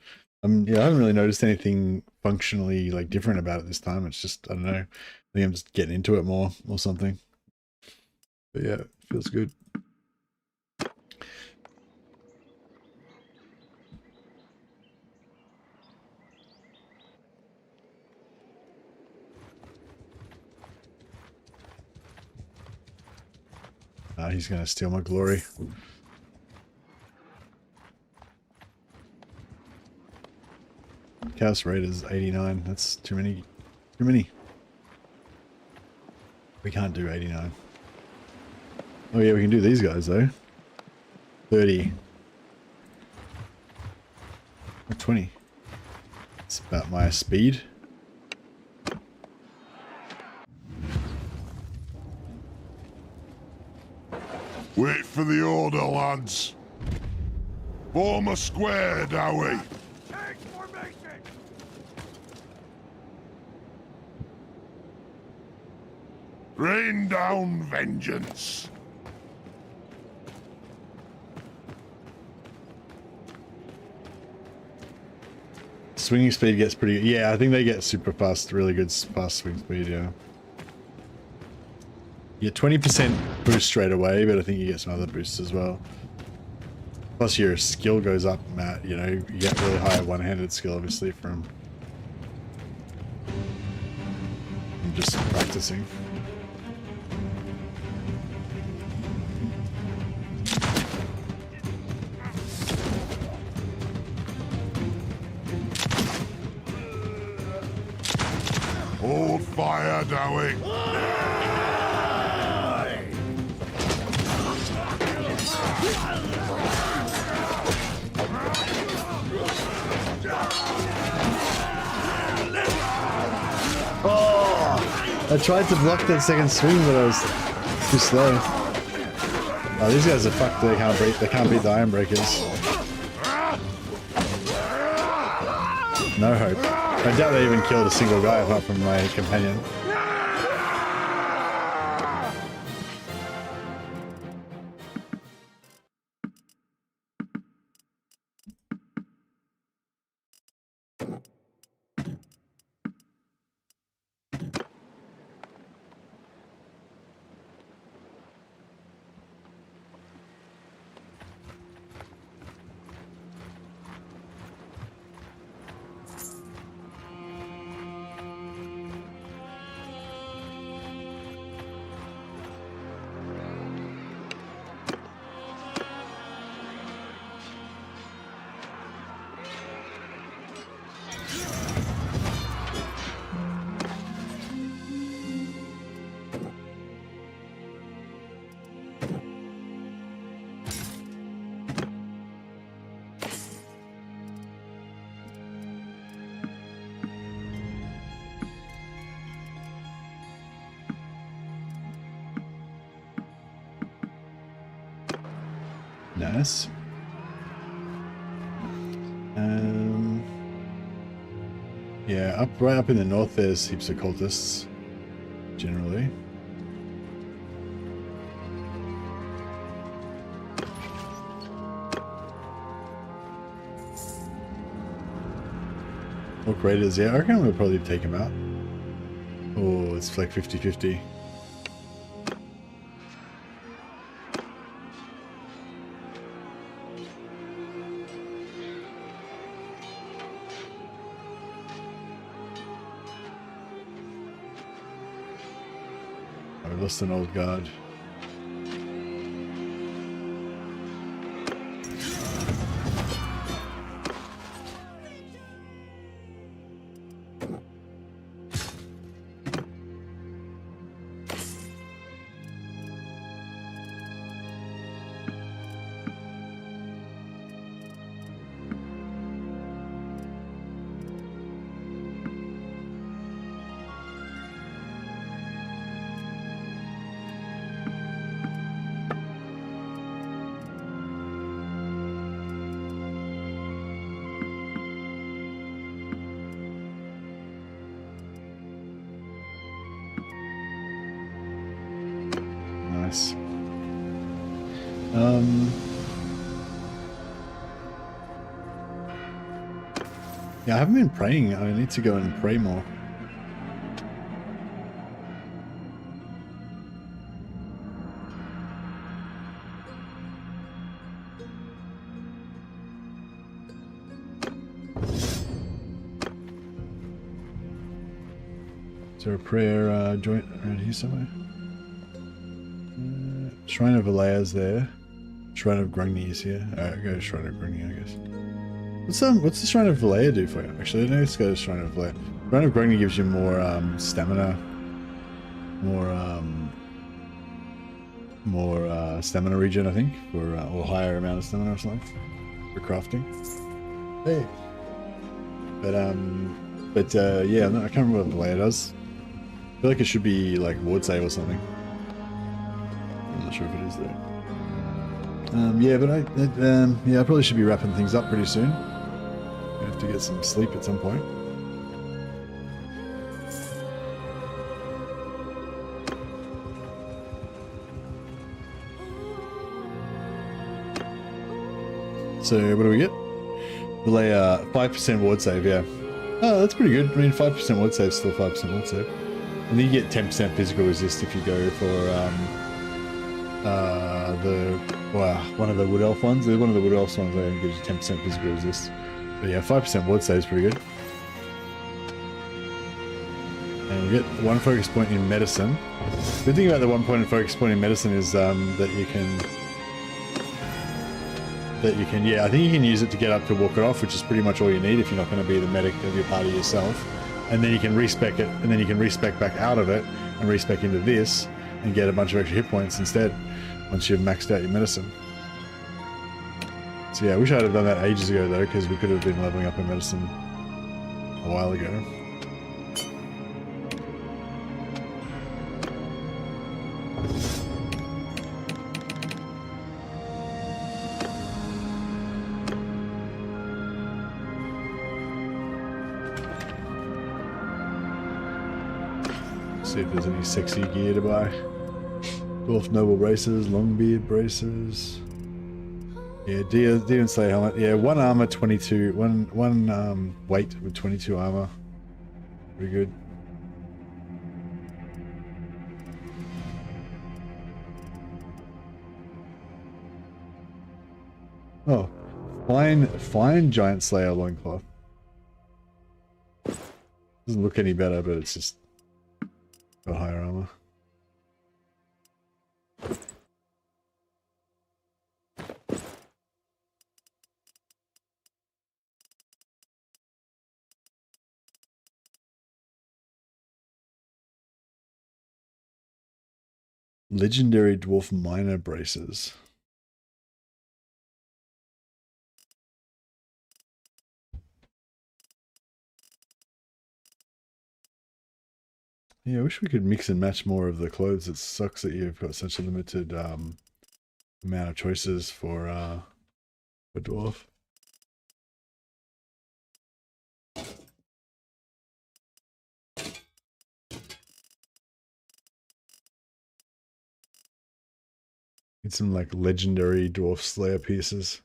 yeah, I haven't really noticed anything functionally like different about it this time. It's just, I don't know. I think I'm just getting into it more or something. But yeah, it feels good. He's gonna steal my glory. Chaos rate is 89. That's too many. Too many. We can't do 89. Oh yeah, we can do these guys though. 30. Or 20. It's about my speed. Wait for the order, lads. Form a square, Dowie. Take formation! Rain down vengeance. Swinging speed gets pretty... Yeah, I think they get super fast, really good fast swing speed, yeah. You get 20% boost straight away, but I think you get some other boosts as well. Plus your skill goes up, Matt, you know, you get really high one-handed skill, obviously, from just practicing. Hold fire, Dowie. I tried to block that second swing, but I was too slow. Oh, these guys are fucked. They can't beat the Iron Breakers. No hope. I doubt they even killed a single guy apart from my companion. Nice. Yeah, right up in the north there's heaps of cultists, generally. Orc Raiders, yeah, I reckon we'll probably take him out. Oh, it's like 50-50. I lost an old guard. Nice. Yeah, I haven't been praying. I need to go and pray more. Is there a prayer joint around here somewhere? Shrine of Alea's there. Shrine of Grungni is here. Alright, go to Shrine of Grungni, I guess. What's the Shrine of Alea do for you? Actually, let's go to Shrine of Alea. Shrine of Grungni gives you more stamina. More stamina regen, I think, for or higher amount of stamina or something for crafting. Hey. Yeah, I can't remember what the layer does. I feel like it should be like ward save or something. I'm not sure if it is though. I probably should be wrapping things up pretty soon. I have to get some sleep at some point. So what do we get? The layer 5% ward save, yeah. Oh, that's pretty good. I mean, 5% ward save is still 5% ward save. And then you get 10% physical resist if you go for one of the wood elf ones. One of the wood elf ones gives you 10% physical resist. But yeah, 5% ward save is pretty good. And we get 1 focus point in medicine. The good thing about the 1 point focus point in medicine is that you can, yeah, I think you can use it to get up to walk it off, which is pretty much all you need if you're not going to be the medic of your party yourself. And then you can respec it, and then you can respec back out of it and respec into this and get a bunch of extra hit points instead once you've maxed out your medicine. So yeah, I wish I'd have done that ages ago though, because we could have been leveling up in medicine a while ago. See if there's any sexy gear to buy. Dwarf Noble braces, Longbeard braces. Yeah, Demon Slayer helmet. Yeah, 1 armor, 22. One weight with 22 armor. Pretty good. Oh, fine Giant Slayer loincloth. Doesn't look any better, but it's just got higher armor. Legendary Dwarf Miner braces. Yeah, I wish we could mix and match more of the clothes. It sucks that you've got such a limited amount of choices for dwarf. Need some like legendary Dwarf Slayer piercings.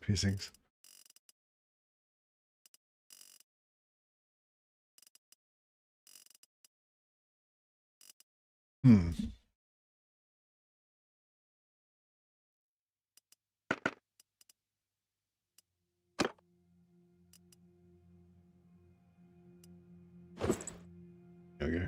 Okay.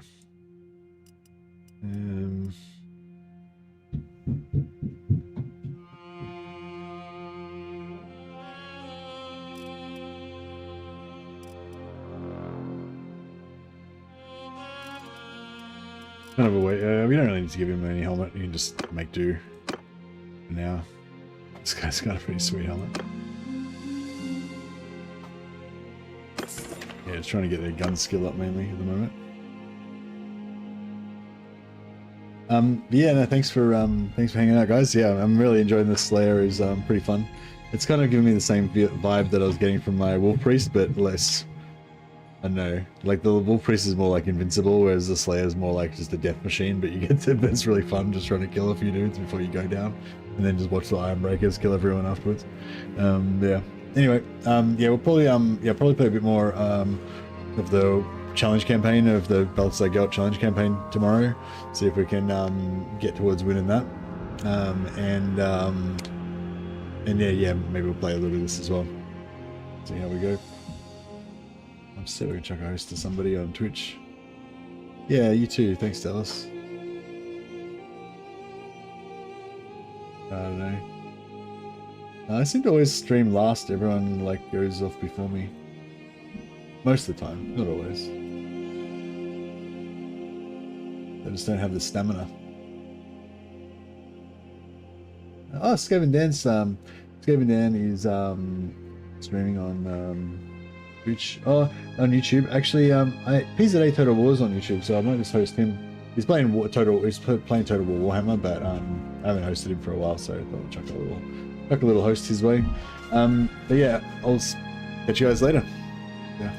Kind of a way. We don't really need to give him any helmet. You can just make do for now. This guy's got a pretty sweet helmet. Yeah, just trying to get their gun skill up mainly at the moment. Yeah, no, thanks for hanging out, guys. Yeah, I'm really enjoying this Slayer. Is pretty fun. It's kind of giving me the same vibe that I was getting from my Wolf Priest, but less. I don't know, like the Wolf Priest is more like invincible, whereas the Slayer is more like just a death machine. But you get to, but it's really fun just trying to kill a few dudes before you go down, and then just watch the Iron Breakers kill everyone afterwards. Yeah. Anyway, yeah, we'll probably probably play a bit more of the challenge campaign, of the Belts I Got challenge campaign tomorrow. See if we can get towards winning that. And yeah, maybe we'll play a little bit of this as well. See how we go. I'm still gonna chuck a host to somebody on Twitch. Yeah, you too. Thanks, Dallas. I don't know. I seem to always stream last. Everyone like goes off before me. Most of the time, not always. I just don't have the stamina. Oh, Skaven Dan is streaming on Twitch, on YouTube. Actually, PZA Total War is on YouTube, so I might just host him. He's playing Total War Warhammer, but I haven't hosted him for a while, so I thought I'd chuck a little host his way. But yeah, I'll catch you guys later. Yeah.